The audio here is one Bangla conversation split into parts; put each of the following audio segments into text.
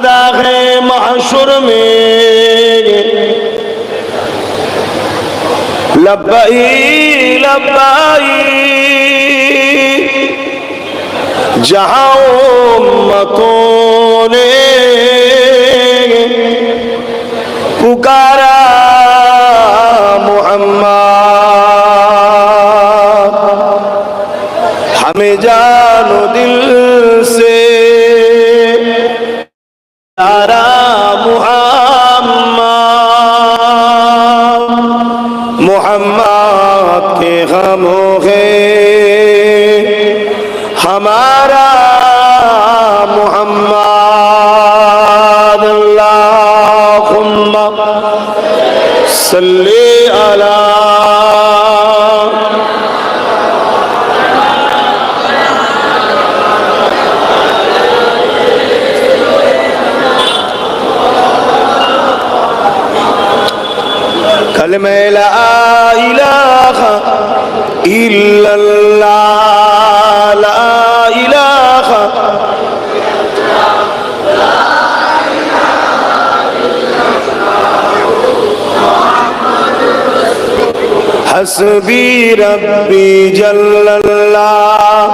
दागे महशुर में लब्बाई लब्बाई जहां उम्मतों ने पुकारा मोहम्मद, हमें जानो दिल से तारा मोहम्मद, मोहम्मद के गमों है हमारा मोहम्मद। अल्लाहुम्मा सल्ली अला कलमे ला इलाहा इल्लल्लाह, ला इलाहा हस्बी रब्बी जल्लल्लाह,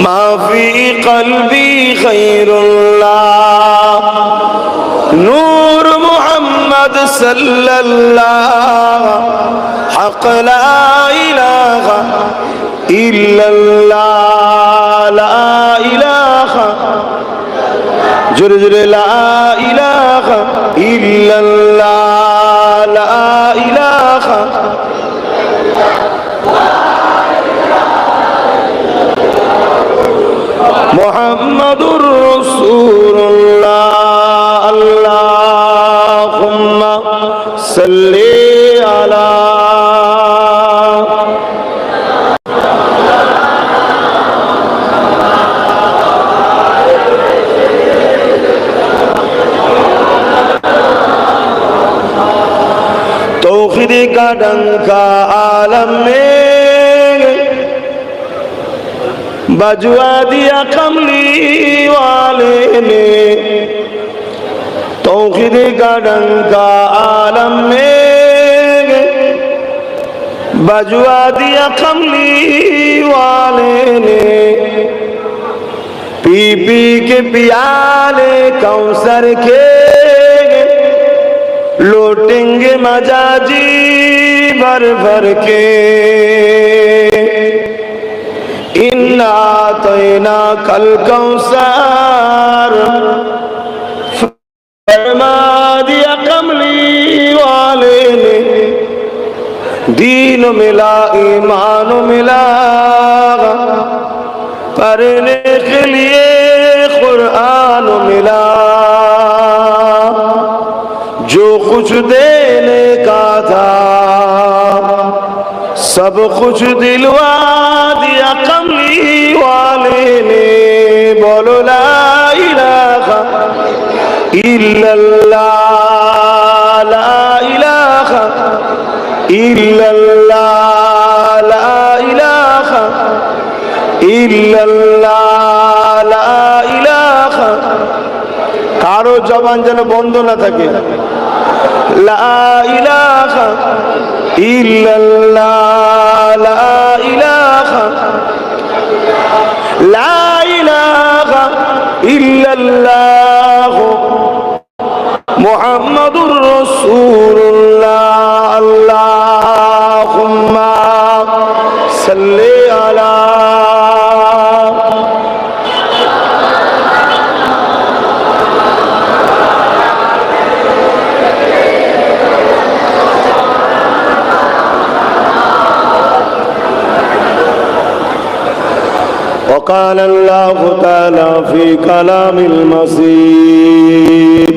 मा फी क़ल्बी खैरुल्लाह, नूर मोहम्मद सल्लल्लाह, हक़ ला इलाहा इल्लल्लाह, ला इलाहा जुर जुर ला इलाहा इल्लल्लाह, ला इलाहा मुहम्मदुर रसूलुल्लाह। अल्लाहुम्मा सल्ली अला तौहीद का डंका आलम में बजवा दिया कमली वाले ने, तौहीद का डंका आलम में बजवा दिया कमली वाले ने, पी पी के पियाले कौसर के लौटेंगे मजाजी भर भर के। इन्ना तैना कल कौसर फरमा दिया कमली वाले ने, दीन मिला ईमान मिला पढ़ने के लिए कुरान मिला, जो कुछ देने का था सब कुछ दिलवा दिया कमली वाले ने। बोलो ला इलाहा इल्लल्लाह, ला इलाहा इल्लल्लाह, ला इलाहा इल्लल्लाह, ला इलाहा कारो जबान যেন বন্ধ না থাকে। লা ইলাহা ইল্লাল্লাহ, লা ইলাহা লা ইলাহা ইল্লাল্লাহ মুহাম্মাদুর রাসূলুল্লাহ। আল্লাহুম্মা সাল্লি আলা وقال الله تعالى في كلام المسيح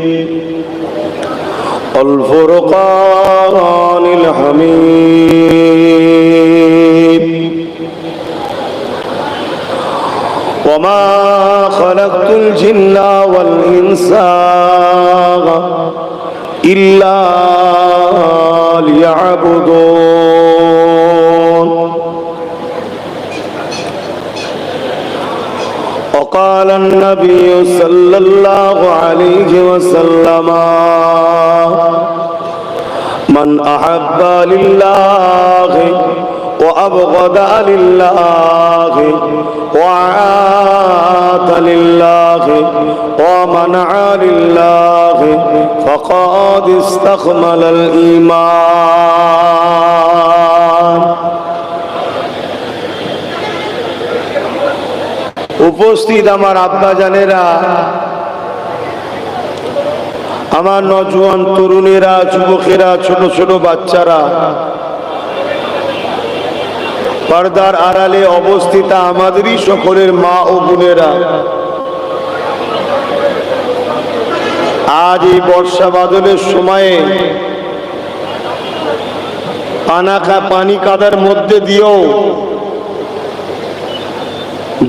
الفرقان الحميد وما خلقت الجن والإنس إلا ليعبدون وقال النبي صلى الله عليه وسلم من أحب لله وأبغض لله وعاد لله ومنع لله فقد استكمل الإيمان। উপস্থিত আমার আব্বা জানেরা, আমার নওজোয়ান তরুণেরা, যুবকেরা, ছোট ছোট বাচ্চারা, পর্দার আড়ালে অবস্থিত আমাদেরই সকলের মা ও বোনেরা, আজ এই বর্ষা বাদলের সময়ে পানি কাদার মধ্যে দিয়েও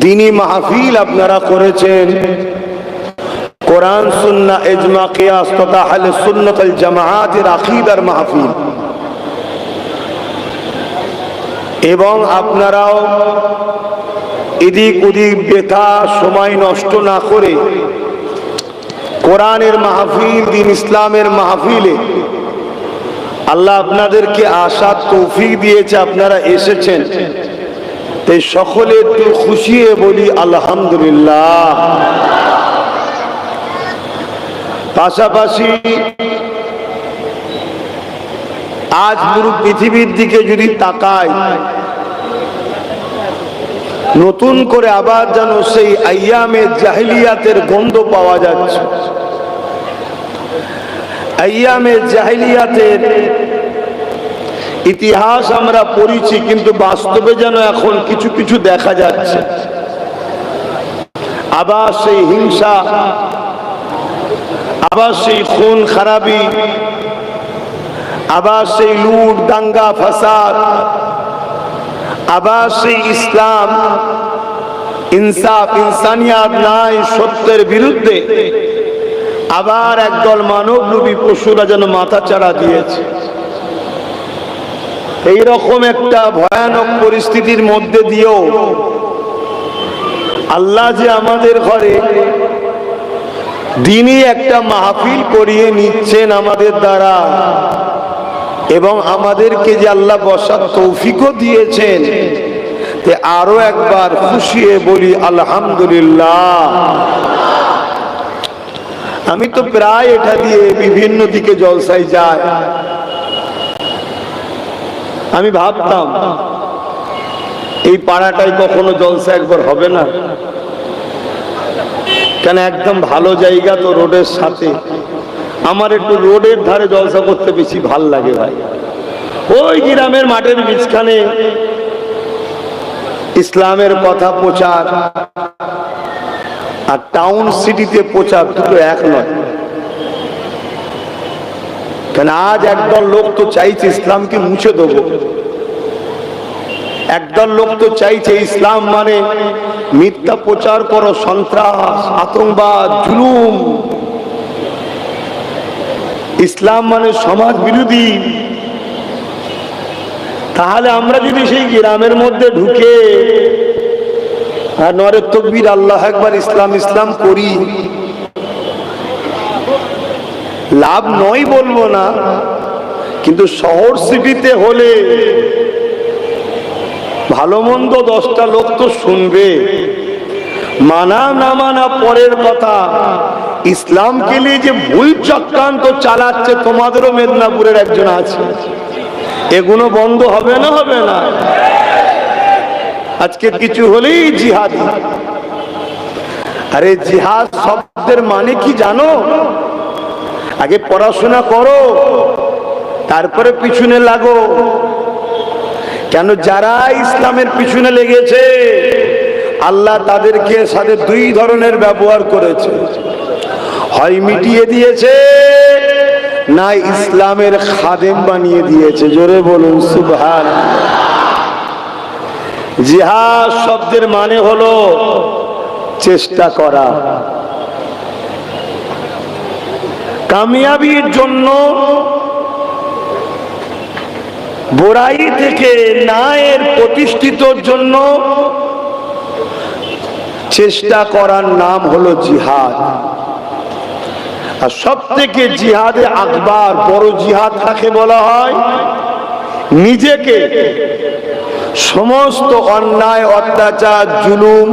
দ্বীনি মাহফিল আপনারা করেছেন। কোরআন সুন্নাহ ইজমা কিয়াস তথা আহলে সুন্নাত ওয়াল জামাআতের আকীদার মাহফিল, এবং আপনারাও এদিক ওদিক বেকার সময় নষ্ট না করে কোরআনের মাহফিল, দ্বীন ইসলামের মাহফিলে আল্লাহ আপনাদেরকে আসার তৌফিক দিয়েছে, আপনারা এসেছেন। তাই সকলে একটু খুশি হয়ে বলি আলহামদুলিল্লাহ। পাশাপাশি আজ পুরো পৃথিবীর দিকে যদি তাকাই, নতুন করে আবার যেন সেই আইয়ামে জাহিলিয়াতের গন্ধ পাওয়া যাচ্ছে। আইয়ামে জাহিলিয়াতের ইতিহাস আমরা পড়েছি, কিন্তু বাস্তবে যেন এখন কিছু কিছু দেখা যাচ্ছে। আবার সেই হিংসা, আবার সেই খুন খারাপি, আবার সেই লুট দাঙ্গা ফাসাদ, আবার সেই ইসলাম ইনসাফ ইনসানিয়াত নাই, সত্যের বিরুদ্ধে আবার একদল মানবরূপী পশুরা যেন মাথা চাড়া দিয়েছে। এইরকম একটা ভয়ানক পরিস্থিতির মধ্যে দিয়েও আল্লাহ যে আমাদের ঘরে দ্বীনি একটা মাহফিল করিয়ে নিচ্ছেন আমাদের দ্বারা, এবং আমাদেরকে যে আল্লাহ বসার তৌফিকও দিয়েছেন, তে আরো একবার খুশি হয়ে বলি আলহামদুলিল্লাহ। আমি তো প্রায় এটা দিয়ে বিভিন্ন দিকে জলসায় যাই। আমি ভাবতাম এই পাড়াটাই কখনো জলসা একবার হবে না কেন, একদম ভালো জায়গা তো, রোডের সাথে। আমার একটু রোডের ধারে জলসা করতে বেশি ভাল লাগে ভাই। ওই গ্রামের মাঠের মাঝখানে ইসলামের কথা প্রচার আর টাউন সিটিতে প্রচার দুটো এক নয়। কেন আজ একদল লোক তো চাইছে ইসলামকে মুছে দেবো, একদল লোক তো চাইছে ইসলাম মানে মিথ্যা প্রচার করো, সন্ত্রাস, আতঙ্কবাদ, জুলুম। ইসলাম মানে সমাজ বিরোধী। তাহলে আমরা যদি সেই গ্রামের মধ্যে ঢুকে আর নরে তাকবীর আল্লাহু আকবার ইসলাম ইসলাম করি, লাভ নয় বলবো না, কিন্তু শহর সিটিতে হলে ভালো মন্দ 10টা লোক তো শুনবে। মানা না মানা পরের কথা, ইসলামকে নিয়ে যে ভুল চক্রান্ত চালাচ্ছে, তোমাদেরও মেদিনীপুরের একজন আছে, এগুলো বন্ধ হবে না? হবে না? আজকে কিছু হলেই জিহাদি। আরে জিহাদ শব্দের মানে কি জানো? আগে পড়াশোনা করো, তারপরে পিছনে লাগো। কেন যারা ইসলামের পিছনে লেগেছে আল্লাহ তাদেরকে সাথে দুই ধরনের ব্যবহার করেছে, হয় মিটিয়ে দিয়েছে, না ইসলামের খাদেম বানিয়ে দিয়েছে। জোরে বলুন সুবহানাল্লাহ। জিহাদ শব্দের মানে হলো চেষ্টা করা। কামিয়াবির জন্য বুরাই থেকে ন্যায়ের প্রতিষ্ঠিতর জন্য চেষ্টা করার নাম হলো জিহাদ। আর সব থেকে জিহাদে আকবার, বড় জিহাদ কাকে বলা হয়? নিজেকে সমস্ত অন্যায়, অত্যাচার, জুলুম,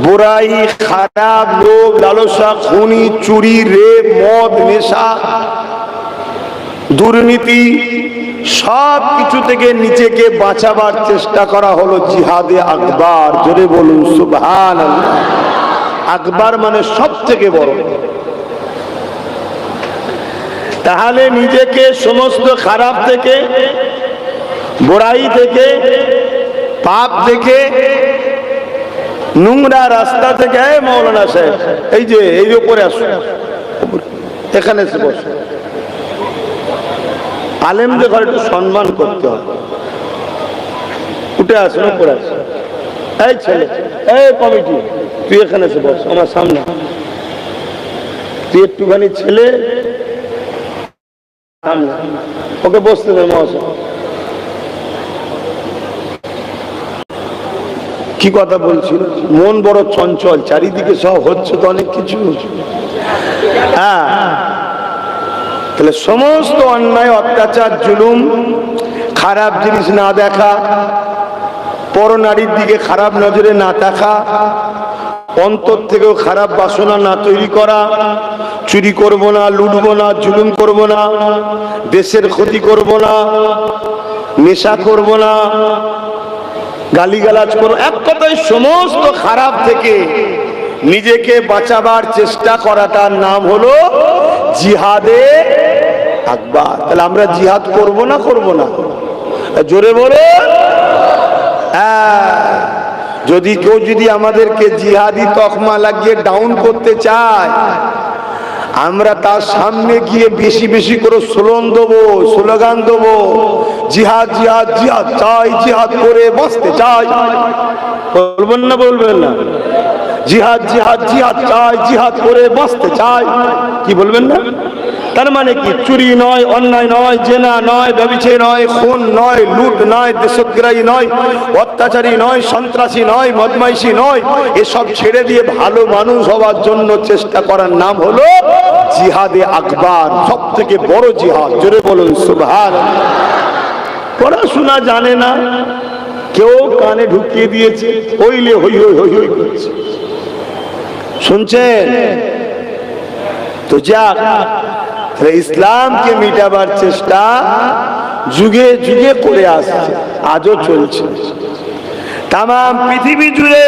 বুরাই, খারাপ, লোভ, লালসা, খুনি, চুরি, রেপ, মদ, নেশা, দুর্নীতি, সব কিছু থেকে নিজেকে বাঁচাবার চেষ্টা করা হলো জিহাদে আকবার। জোরে বলুন সুবহানাল্লাহ। আকবার মানে সব থেকে বড়। তাহলে নিজেকে সমস্ত খারাপ থেকে, বুরাই থেকে, পাপ থেকে, নোংরা রাস্তা থেকে, মৌলানা সাহেব এই যে উপরে আসুন, এখানে এসে বসুন। আলেমদের ঘরে একটু সম্মান করতে হবে। উঠে আসুন, উপরে আসুন। এই ছেলে, এই কমিটি, তুই এখানে এসে বস আমার সামনে। তুই একটুখানি ছেলে, ওকে বসতে দেন। কি কথা বলছিল? মন বড় চঞ্চল, চারিদিকে সব হচ্ছে তো অনেক কিছু। হ্যাঁ, তাহলে সমস্ত অন্যায়, অত্যাচার, জুলুম, খারাপ জিনিস না দেখা, পর নারীর দিকে খারাপ নজরে না দেখা, অন্তর থেকেও খারাপ বাসনা না তৈরি করা, চুরি করব না, লুটবো না, জুলুম করব না, দেশের ক্ষতি করব না, নেশা করব না, গালিগালাজ করব, এক কথায় সমস্ত খারাপ থেকে নিজেকে বাঁচাবার চেষ্টা করাটার নাম হলো জিহাদে আকবার। তাহলে আমরা জিহাদ করব না, করব না? জোরে বলে। যদি কেউ আমাদেরকে জিহাদি তকমা লাগিয়ে ডাউন করতে চায়, আমরা তার সামনে গিয়ে বেশি বেশি করে স্লোগান দেবো, জিহাদ জিহাদ জিহাদ চাই, জিহাদ করে বাঁচতে চাই। বলবেন না? বলবেন না? জিহাদ জিহাদ জিহাদ চাই, জিহাদ করে বাঁচতে চাই। কি বলবেন না? তার মানে কি? চুরি নয়, অন্যায় নয়, জেনা নয়, ব্যভিচার নয়, খুন নয়, লুট নয়, দেশদ্রোহী নয়, অত্যাচারী নয়, সন্ত্রাসী নয়, বদমাইশি নয়, এসব ছেড়ে দিয়ে ভালো মানুষ হওয়ার জন্য চেষ্টা করার নাম হলো জিহাদে আকবার, সব থেকে বড় জিহাদ। জোরে বলুন সুবহানাল্লাহ। পড়াশোনা জানে না, কেউ কানে ঢুকিয়ে দিয়েছে, হইলে হই হই হই হই করছে। শুনছেন তো? যাক, ইসলামকে মিটাবার চেষ্টা যুগে যুগে করে আসছে, আজও চলছে। তাম পৃথিবী জুড়ে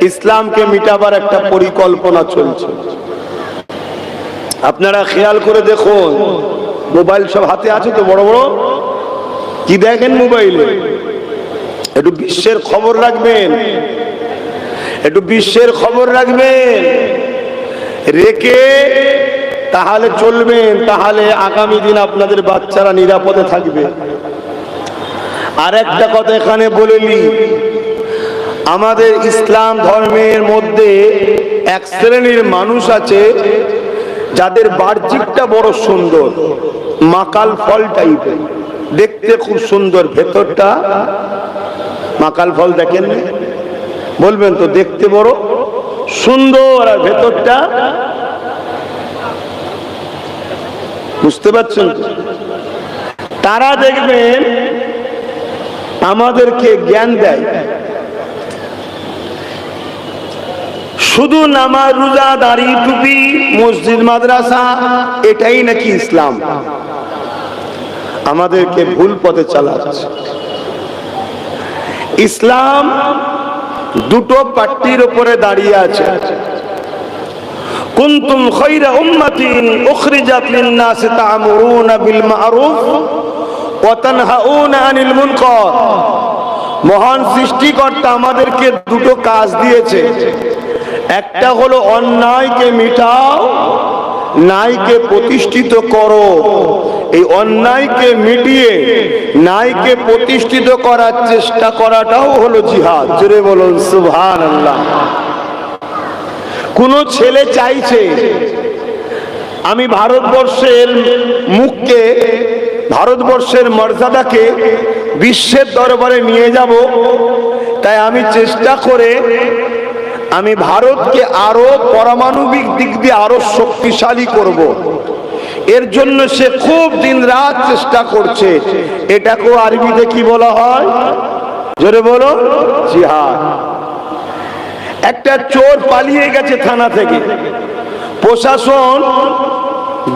ইসলামকে মিটাবার একটা পরিকল্পনা চলছে। আপনারা খেয়াল করে দেখুন, মোবাইল সব হাতে আছে তো, বড় বড় কি দেখেন মোবাইলে? একটু বিশ্বের খবর রাখবেন, একটু বিশ্বের খবর রাখবেন, রেখে তাহলে চলবেন, তাহলে আগামী দিন আপনাদের বাচ্চারা নিরাপদে থাকবে। আর একটা কথা এখানে বলে নি, আমাদের ইসলাম ধর্মের মধ্যে এক শ্রেণীর মানুষ আছে যাদের বাহ্যিকটা বড় সুন্দর, মাকাল ফল টাইপের, দেখতে খুব সুন্দর, ভেতরটা মাকাল ফল দেখেন? বলবেন তো? দেখতে বড় সুন্দর আর ভেতরটা, বুঝতে পারছেন? তারা দেখবেন আমাদেরকে জ্ঞান দেয়, শুধু নামাজ, রোজা, দাড়ি, টুপি, মসজিদ, মাদ্রাসা, এটাই নাকি ইসলাম। আমাদেরকে ভুল পথে চালাচ্ছে। ইসলাম দুটো পাট্টির উপরে দাঁড়িয়ে আছে। কুনতুম খায়রা উম্মাতিন উখরিজাত লিন-নাস তা'মুরুনা বিল মা'রুফ ওয়া তানহাউনা আনিল মুনকার। মহান সৃষ্টিকর্তা আমাদেরকে দুটো কাজ দিয়েছে, একটা হলো অন্যায়কে মিটাও, ন্যায়কে প্রতিষ্ঠিত করো। এই অন্যায়কে মিটিয়ে ন্যায়কে প্রতিষ্ঠিত করার চেষ্টা করাটাও হলো জিহাদ। জোরে বলুন সুবহানাল্লাহ। কোন ছেলে চাইছে আমি ভারতবর্ষের মুখকে, ভারতবর্ষের মর্যাদাকে বিশ্বের দরবারে নিয়ে যাব, তাই আমি চেষ্টা করে আমি ভারতকে আরো পারমাণবিক দিক দিয়ে আরো শক্তিশালী করব। এর জন্য সে খুব দিন রাত চেষ্টা করছে। এটাকেও আরবিতে কি বলা হয়? জোরে বলো। জিহাদ। একটা চোর পালিয়ে গেছে থানা থেকে, প্রশাসন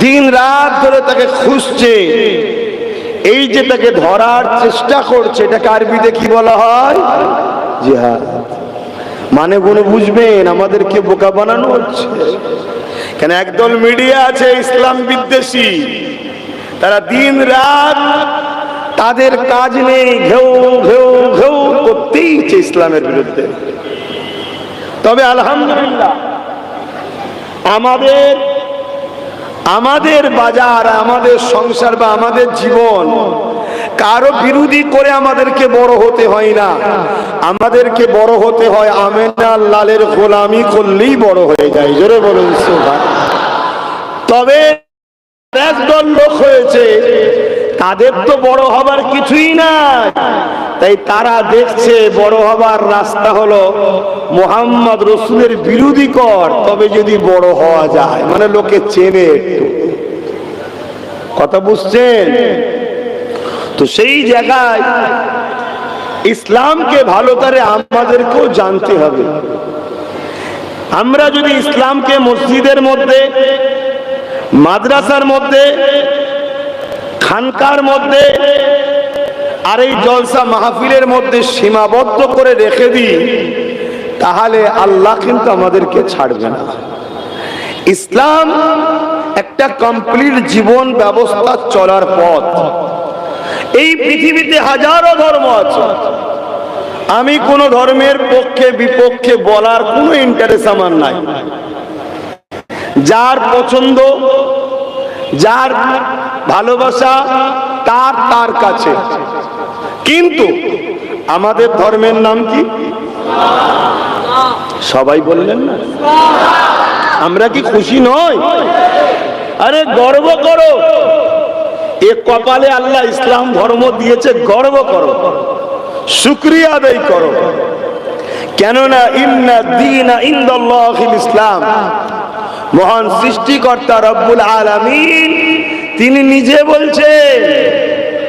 দিন রাত ধরে তাকে খুঁজছে, এই যে তাকে ধরার চেষ্টা করছে, এটাকে আরবিতে কি বলা হয়? জিহাদ। মানে গুলো বুঝবেন, আমাদেরকে বোকা বানানো হচ্ছে। কেন একদল মিডিয়া আছে ইসলাম বিদ্বেষী, তারা দিন রাত তাদের কাজ নেই, ঘেউ ঘেউ ঘেউ করতেই ইসলামের বিরুদ্ধে। তবে আলহামদুলিল্লাহ আমাদের বাজার, আমাদের সংসার বা আমাদের জীবন কারো বিরোধী করে আমাদেরকে বড় হতে হয় না। আমাদেরকে বড় হতে হয় আমেনা লালের গোলামি করলেই বড় হয়ে যায়। জোরে বলুন সুবহানাল্লাহ। তবে একদল লোক হয়েছে, তাদের তো বড় হবার কিছুই নাই, তাই তারা দেখছে বড় হবার রাস্তা হলো মুহাম্মদ রসুলের বিরোধী কর, তবে যদি বড় হওয়া যায়, মানে লোকে চেনে। একটু কথা বুঝছেন তো? সেই জায়গায় ইসলামকে ভালো করে আমাদেরকেও জানতে হবে। আমরা যদি ইসলামকে মসজিদের মধ্যে, মাদ্রাসার মধ্যে, খানকার মধ্যে আর এই জলসা মাহফিলের মধ্যে সীমাবদ্ধ করে রেখে দিই, তাহলে আল্লাহ কিন্তু আমাদেরকে ছাড়বে না। ইসলাম একটা কমপ্লিট জীবন ব্যবস্থা চলার পথ। এই পৃথিবীতে হাজারো ধর্ম আছে, আমি কোন ধর্মের পক্ষে বিপক্ষে বলার কোনো ইন্টারেস্ট আমার নাই। যার পছন্দ, যার ভালোবাসা তার তার কাছে। কিন্তু আমাদের ধর্মের নাম কি? সবাই বললেন না? আমরা কি খুশি নই? আরে গর্ব করো, এ কপালে আল্লাহ ইসলাম ধর্ম দিয়েছে, গর্ব করো, শুকরিয়া আদায় করো। কেননা ইন্না দীনা ইনদাল্লাহিল ইসলাম, মহান সৃষ্টিকর্তা রব্বুল আলামিন তিনি নিজে বলছেন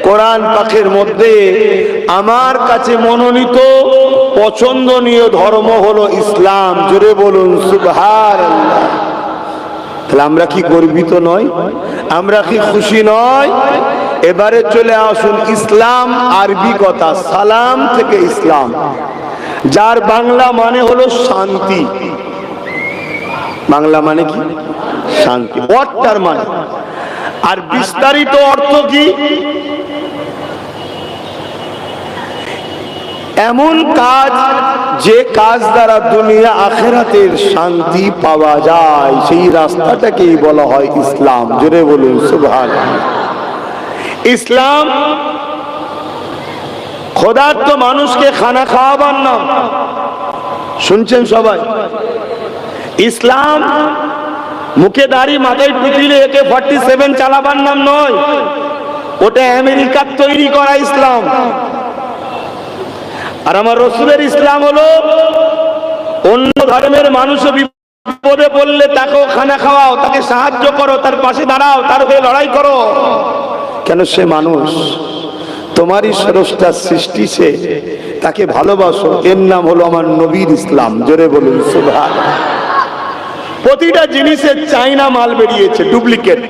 কোরআন পাকের মধ্যে, আমার কাছে মনোনীত পছন্দনীয় ধর্ম হলো ইসলাম। জোরে বলুন সুবহানাল্লাহ। তাহলে আমরা কি গর্বিত নয়? আমরা কি খুশি নয়? এবারে চলে আসুন, ইসলাম আরবি কথা সালাম থেকে ইসলাম, যার বাংলা মানে হলো শান্তি। বাংলা মানে কি? শান্তি, অর্থটার মানে। আর বিস্তারিত অর্থ কি? এমন কাজ যে কাজ দ্বারা দুনিয়া আখিরাতের শান্তি পাওয়া যায়, সেই রাস্তাটাকেই বলা হয় ইসলাম। জোরে বলুন সুবহানাল্লাহ। ইসলাম ক্ষুধার্ত মানুষকে খানা খাওয়াবার নাম, শুনছেন সবাই? ইসলাম মুখে দাড়ি মাথায় টুপিলে AK-47 চালাবার নাম নয়, ওটা আমেরিকার তৈরি করা ইসলাম। আর আমার রসুলের ইসলাম হলো অন্য ধর্মের মানুষও বিপদে পড়লে তাকেও খানা খাওয়াও, তাকে সাহায্য করো, তার পাশে দাঁড়াও, তার হয়ে লড়াই করো। কেন? সে মানুষ, তোমারই স্রষ্টা সৃষ্টি, সে, তাকে ভালোবাসো। এর নাম হলো আমার নবীর ইসলাম। জোরে বলুন সুবহানাল্লাহ। প্রতিটা জিনিসের চাইনা মাল বেরিয়েছে, ডুপ্লিকেট।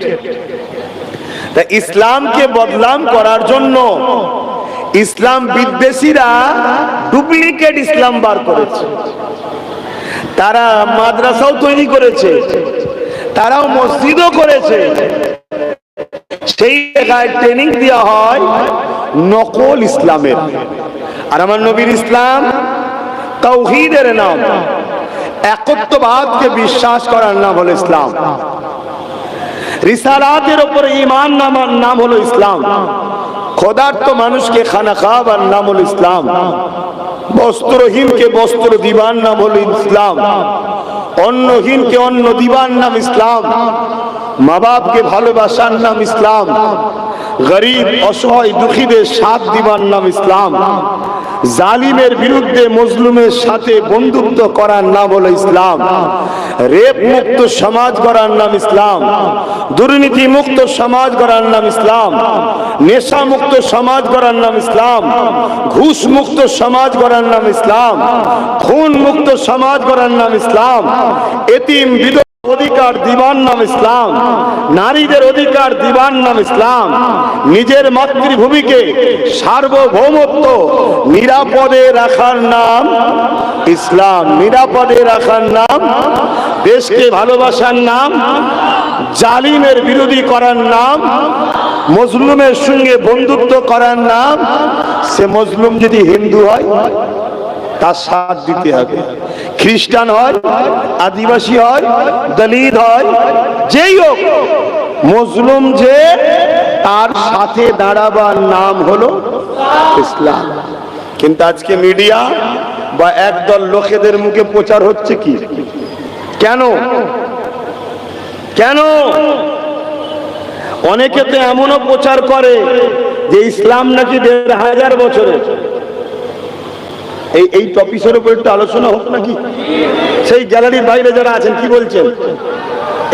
তা ইসলামকে বদনাম করার জন্য ইসলাম বিদ্বেষীরা ডুপ্লিকেট ইসলাম বার করেছে। তারা মাদ্রাসাও তৈরি করেছে, তারাও মসজিদও করেছে। সেই জায়গায় ট্রেনিং দেওয়া হয় নকল ইসলামের। আর আমার নবীর ইসলাম তাওহীদের নাম, একত্ববাদকে বিশ্বাস করার নাম হলো ইসলাম। রিসালাতের উপর ঈমান নাম হলো ইসলাম। ক্ষুধার্ত মানুষকে খানা খাওয়াবার নাম হলো ইসলাম। বস্ত্রহীনকে বস্ত্র দিবার নাম হলো ইসলাম। অন্নহীনকে অন্ন দিবার নাম ইসলাম। মা বাপকে ভালোবাসার নাম ইসলাম। গরিব অসহায় দুঃখীদের সাথ দিবার নাম ইসলাম। জালিমের বিরুদ্ধে মজলুমের সাথে বন্ধুত্ব করার নাম হলো ইসলাম। রেপ মুক্ত সমাজ গড়ার নাম ইসলাম। দুর্নীতি মুক্ত সমাজ গড়ার নাম ইসলাম। নেশা মুক্ত সমাজ গড়ার নাম ইসলাম। ঘুষ মুক্ত সমাজ গড়ার নাম ইসলাম। খুন মুক্ত সমাজ গড়ার নাম ইসলাম। এতিম বিধবা অধিকার দিবার নাম ইসলাম। নারীদের অধিকার দিবার নাম ইসলাম। নিজের মাতৃভূমিকে সার্বভৌমত্ব নিরাপদে রাখার নাম ইসলাম। নিরাপদে রাখার নাম, দেশকে ভালোবাসার নাম, জালিমের বিরোধী করার নাম, মজলুমের সঙ্গে বন্ধুত্ব করার নাম। সে মজলুম যদি হিন্দু হয় তার সাথ দিতে হবে, খ্রিস্টান হয়, আদিবাসী হয়, দলিত হয়, যেই হোক, মজলুম যে তার সাথে দাঁড়াবার নাম হলো ইসলাম। কিন্তু আজকে মিডিয়া বা একদল লোকেদের মুখে প্রচার হচ্ছে কি? কেন কেন অনেকে তো এমনও প্রচার করে যে ইসলাম নাকি ১৫০০ বছরের। এই টপিকের উপর একটু আলোচনা হোক নাকি? সেই গ্যালারির বাইরে যারা আছেন কি বলছেন?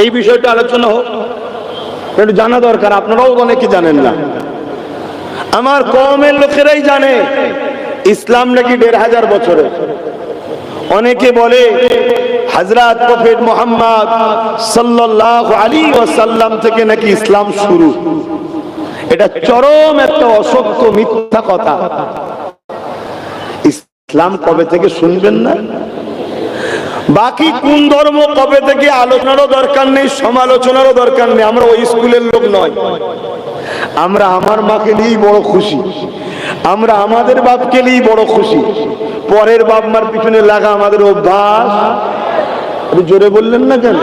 এই বিষয়টা আলোচনা হোক, একটু জানা দরকার। আপনারাও অনেকে জানেন না, আমার কওমের লোকেরাই জানে ইসলাম নাকি ১৫০০ বছরের। অনেকে বলে হযরত প্রফেট মুহাম্মদ সাল্লাল্লাহু আলাইহি ওয়াসাল্লাম থেকে নাকি ইসলাম শুরু। এটা চরম একটা অসত্য মিথ্যা কথা। ইসলাম কবে থেকে শুনবেন না? বাকি কোন ধর্ম কবে থেকে আলোচনারও দরকার নেই, সমালোচনারও দরকার নেই। আমরা ওই স্কুলের লোক নয়। আমরা আমার মাকে নিয়েই বড় খুশি, আমরা আমাদের বাপকে নিয়েই বড় খুশি। পরের বাপ মার পিছনে লাগা আমাদের অভ্যাস। জোরে বললেন না কেন?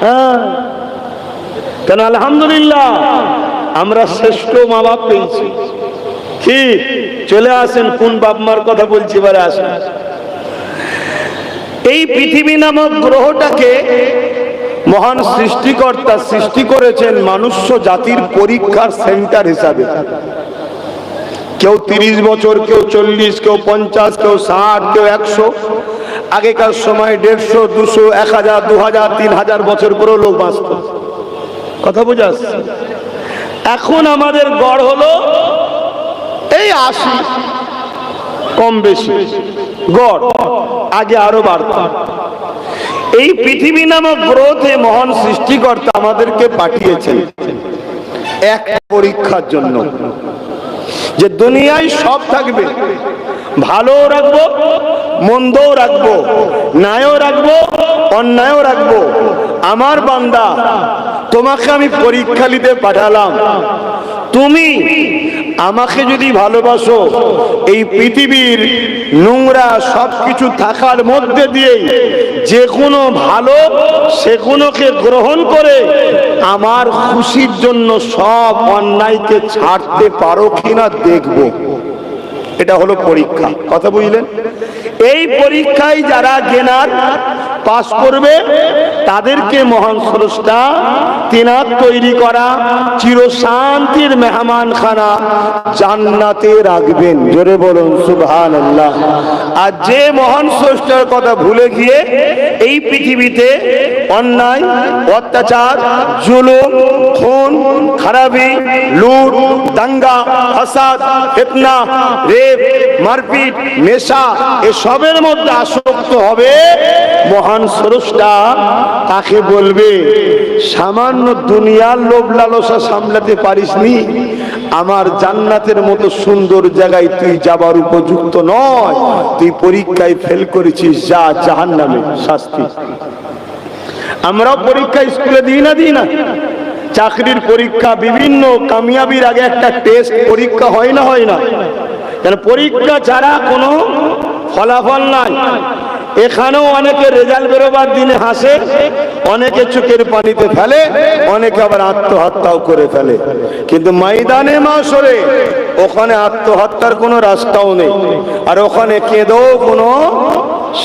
হ্যাঁ, কেন? আলহামদুলিল্লাহ আমরা শ্রেষ্ঠ মা বাপ পেয়েছি। কি চলে আসেন, কোন বাপ মার কথা বলছি এবারে আসেন। এই পৃথিবী নামক গ্রহটাকে মহান সৃষ্টিকর্তা সৃষ্টি করেছেন মনুষ্য জাতির পরীক্ষার সেন্টার হিসাবে। কেউ ৩০ বছর, কেউ ৪০, কেউ ৫০, কেউ ৬০, কেউ ১০০। আগেকার সময় ১৫০, ২০০, ১০০০, ২০০০, ৩০০০ বছর পরেও লোক বাঁচত। কথা বোঝা যাচ্ছে? এখন আমাদের গড় হলো এই ৮০, কম বেশি গড়, আগে আরো বাড়ত। এই পৃথিবী নামক গ্রহে মহান সৃষ্টিকর্তা আমাদেরকে পাঠিয়েছেন এক পরীক্ষার জন্য, যে দুনিয়ায় সব থাকবে, ভালো রাখবো, মন্দও রাখবো, ন্যায়ও রাখবো, অন্যায়ও রাখবো। আমার বান্দা, তোমাকে আমি পরীক্ষা নিতে পাঠালাম। তুমি আমাকে যদি ভালোবাসো, এই পৃথিবীর নোংরা সবকিছু থাকার মধ্যে দিয়ে যে কোনো ভালো সেগুলোকে গ্রহণ করে আমার খুশির জন্য সব অন্যায়কে ছাড়তে পারো কিনা দেখবো। এটা হলো পরীক্ষা। কথা বুঝলেন? এই পরীক্ষায় যারা জ্ঞান পাস করবে তাদেরকে মহান স্রষ্টা তিনাত তৈরি করা চিরশান্তির মেহমানখানা জান্নাতে রাখবেন। জোরে বলুন সুবহানাল্লাহ। আর যে মহান স্রষ্টার কথা ভুলে গিয়ে এই পৃথিবীতে অন্যায়, অত্যাচার, জুলুম, খুন, খারাপি, লুট, দাঙ্গা, ফাসাদ, ফিতনা, রেপ, মারপিট, নেশা এসবের মধ্যে আসক্ত হবে, মহান স্রষ্টা তাকে বলবে, সামান্য দুনিয়ার লোভ লালসা সামলাতে পারিসনি, আমার জান্নাতের মতো সুন্দর জায়গায় তুই যাবার উপযুক্ত নয়, তুই পরীক্ষায় ফেল করেছিস, যা জাহান্নামে শাস্তি। আমরাও পরীক্ষা স্কুলে দিই না? চাকরির পরীক্ষা, বিভিন্ন কামিয়াবির আগে একটা টেস্ট পরীক্ষা হয় না? হয় না? কেন? পরীক্ষা ছাড়া কোনো ফলাফল নাই। এখানেও অনেকে রেজাল্ট বেরোবার দিনে হাসে, অনেকে চোখের পানিতে ফেলে, অনেকে আবার আত্মহত্যাও করে ফেলে। কিন্তু ময়দানে মাশরে ওখানে আত্মহত্যার কোনো রাস্তাও নেই, আর ওখানে কেঁদেও কোনো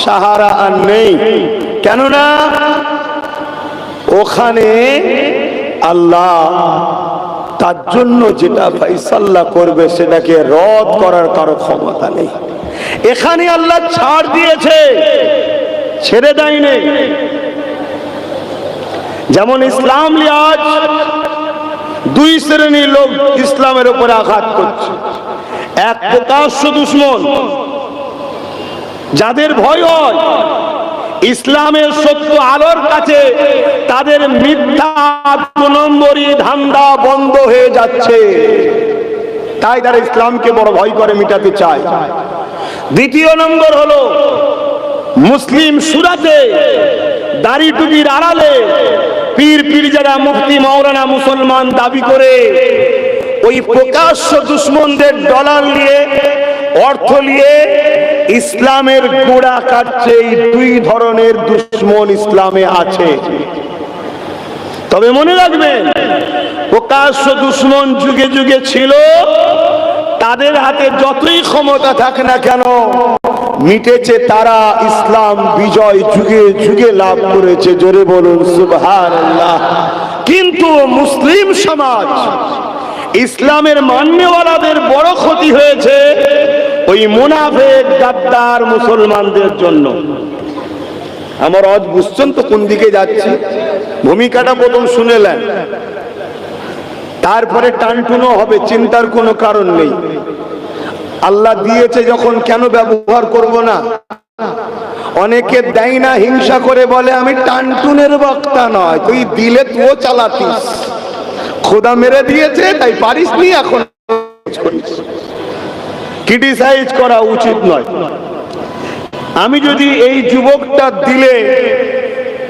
সাহারা আর নেই। কেননা ওখানে আল্লাহ তার জন্য যেটা ফাইসাল্লা করবে সেটাকে রদ করার কারো ক্ষমতা নেই। এখানে আল্লাহ ছাড় দিয়েছে, ছেড়ে দেয়নি। যেমন ইসলাম আজ দুই শ্রেণীর লোক ইসলামের উপরে আঘাত করছে। এক প্রকাশ্য দুশমন, যাদের ভয় হয় ইসলামের সত্য আলোর কাছে তাদের মিথ্যা 2 নম্বরই ধান্দা বন্ধ হয়ে যাচ্ছে, তাই তারা ইসলামকে বড় ভয় করে মিটাতে চায়। দ্বিতীয় নম্বর হলো মুসলিম সুরাতে দাড়ি টুপির আড়ালে পীর পীরজাদা মুফতি মাওলানা মুসলমান দাবি করে ওই প্রকাশ্য দুশমনদের ডলার নিয়ে অর্থ নিয়ে ইসলামের গোড়া কাটছে। এই দুই ধরনের দুশমন ইসলামে আছে। তবে মনে রাখবেন, প্রকাশ্য দুশমন যুগে যুগে ছিল, তাদের হাতে যতই ক্ষমতা থাকে না কেন মিটেছে তারা। ইসলাম বিজয় যুগে যুগে লাভ করেছে, জোরে বলুন সুবহানাল্লাহ। কিন্তু মুসলিম সমাজ ইসলামের মান্যওয়ালাদের বড় ক্ষতি হয়েছে ওই মুনাফিক গাদ্দার মুসলমানদের জন্য। আমার আজ বুঝছেন তো কোন দিকে যাচ্ছে? ভূমিকাটা প্রথম শুনেলেন, তারপরে টানটুনো হবে, চিন্তার কোনো কারণ নেই। আল্লাহ দিয়েছে যখন কেন ব্যবহার করব না? অনেকে দেয় না, হিংসা করে বলে আমি টানটুনের বক্তা নয়, তুই দিলে তুও চালাতিস, খোদা মেরে দিয়েছে তাই পারিস নি, এখন ক্রিটিসাইজ করা উচিত নয়। আমি যদি এই যুবকটা দিলে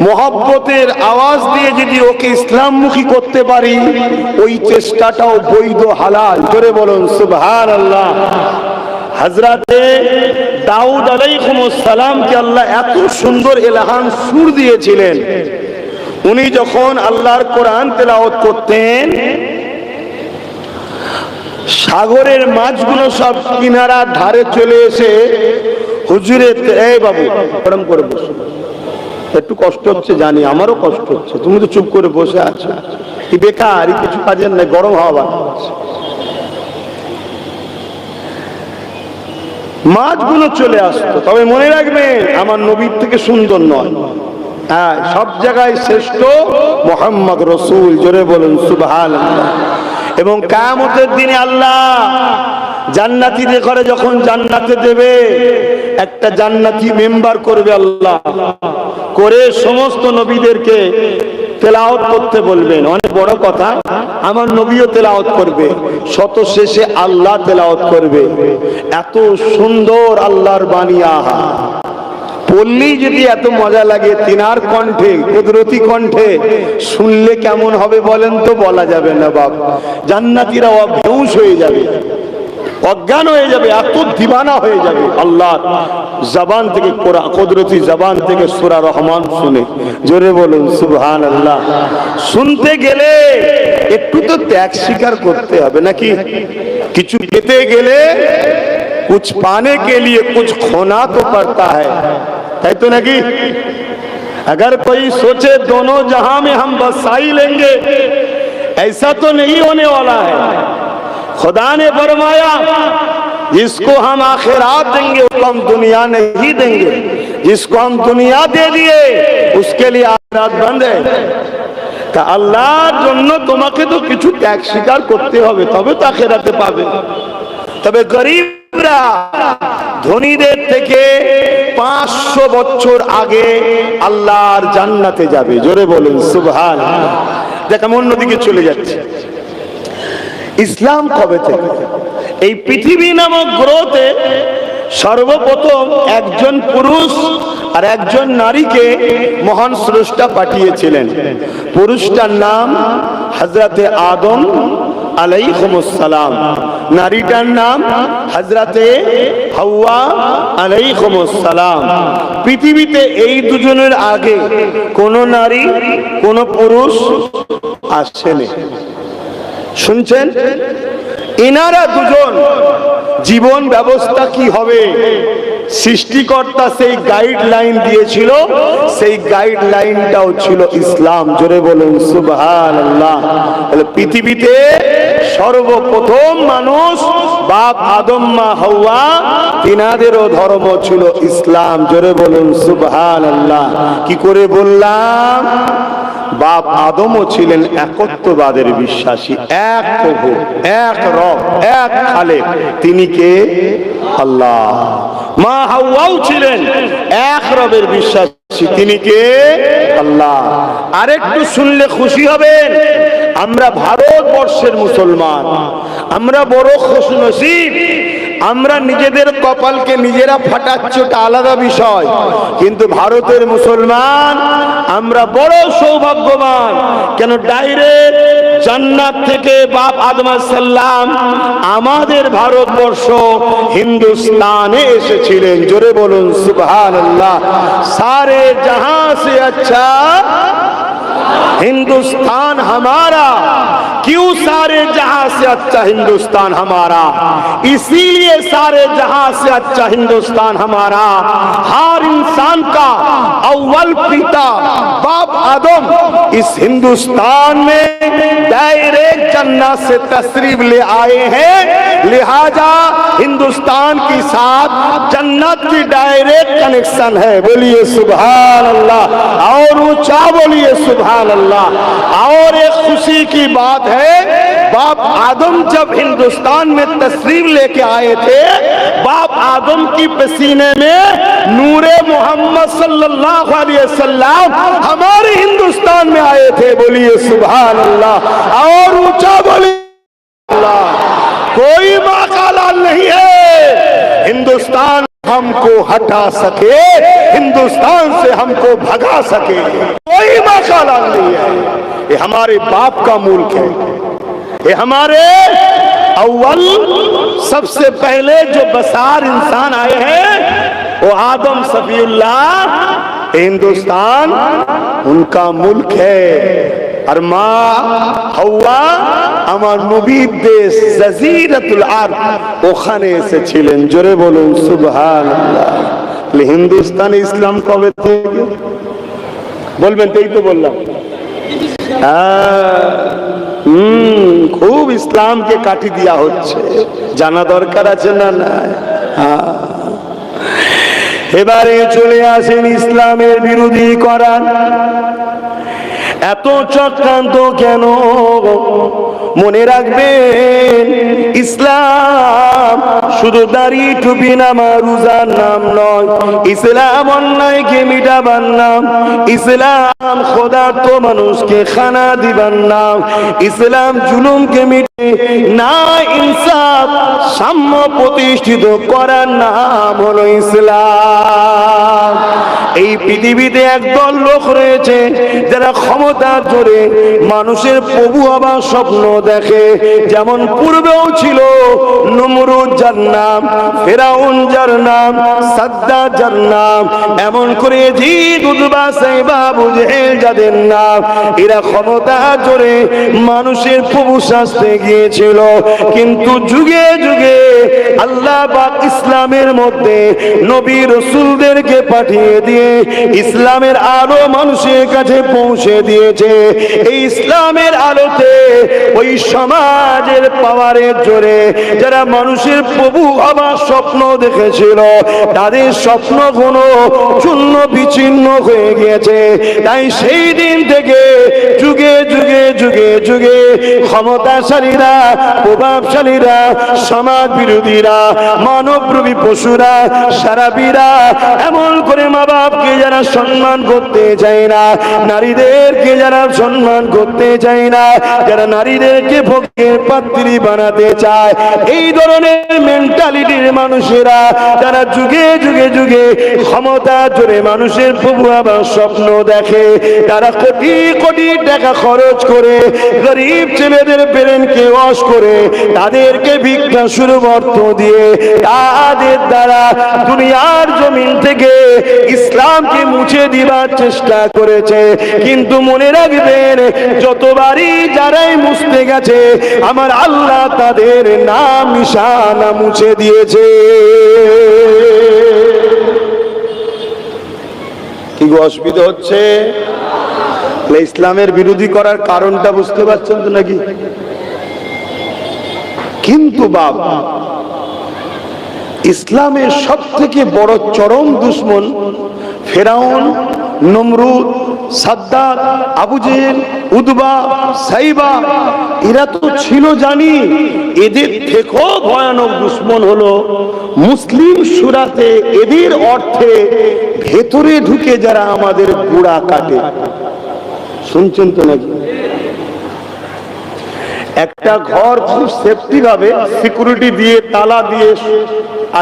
মোহাব্বতের আওয়াজ দিয়ে যদি ওকে ইসলামমুখী করতে পারি, ওই চেষ্টাটাও বৈধ, হালাল। জোরে বলুন সুবহানাল্লাহ। হযরতে দাউদ আলাইহিস সালামকে আল্লাহ এত সুন্দর ইলহাম সুর দিয়েছিলেন, উনি যখন আল্লাহর কোরআন তেলাওয়াত করতেন, সাগরের মাছগুলো সব কিনারা ধারে চলে এসে হুজুরে, এই বাবু গরম করে বসো, একটু কষ্ট হচ্ছে জানি, আমারও কষ্ট হচ্ছে, তুমি তো চুপ করে বসে আছো, কি বেকার, কিছু কাজের নাই, গরম হাওয়া বাতাস। মাছগুলো চলে আসতো। তবে মনে রাখবেন, আমার নবীর থেকে সুন্দর নয়, হ্যাঁ, সব জায়গায় শ্রেষ্ঠ মুহাম্মদ রাসূল। জোরে বলুন সুবহানাল্লাহ। এবং কিয়ামতের দিনে আল্লাহ জান্নাতীদের ঘরে যখন জান্নাতে দেবে, একটা জান্নাতি মেম্বার করবে আল্লাহ, করে সমস্ত নবীদেরকে তেলাওয়াত করতে বলবেন। অনেক বড় কথা, আমার নবীও তেলাওয়াত করবে, শত শেষে আল্লাহ তেলাওয়াত করবে। এত সুন্দর আল্লাহর বাণী, আহা, পড়লেই যদি এত মজা লাগে, তিনার কণ্ঠে, কুদরতি কণ্ঠে, শুনলে কেমন হবে বলেন তো? বলা যাবে না বাপ। জান্নাতীরা অবেহুশ হয়ে যাবে, অজ্ঞান হয়ে যাবে, এত দিবানা হয়ে যাবে আল্লাহর জবান থেকে, কুদরতি জবান থেকে সূরা রহমান শুনে। জোরে বলুন সুবহানাল্লাহ। শুনতে গেলে একটু তো ত্যাগ স্বীকার করতে হবে নাকি? কিছু পেতে গেলে कुछ पाने के लिए कुछ खोना तो पड़ता है तो नहीं? अगर कोई सोचे दोनों जहां में हम बसाई लेंगे, ऐसा तो नहीं होने वाला है। खुदा ने फरमाया, जिसको हम आखिरात देंगे उसको हम दुनिया नहीं देंगे, जिसको हम दुनिया दे दिए उसके लिए आखिरात बंद है। তা আল্লাহর জন্য তোমাকে তো কিছু ত্যাগ স্বীকার করতে হবে, তবে তো আখিরাতে পাবে। তবে গরিবরা ধনীদের থেকে 500 বছর আগে আল্লাহর জান্নাতে যাবে। জোরে বলুন সুবহানাল্লাহ। দেখো অন্যদিকে চলে যাচ্ছে। ইসলাম কবে থেকে? এই পৃথিবী নামক গ্রহতে সর্বপ্রথম একজন পুরুষ আর একজন নারীকে মহান স্রষ্টা পাঠিয়েছিলেন। পুরুষটার নাম হযরতে আদম আলাইহিস সালাম, নারীটার নাম হযরতে হাওয়া আলাইহিস সালাম। পৃথিবীতে এই দুজনের আগে কোন নারী কোন পুরুষ আসেনি। শুনছেন? এনারা দুজন জীবন ব্যবস্থা কি হবে সৃষ্টিকর্তা সেই গাইডলাইন দিয়েছিল, সেই গাইডলাইনটাও ছিল ইসলাম। জোরে বলুন সুবহানাল্লাহ। পৃথিবীতে সর্বপ্রথম মানুষ বাপ আদম মা হাওয়া, তিনাদেরও ধর্ম ছিল ইসলাম। জোরে বলুন সুবহানাল্লাহ। কি করে বললাম? বাপ আদমও ছিলেন একত্ববাদের বিশ্বাসী, এক প্রভু, এক রব, এক খালেক। তিনি কে? আল্লাহ। মা হাওয়াও ছিলেন এক রবের বিশ্বাসী, তিনি কে? আল্লাহ। আরেকটু শুনলে খুশি হবেন, আমরা ভারতবর্ষের মুসলমান, আমরা বড় খুশনসিব। আমরা নিজেদের কপালকে নিজেরা ফাটাচ্ছি, ওটা আলাদা বিষয়, কিন্তু ভারতের মুসলমান আমরা বড় সৌভাগ্যবান। কেন? ডাইরেক্ট জান্নাত থেকে বাপ আদম আলাইহিস সালাম আমাদের ভারতবর্ষ হিন্দুস্তানে এসেছিলেন। জোরে বলুন সুবহানাল্লাহ। सारे जहां से अच्छा हिंदुस्तान हमारा, क्यों सारे जहां से अच्छा हिंदुस्तान हमारा? इसीलिए सारे जहां से अच्छा हिंदुस्तान हमारा। हर इंसान का अव्वल पिता बाप आदम इस हिंदुस्तान में डायरेक्ट जन्नत से तशरीफ ले आए हैं, लिहाजा हिंदुस्तान के साथ जन्नत की डायरेक्ट कनेक्शन है। बोलिए सुभान अल्लाह, और ऊंचा बोलिए सुभान अल्लाह। और एक खुशी की बात है, बाप आदम जब हिंदुस्तान में तशरीफ लेके आए थे, बाप आदम की पसीने में नूरे मोहम्मद सल्लल्लाहु अलैहि वसल्लम हमारे हिंदुस्तान में आए थे। बोलिए सुभान अल्लाह, और ऊंचा बोलिए अल्लाह। कोई माँ का लाल नहीं है हिंदुस्तान हमको हटा सके, हिंदुस्तान से हमको भगा सके, कोई माँ का लाल नहीं है। ये हमारे बाप का मुल्क है, ये हमारे अव्वल सबसे पहले जो बसार इंसान आए हैं वो आदम सफीउल्लाह, हिंदुस्तान उनका मुल्क है। और माँ হাওয়া আমার নবীর দেশ জাজিরাতুল আরব ওখানে এসেছিলেন। জোরে বলুন সুবহানাল্লাহ। হিন্দুস্তানে ইসলাম কবে থেকে বলবেন? তাই তো বললাম। খুব ইসলামকে কাটি দেওয়া হচ্ছে, জানা দরকার আছে না? না। এবারে চলে আসেন ইসলামের বিরোধী করার। এত চক্রান্ত কেন? মনে রাখবেন, ইসলাম শুধু দাড়ি টুপি নামা রোজার নাম নয়, ইসলাম অন্যায়কে মিটাবার নাম, ইসলাম ক্ষুধার্ত মানুষকে খানা দিবার নাম, ইসলাম জুলুমকে মিটে না ইনসাফ সাম্য প্রতিষ্ঠিত করার নাম হলো ইসলাম। এই পৃথিবীতে একদল লোক রয়েছে যারা ক্ষমতার জোরে মানুষের প্রভু হবার স্বপ্ন দেখে। যেমন পূর্বেও ছিল নমরুদ যার নাম, ফেরাউন যার নাম, সাদ্দাত যার নাম, এমন করে জিদ উতবা সাইবা আবু জেহেল যাদের নাম, এরা ক্ষমতার জোরে মানুষের প্রভু সাজতে গিয়েছিল। কিন্তু যুগে যুগে আল্লাহ পাক ইসলামের মধ্যে নবী রাসূলদেরকে পাঠিয়ে দিয়ে ইসলামের আলো মানুষের কাছে পৌঁছে দিয়েছে। এই ইসলামের আলোতে ওই সমাজের পাওয়ারের জোরে যারা মানুষের প্রভু হবার স্বপ্ন দেখেছিল, তাদের স্বপ্নগুলো চূর্ণ বিচ্ছিন্ন হয়ে গিয়েছে। তাই সেই দিন থেকে যুগে যুগে যুগে যুগে ক্ষমতাশালীরা, প্রভাবশালীরা, সমাজ বিরোধীরা, মানবরূপী পশুরা, সারাবিরা এমন করে মা বাপকে যারা সম্মান করতে চায় না, নারীদেরকে যারা সম্মান করতে চায় না, যারা নারীদেরকে ভোগের পাত্রী বানাতে চায়, এই ধরনের মেন্টালিটির মানুষেরা যারা যুগে যুগে যুগে ক্ষমতা জোরে মানুষের প্রভু হবার স্বপ্ন দেখে, তারা কোটি কোটি টাকা খরচ করে করে, গরিব ছেলেদের ব্রেনকে ওয়াশ করে, তাদেরকে ভিক্ষা শুরুবর্ত দিয়ে তাদের দ্বারা দুনিয়ার জমিন থেকে ইসলামকে মুছে দিবার চেষ্টা করেছে। কিন্তু মনে রাখবেন, যতবারই যারাই মুছতে গেছে, আমার আল্লাহ তাদের নাম নিশানা মুছে দিয়েছে। কি অসুবিধা হচ্ছে? ইসলামের বিরোধী করার কারণটা বুঝতে পারছেন তো নাকি? কিন্তু বাবা, ইসলামের সব থেকে বড় চরম দুশ্মন ফেরাউন, নমরুদ, সাদ্দাত, আবু জেহেল, উতবা, সাইবা, এরা তো ছিল জানি। এদের থেকেও ভয়ানক দুশ্মন হলো মুসলিম সূরাতে এদের অর্থে ভেতরে ঢুকে যারা আমাদের গোড়া কাটে। শুনছেন তো নাকি? একটা ঘর খুব সেফটি ভাবে সিকিউরিটি দিয়ে তালা দিয়ে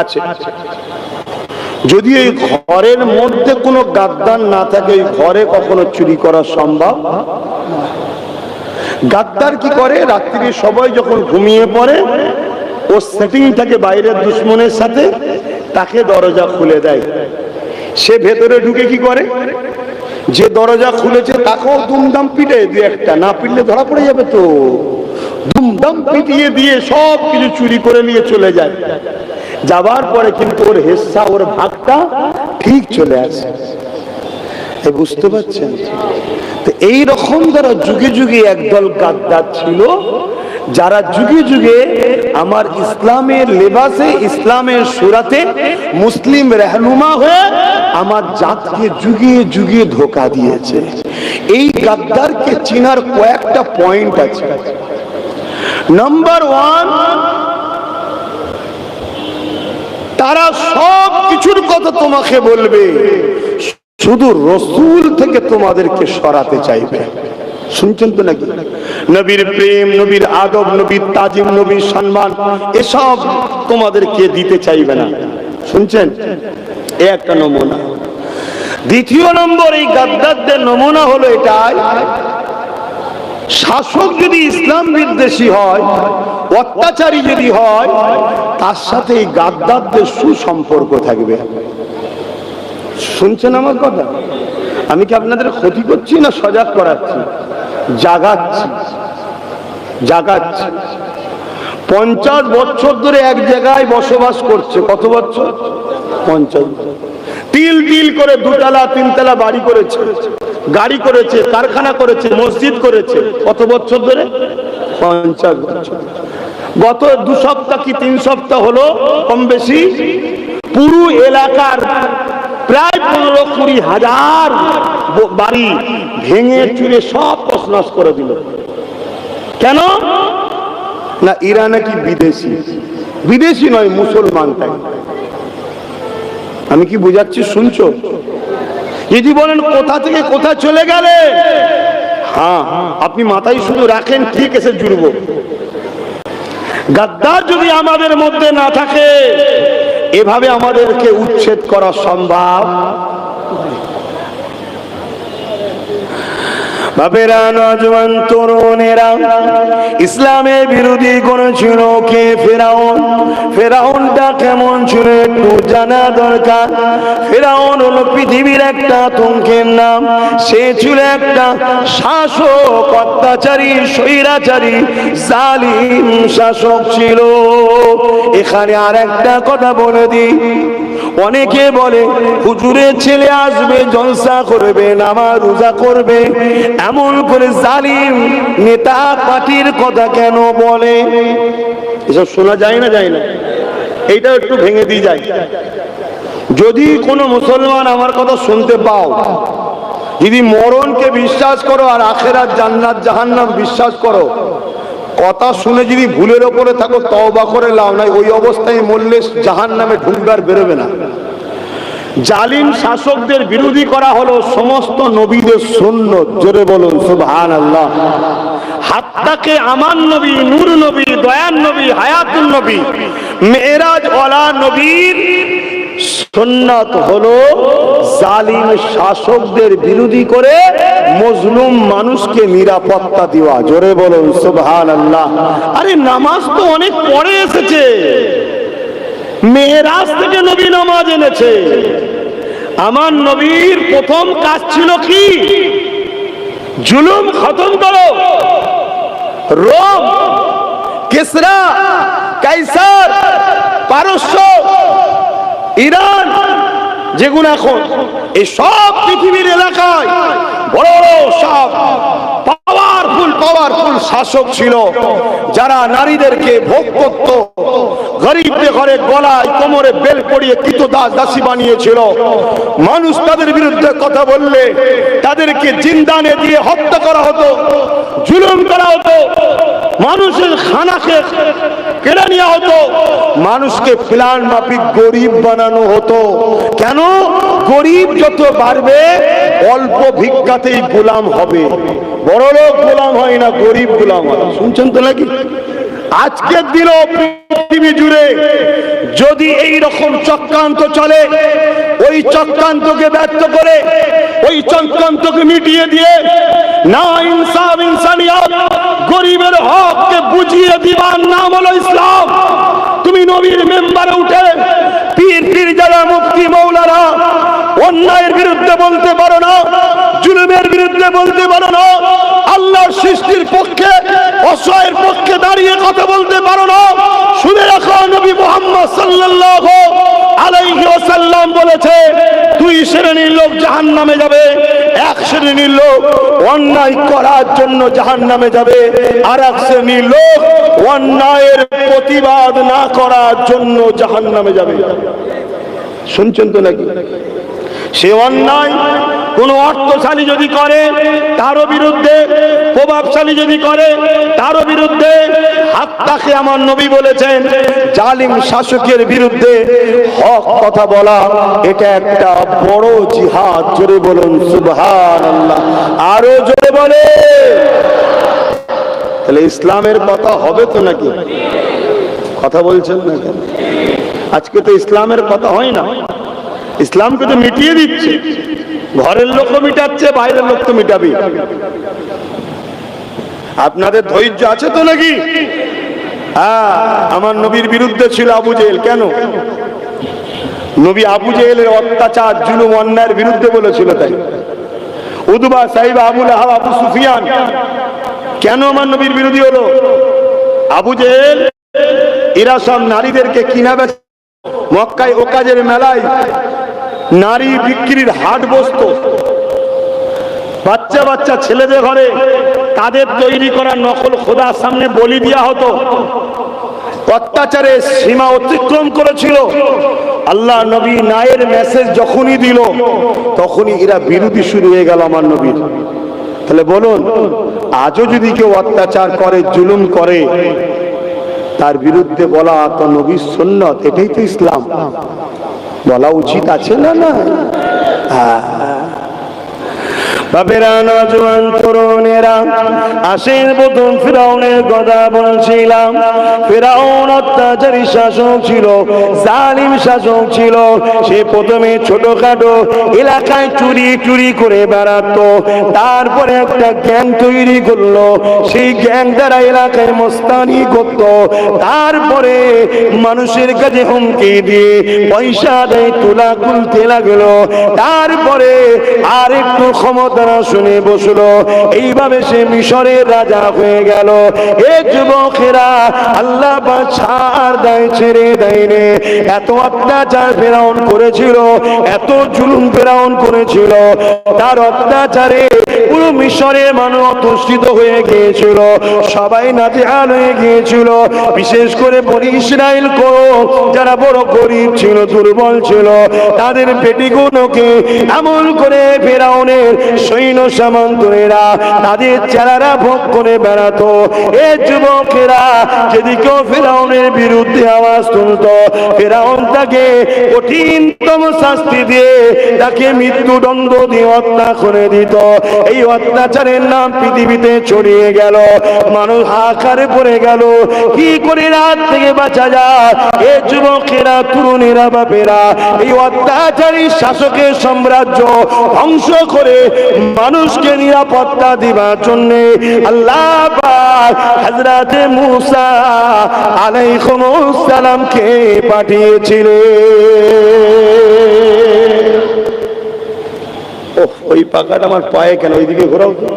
আছে, যদি এই ঘরের মধ্যে কোনো গাদ্দার না থাকে, এই ঘরে কখনো চুরি করা সম্ভব। গাদ্দার কি করে, রাত্রি সবাই যখন ঘুমিয়ে পড়ে, ও সেটিং থাকে বাইরের দুশ্মনের সাথে, তাকে দরজা খুলে দেয়। সে ভেতরে ঢুকে কি করে, যে দরজা খুলেছে তাকেও দুমদাম পিটে, দুই একটা না পিটলে ধরা পড়ে যাবে, তো দুমদাম পিটিয়ে দিয়ে সব কিছু চুরি করে নিয়ে চলে যায়। যাবার পরে কিন্তু ওর হিস্সা, ওর ভাগটা ঠিক চলে আসে। বুঝতে পারছেন? তো এই রকম যারা যুগে যুগে একদল গাদ্দার ছিল, যারা যুগে যুগে আমার ইসলামের লেবাসে, ইসলামের সূরাতে মুসলিম রহনুমা হয়ে আমার জাতকে যুগে যুগে ধোঁকা দিয়েছে। এই গাদ্দারকে চিনার কয়েকটা পয়েন্ট আছে। নাম্বার 1, তারা সব কিছুর কথা তোমাকে বলবে, শুধু রসুল থেকে তোমাদেরকে সরাতে চাইবে। শুনছেন তো নাকি? নবীর প্রেম, নবীর আদব, নবীর তাজিম, নবীর সম্মান, এসব তোমাদেরকে দিতে চাইবে না। শুনছেন? এ একটা নমুনা। দ্বিতীয় নম্বর, এই গাদ্দারদের নমুনা হলো এটাই, শাসক যদি ইসলাম বিদ্বেষী হয়, অত্যাচারী যদি হয়, তার সাথে এই গাদ্দারদের সুসম্পর্ক থাকবে। শুনছেন আমার কথা? আমি কি আপনাদের ক্ষতি করছি না সজাগ করাচ্ছি? জাগাচ্ছি। 50 বছর ধরে এক জায়গায় বসবাস করছে। কত বছর? 50। তিল তিল করে 2 তলা 3 তলা বাড়ি করেছে, গাড়ি করেছে, কারখানা করেছে, মসজিদ করেছে। কত বছর ধরে? 50 বছর। গত 2 সপ্তাহ কি 3 সপ্তাহ হলো কম বেশি পুরো এলাকার প্রায় 15-20 হাজার বাড়ি ভেঙে চুরে সব তছনছ করে দিল। কেন না? এরা নাকি বিদেশি। বিদেশি নয়, মুসলমান। তাই আমি কি বুঝাচ্ছি? শুনছো? যদি বলেন কোথা থেকে কোথা চলে গেলে, হ্যাঁ, আপনি মাথায় শুধু রাখেন, ঠিক এসে জুড়ব। গাদ্দার যদি আমাদের মধ্যে না থাকে, এভাবে আমাদেরকে উচ্ছেদ করা সম্ভব। বাপেরা, নজওয়ান তরুণেরা, ইসলামের বিরোধী করেছিল কে? ফেরাউন। ফেরাউনটা কেমন ছিল একটু জানা দরকার। ফেরাউন হলো পৃথিবীর একটা আতঙ্কের নাম। সে ছিল একটা শাসক, অত্যাচারী, স্বৈরাচারী, জালিম শাসক ছিল। এখানে আর একটা কথা বলে দিই, অনেকে বলে হুজুরের ছেলে আসবে, জলসা করবে, নামাজ রোজা করবে, এমন করে জালিম নেতা পার্টির কথা কেন বলে? এসব শোনা যায় না? যায় না? এইটা একটু ভেঙে দিয়ে যায়। যদি কোনো মুসলমান আমার কথা শুনতে পাও, যদি মরণকে বিশ্বাস করো আর আখেরাত, জান্নাত, জাহান্নাম বিশ্বাস করো, কথা শুনে যদি ভুলের ওপরে থাকো, তওবা করে লাও, নাই ওই অবস্থায় মরলে জাহান্নামে ঢুকবার বেরোবে না। জালিম শাসকদের বিরোধী করা হলো সমস্ত নবীদের সুন্নত। জোরে বলুন সুবহানাল্লাহ। হাত্তাকে আমার নবী, নূর নবী, দয়ার নবী, হায়াতুন নবী, মেরাজ ওয়ালা নবীর সুন্নাত হলো জালিম শাসকদের বিরোধী করে মজলুম মানুষকে নিরাপত্তা দেওয়া। জোরে বলুন সুবহানাল্লাহ। আরে নামাজ তো অনেক পরে এসেছে, মেরাজ থেকে নবী নামাজ এনেছে। আমার নবীর প্রথম কাজ ছিল কি? জুলুম খতম করো। রোম, কিসরা, কাইসার, পারস্য, ইরান, যেগুলো এখন এই সব পৃথিবীর এলাকায় বড় বড় সব পাওয়ারফুল শাসক ছিল, যারা নারীদেরকে ভোগ করত, গরিবদের ঘরে গলায় কোমরে বেল পরিয়ে কৃতদাস দাসী বানিয়েছিল। মানুষ তাদের বিরুদ্ধে কথা বললে তাদেরকে জিন্দানে দিয়ে হত্যা করা হতো, জুলুম করা হতো, মানুষের খানাকে কেড়ে নেওয়া হতো, মানুষকে প্ল্যান মাফিক গরিব বানানো হতো। কেন? গরিব যত বাড়বে অল্প ভিক্ষাতেই গোলাম হবে, বড় লোক গোলাম হয় না, গরিব গোলাম হয়। শুনছেন তো নাকি? আজকের দিনও পৃথিবী জুড়ে যদি এই রকম চক্রান্ত চলে, ওই চক্রান্তকে ব্যর্থ করে, ওই চক্রান্তকে মিটিয়ে দিয়ে না ইনসাফ ইনসানিয়ত, গরিবের হককে বুঝিয়ে দিবার নাম হলো ইসলাম। তুমি নবীর মেম্বারে উঠে পীর যারা মুফতি মৌলানা অন্যায়ের বিরুদ্ধে বলতে পারো না, জুলুমের বিরুদ্ধে বলতে পারো না, আল্লাহর সৃষ্টির পক্ষে অসহায়ের পক্ষে দাঁড়িয়ে কথা বলতে পারো না। শুনে রাখো, নবী মুহাম্মদ সাল্লাল্লাহু আলাইহি ওয়াসাল্লাম বলেছে, দুই শ্রেণীর লোক জাহান্নামে যাবে। এক শ্রেণীর লোক অন্যায় করার জন্য জাহান্নামে যাবে, আর এক শ্রেণীর লোক অন্যায়ের প্রতিবাদ না করার জন্য জাহান্নামে যাবে। শুনছেন তো নাকি? সে অন্যায় কোন অর্থশালী যদি করে তারও বিরুদ্ধে, প্রভাবশালী যদি করে তারও বিরুদ্ধে, হাত্তাকে আমার নবী বলেছেন জালিম শাসকের বিরুদ্ধে হক কথা বলা এটা একটা বড় জিহাদ। জোরে বলুন সুবহানাল্লাহ, আরো জোরে বলে। তাহলে ইসলামের কথা হবে তো নাকি? কথা বলছেন না কেন? আজকে তো ইসলামের কথা হয় না, ইসলামকে তো মিটিয়ে দিচ্ছে। ঘরের লোক মিটাচ্ছে, বাইরের লোক তো মিটাবি। আপনাদের ধৈর্য আছে তো নাকি? হ্যাঁ, আমার নবীর বিরুদ্ধে ছিল আবু জেহেল। কেন? নবী আবু জেহেলের অত্যাচার জুলুম অন্যায়ের বিরুদ্ধে বলেছিল, তাই। উদবা, সাইবা, আবু লাহাব, আবু সুফিয়ান কেন আমার নবীর বিরোধী হলো? আবু জেহেল এরা সব নারীদেরকে কিনা বেচা, মক্কায় ওকাজের মেলায় নারী বিক্রির হাট বসতো। বাচ্চা বাচ্চা ছেলেদের ঘরে তাদের তৈরি করা নকল খোদার সামনে বলি দেওয়া হতো। অত্যাচারের সীমা অতিক্রম করেছিল। আল্লাহ নবী ন্যায়ের মেসেজ যখনই দিল তখনই এরা বিরোধী শুরু হয়ে গেল আমার নবীর। তাহলে বলুন, আজও যদি কেউ অত্যাচার করে, জুলুম করে, তার বিরুদ্ধে বলা তো নবীর সুন্নাত, এটাই তো ইসলাম। বলা উচিত আছে না? না, বাপেরা, নজওয়ান তরুণেরা, আসেন প্রথম ফিরাউনের কথা বলছিলাম। ফিরাউন অত্যাচারী শাসক ছিল, জালিম শাসক ছিল। সে প্রথমে ছোটখাটো এলাকায় চুরি করে বেড়াতো, তারপরে একটা গ্যাং তৈরি করলো, সেই গ্যাং দ্বারা এলাকায় মস্তানি করত। তারপরে মানুষের কাছে হুমকি দিয়ে পয়সা দেয়, তুলা খুলতে লাগলো। তারপরে আর একটু ক্ষমতা শুনে বসলো। এইভাবে সে মিশরের রাজা হয়ে গেল। এ যুবকেরা, আল্লাহ ছাড় দেয়, ছেড়ে দেয়নি। এত অত্যাচার ফেরাউন করেছিল, এত জুলুম ফেরাউন করেছিল, তার অত্যাচারে পুরো মিশরের মানুষ অতুষ্টিত হয়ে গিয়েছিল, সবাই নাজেহাল হয়ে গিয়েছিল। বিশেষ করে বনি ইসরাইল যারা বড় গরিব ছিল, দুর্বল ছিল, তাদের পেটিগুলোকে এমন করে ফেরাউনের সৈন্য সামন্তরা তাদের চেহারা ভোগ করে বেড়াতো। এ যুবকেরা যেদিকেও ফেরাউনের বিরুদ্ধে আওয়াজ তুলত, ফেরাউন তাকে কঠিনতম শাস্তি দিয়ে তাকে মৃত্যুদণ্ড দিয়ে হত্যা করে দিত। এই অত্যাচারের নাম পৃথিবীতে ছড়িয়ে গেল, মানুষ হাহাকারে পড়ে গেল, কি করে রাত থেকে বাঁচা যায়। এ যুবকেরা, তরুণেরা, বাপেরা এই অত্যাচারী শাসকের সাম্রাজ্য ধ্বংস করে মানুষকে নিরাপত্তা দিবার জন্য আল্লাহ পাক হযরতে মুসা আলাইহিস সালামকে পাঠিয়েছিলেন। ওই পাকাটা আমার পায়ে কেন, ওইদিকে ঘোরাও তো।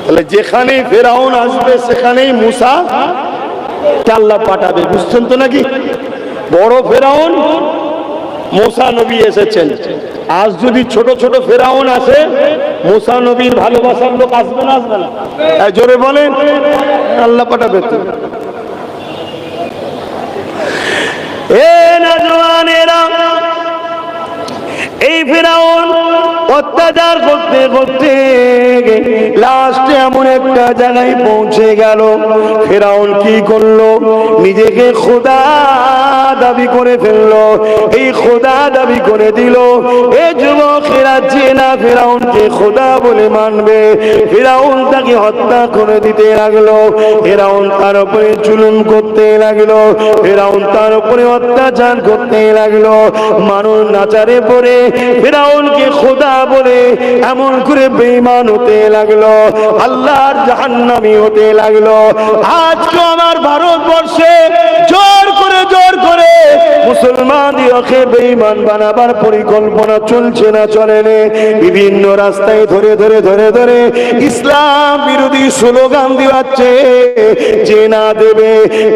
তাহলে যেখানে ফেরাউন আসবে সেখানেই মুসা আল্লাহ পাঠাবে, বুঝছেন তো নাকি? বড় ফেরাউন মুসা নবী এসেছেন, আজ যদি ছোট ছোট ফেরাউন আসে মুসা নবীর ভালোবাসার লোক আসবে না? আসবে না? জোরে বলেন, আল্লাহ পাঠাবে তো। এ নওজওয়ানেরা, এই ফেরাউন অত্যাচার করতে করতে লাস্টে এমন একটা জায়গায় পৌঁছে গেল। ফেরাউন কি করলো? নিজেকে খোদা দাবি করে ফেললো, এই খোদা দাবি করে দিল। এই যুবকেরা যে না ফেরাউনকে খোদা বলে মানবে, ফেরাউন তাকে হত্যা করে দিতে লাগলো। ফেরাউন তার উপরে জুলুম করতে লাগলো, ফেরাউন তার উপরে অত্যাচার করতে লাগলো। মানুষ নাচারে পড়ে ফেরাউনকে খোদা বলে এমন করে বেঈমান হতে লাগলো, আল্লাহর জাহান্নামী হতে লাগলো। আজকে আমার ভারতবর্ষে জোর করে মুসলমানদেরকে বেঈমান বানাবার পরিকল্পনা চলছে না চলে না? বিভিন্ন রাস্তায় ধরে ইসলাম বিরোধী স্লোগান দিচ্ছে, যে না দেবে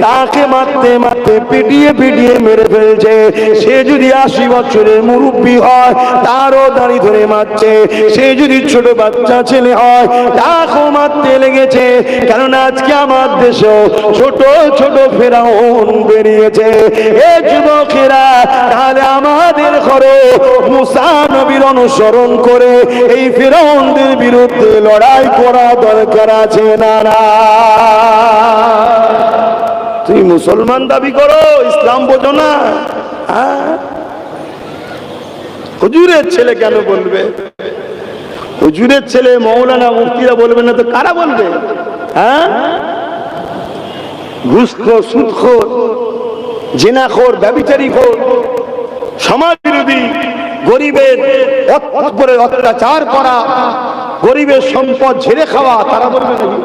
তাকে মারতে মারতে পিটিয়ে মেরে ফেলছে। সে যদি 80 বছরের মুরব্বী হয় তারও দাড়ি ধরে মারছে, সে যদি ছোট বাচ্চা ছেলে হয় তাকেও মারতে লেগেছে। কারণ আজকে আমার দেশেও ছোট ছোট ফেরাউন বেরিয়েছে। এ যুবকেরা, তাহলে আমাদের ঘরে মুসা নবীর অনুসরণ করে এই ফেরাউনদের বিরুদ্ধে লড়াই করা দরকার আছে না? তুমি মুসলমান দাবি করো, ইসলাম বোঝো না? হুজুরের ছেলে কেন বলবে? হুজুরের ছেলে মৌলানা মুফতিরা বলবে না তো কারা বলবে? ঘুষখোর, সুদখোর, জিনাখোর, ব্যভিচারীখোর, সমাজ বিরোধী, গরিবের উপরে অত্যাচার করা, গরিবের সম্পদ ঝেড়ে খাওয়া, তারা বলবে নাকি?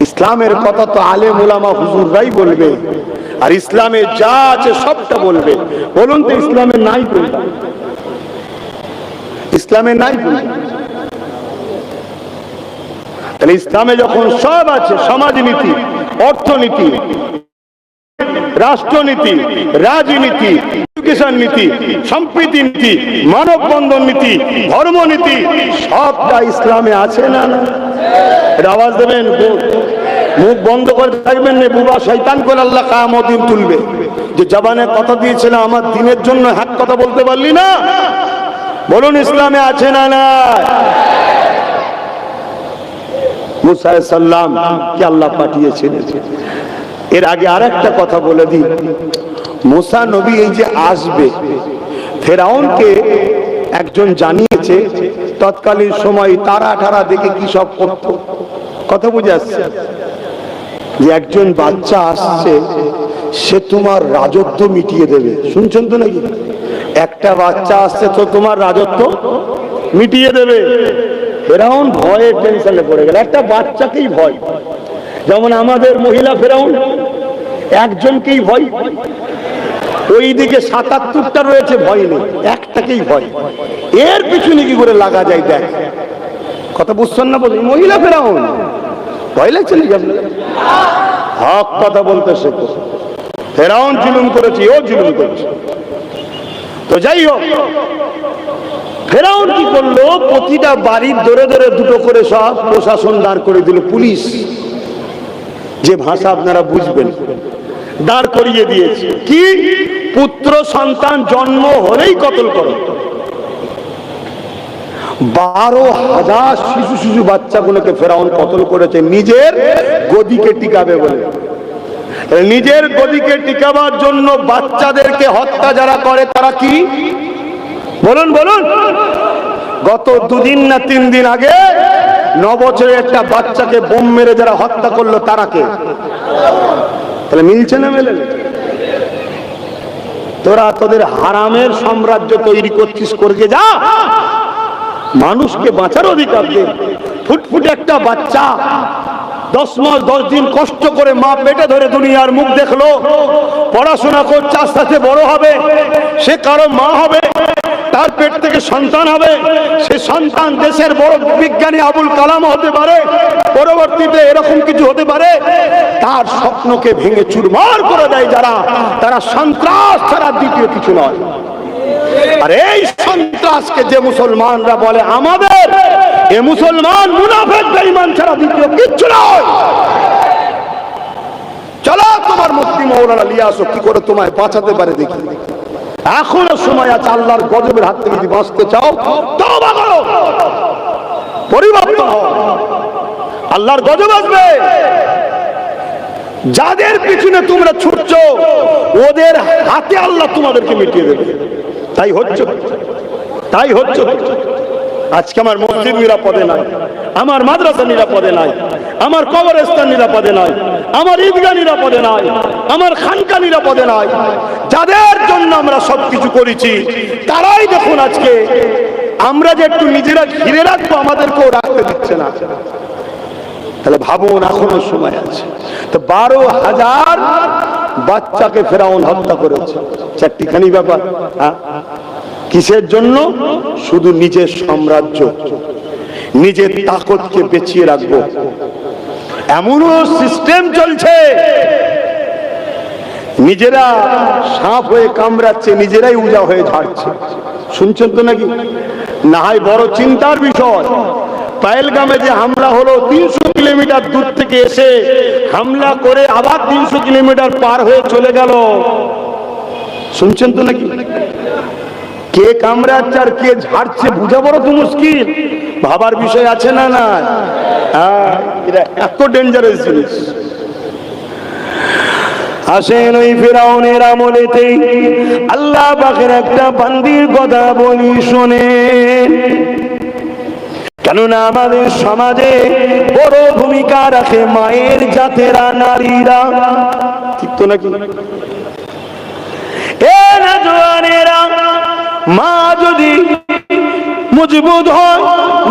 ইসলামের কথা তো আলেম ওলামা হুজুররাই বলবে, আর ইসলামে যা আছে সবটা বলবে। বলুন তো ইসলামে নাই কোনটা? ইসলামে নাই কোনটা? তাহলে ইসলামে যখন সব আছে, সমাজনীতি, অর্থনীতি, রাষ্ট্রনীতি, রাজনীতি, এডুকেশন নীতি, সম্প্রীতি নীতি, মানববন্ধন নীতি, ধর্মনীতি, সবটা ইসলামে আছে না? আওয়াজ দেবেন, মুখ বন্ধ করে থাকবেন না, বুবা শয়তান করে আল্লাহ কিয়ামত দিন তুলবে। যে জবানে কথা দিয়েছিল আমার দিনের জন্য হাত কথা বলতে পারলি না, বলুন ইসলামে আছে না? না। মুসা আলাইহিস সালাম কে আল্লাহ পাঠিয়েছিলেন। এর আগে আরেকটা কথা বলে দিই, মুসা নবী এই যে আসবে, ফেরাউনকে একজন জানিয়েছে তৎকালীন সময় তারা ঠারা দেখে কি সব করত। কথা বুঝে আসছে যে একজন বাচ্চা আসছে, সে তোমার রাজত্ব মিটিয়ে দেবে। শুনছেন তো নাকি? একটা বাচ্চা আসছে তো তোমার রাজত্ব মিটিয়ে দেবে। ফেরাউন ভয়ে টেনশনে পড়ে গেল, একটা বাচ্চাকেই ভয়। যেমন আমাদের মহিলা ফেরাউন একজনকেই ভয়, ওইদিকে ৭৭টা রয়েছে, ভয় নেই, একটাকেই ভয়। এর পিছনে কি করে লাগা যায় দেখ। কথা বুঝছেন না? বলি মহিলা ফেরাউন ভয় লাগছে নাকি আপনার? হক কথা বলতে শেখো। ফেরাউন জুলুম করেছে, ও জুলুম করেছে। তো যাই হোক, ফেরাউন কি করলো, প্রতিটা বাড়ির ধরে দুটো করে সব প্রশাসন দাঁড় করে দিল, পুলিশ, যে ভাষা আপনারা বুঝবেন, দাঁড় করিয়ে দিয়েছে। কি? পুত্র সন্তান জন্ম হলেই কতল করো। 12,000 শিশু বাচ্চাগুলোকে ফেরাউন কতল করেছে নিজের গদিকে টিকাবে বলে। নিজের গদিকে টিকাবার জন্য বাচ্চাদেরকে হত্যা যারা করে তারা কি বলুন বলুন। গত 2 দিন না 3 দিন আগে 9 বছরের একটা বাচ্চাকে বোম মেরে যারা হত্যা করলো তারা কে? তাহলে মিলছে না মেলে? তোরা তোদের হারামের সাম্রাজ্য তৈরি করছিস, করে যা, মানুষকে বাঁচার অধিকার দে। ফুটফুটে একটা বাচ্চা 10 মাস 10 দিন কষ্ট করে মা পেটে ধরে দুনিয়ার মুখ দেখলো, পড়াশোনা করছে, আস্তে আস্তে বড় হবে, সে কারো মা হবে, তার পেট থেকে সন্তান হবে, সে সন্তান দেশের বড় বিজ্ঞানী আবুল কালাম হতে পারে, পরবর্তীতে এরকম কিছু হতে পারে। তার স্বপ্নকে ভেঙে চুরমার করে দেয় যারা, তারা সন্ত্রাস ছাড়া দ্বিতীয় কিছু নয়। আর এই সন্ত্রাসকে যে মুসলমানরা বলে আমাদের, এ মুসলমান মুনাফিক বেঈমান ছাড়া দ্বিতীয় কিচ্ছু নয়। চলো তোমার মুফতি মাওলানা নিয়ে আসো, কি করে তোমায় বাঁচাতে পারে দেখি। এখনো সময় আছে, আল্লাহর গজবের হাত থেকে যদি বাঁচতে চাও তওবা করো, পরিবর্তন হও, আল্লাহর গজব আসবে। যাদের পিছনে তোমরা ছুটছো ওদের হাতে আল্লাহ তোমাদেরকে মিটিয়ে দেবে। তাই হচ্ছে, তাই হচ্ছে। আজকে আমার মসজিদ নিরাপদে নাই, আমার মাদ্রাসা নিরাপদে নাই, আমার কবরস্থান নিরাপদে নাই, আমার ঈদগাহ নিরাপদে নাই, আমার খানকা নিরাপদে নাই। যাদের জন্য আমরা সবকিছু করেছি তারাই দেখুন আজকে আমরা যে একটু নিজেরা ঘিরে রাখবো আমাদেরকেও রাখতে দিচ্ছে না। তাহলে ভাবুন এখনো সময় আছে। তো 12,000 বাচ্চাকে ফেরাউন হত্যা করেছে, চারটিখানি ব্যাপার। কিসের জন্য? শুধু নিজের সাম্রাজ্য, নিজের তাকতকে বেঁচিয়ে রাখবো। এমনও সিস্টেম চলছে, নিজেরা সাপ হয়ে কামড়াচ্ছে, নিজেরাই উজা হয়ে ঝাড়ছে। শুনছেন তো নাকি? না হয় বড় চিন্তার বিষয়। পাহেলগামে যে হামলা হলো, 300 কিলোমিটার দূর থেকে এসে হামলা করে আবার 300 কিলোমিটার পার হয়ে চলে গেল। শুনছেন তো নাকি? কে কামড়াচ্ছে আর কে ঝাড়ছে বুঝা বড় তো মুশকিল, ভাবার বিষয় আছে না? না, এটা এত ডেঞ্জারাস জিনিস। আসেন ওই ফিরাউনের আমলেতেই আল্লাহ পাকের একটা বান্দির কথা বলি শোনেন। কেননা আমাদের সমাজে বড় ভূমিকা রাখে মায়ের জাতেরা, নারীরা, ঠিক তো নাকি? এ না জওয়ানেরা, মা যদি মজবুত হয়,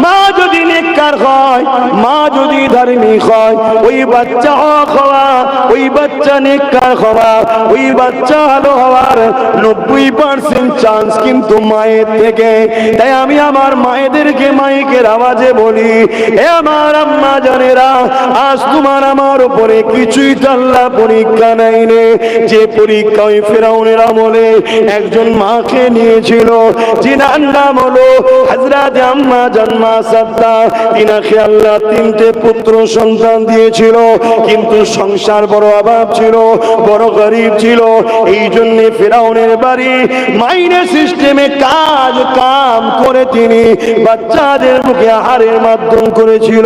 মা যদি নেককার হয়, মা যদি ধার্মিক হয়, ওই বাচ্চা হওয়া, ওই বাচ্চা নেককার হওয়া, ওই বাচ্চা ভালো হওয়ার 90% চান্স কিন্তু মায়ের থেকে। তাই আমি আমার মায়েদেরকে মাইকের আওয়াজে বলি, এ আমার আম্মা জানেরা, আজ তোমার আমার উপরে কিছুই আল্লাহ পরীক্ষা নেয়নি। যে পরীক্ষা ওই ফিরাউনের আমলে একজন মাকে নিয়েছিল, যিনার নাম হলো হযরত আম্মা জান মা সাদ্দা। তিনাকে আল্লাহ 3টে পুত্র সন্তান দিয়েছিল, কিন্তু সংসার বড় অভাব ছিল, বড় গরিব ছিল। এই জন্য ফিরাউনের বাড়ি মাইনে সিস্টেমে কাম করে তিনি বাচ্চাদের মুখে আহারের মাধ্যম করেছিল।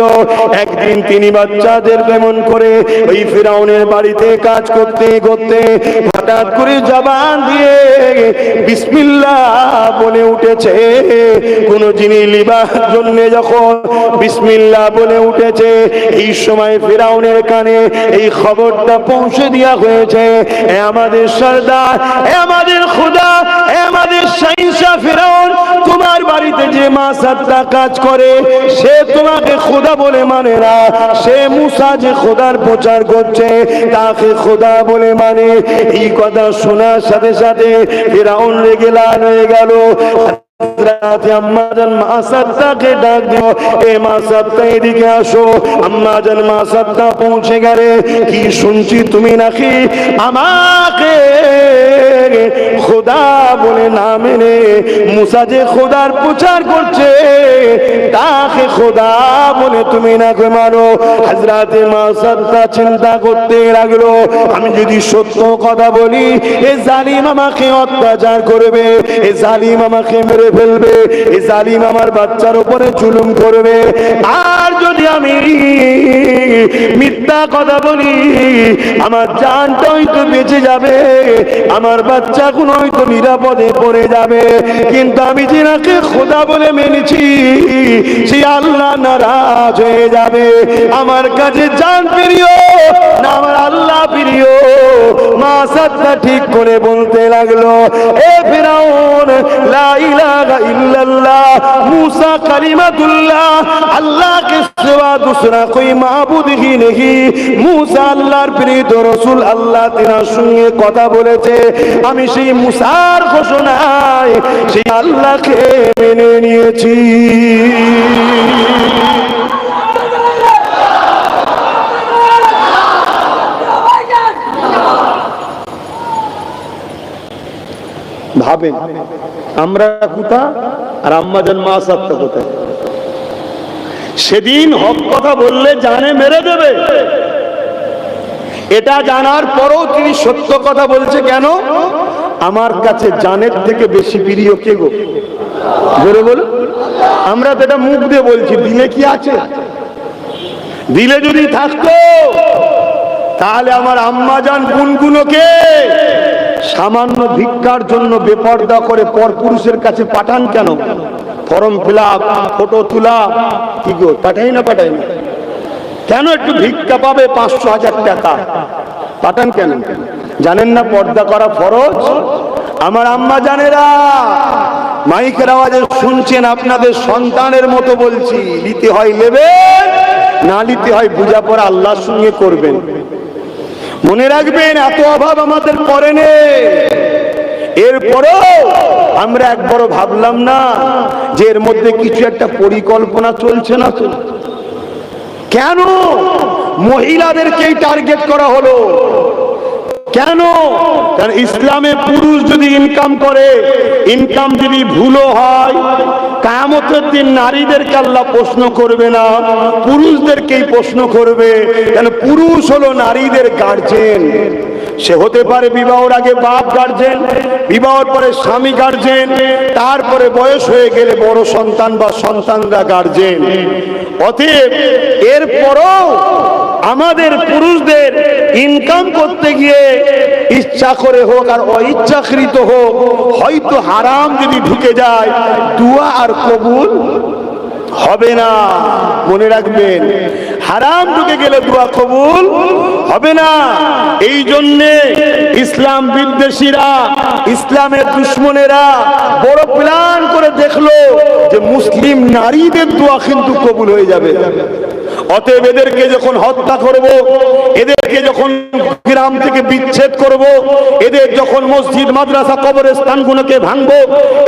একদিন তিনি বাচ্চাদের কেমন করে ওই ফিরাউনের বাড়িতে কাজ করতে করতে হঠাৎ করে জবান দিয়ে বিসমিল্লাহ বলে উঠেছে। কোন জিনিস লিবার জন্য যখন বিসমিল্লাহ বলে উঠেছে, এই সময় ফিরাউনের কানে এই খবরটা পৌঁছে দেওয়া হয়েছে, এ আমাদের সরদার, এ আমাদের খোদা, এ আমাদের শাহিনশাহ ফিরাউন, তোমার বাড়িতে যে মা সাদ্দা কাজ করে সে তোমাকে খোদা বলে মানে না। সে মুসা যে খোদার প্রচার করছে তাকে খোদা বলে মানে। এই কথা শোনার সাথে সাথে ফিরাউন রেগে লাল হয়ে গেল। আম্মা জান মা সাদ্দাকে ডাক দিও, এ মা সাদ্দা এদিকে আসো। আম্মা জান মা সাদ্দা পৌঁছে গেলে, কি শুনছি তুমি নাকি আমাকে খোদা বলে না মেনে মুসা যে খোদার প্রচার করছে তাকে খোদা বলে তুমি নাকি মানো? হযরত মা সাদ্দা চিন্তা করতে লাগলো, আমি যদি সত্য কথা বলি এ জালিম আমাকে অত্যাচার করবে, এ জালিম আমাকে মেরে ফেলবে, এই জালিম আমার বাচ্চার উপরে জুলুম করবে। আর যদি আমি মিথ্যা কথা বলি, আমার জানটা হয়তো বেঁচে যাবে, আমার বাচ্চা কোন হয়তো নিরাপদে পড়ে যাবে, কিন্তু আমি যিনাকে খোদা বলে মেনেছি সেই আল্লাহ নারাজ হয়ে যাবে। আমার কাছে জান প্রিয় না আমার আল্লাহ প্রিয়? মা সাদা ঠিক করে বলতে লাগলো, এ ফিরাউন, লা ইলাহা ইল্লাল্লাহ मूसा कलिमातुल्लाह, अल्लाह के सिवा दूसरा कोई माबूद ही नहीं। मूसा আল্লাহর প্রিয় রাসূল, আল্লাহ তিনার সঙ্গে কথা বলেছে, আমি সেই মুসার ঘোষণায় সেই আল্লাহকে মেনে নিয়েছি। ভাবেন আমরা কোথা আর আম্মাজান মা সাত্তা কোথায়? সেদিন হক কথা বললে জানে মেরে দেবে, এটা জানার পরও তিনি সত্য কথা বলছে কেন? আমার কাছে জানের থেকে বেশি প্রিয় কে গো? জোরে বলো। আমরা তো এটা মুখ দিয়ে বলছি, দিলে কি আছে? দিলে যদি থাকতো তাহলে আমার আম্মাজান গুনগুনোকে সামান্য ভিক্ষার জন্য বেপরদা করে পরপুরুষের কাছে পাঠান কেন? ফর্ম ফিলআপ, ফটো তোলা, কি গো পাঠাই না? কেন? একটু ভিক্ষা পাবে 500,000 টাকা, পাঠান কেন? জানেন না পর্দা করা ফরজ? আমার আম্মা জানেরা, মাইকের আওয়াজে শুনছেন, আপনাদের সন্তানের মতো বলছি, নিতে হয় নেবেন, না নিতে হয় বোঝাপড়া আল্লাহর সঙ্গে করবেন। মনে রাখবেন, এত অভাব আমাদের পরে নেই, এরপরেও আমরা একবারও ভাবলাম না যে এর মধ্যে কিছু একটা পরিকল্পনা চলছে না তো? কেন মহিলাদেরকেই টার্গেট করা হলো? কেন? কারণ ইসলামে পুরুষ যদি ইনকাম করে, ইনকাম যদি ভুলও হয়, কিয়ামতের দিন নারীদেরকে আল্লাহ প্রশ্ন করবে না, পুরুষদেরকেই প্রশ্ন করবে। কেন? পুরুষ হলো নারীদের গার্জেন। সে হতে পারে বিবাহের আগে বাপ গার্জেন, বিবাহের পরে স্বামী গার্জেন, তারপরে বয়স হয়ে গেলে বড় সন্তান বা সন্তানরা গার্জেন। অতএব এরপরও আমাদের পুরুষদের ইনকাম করতে গিয়ে ইচ্ছা করে হোক আর অইচ্ছাকৃত হোক, হয়তো হারাম যদি ঢুকে যায়, দুয়া আর কবুল হবে না। মনে রাখবেন, হারাম ঢুকে গেলে দোয়া কবুল হবে না। এই জন্যে ইসলাম বিদ্বেষীরা, ইসলামের দুশ্মনেরা বড় প্ল্যান করে দেখলো যে মুসলিম নারীদের দোয়া কিন্তু কবুল হয়ে যাবে। অতএব এদেরকে যখন হত্যা করব, এদেরকে যখন গ্রাম থেকে বিচ্ছেদ করব, এদের যখন মসজিদ মাদ্রাসা কবরস্থানগুলোকে ভাঙবো,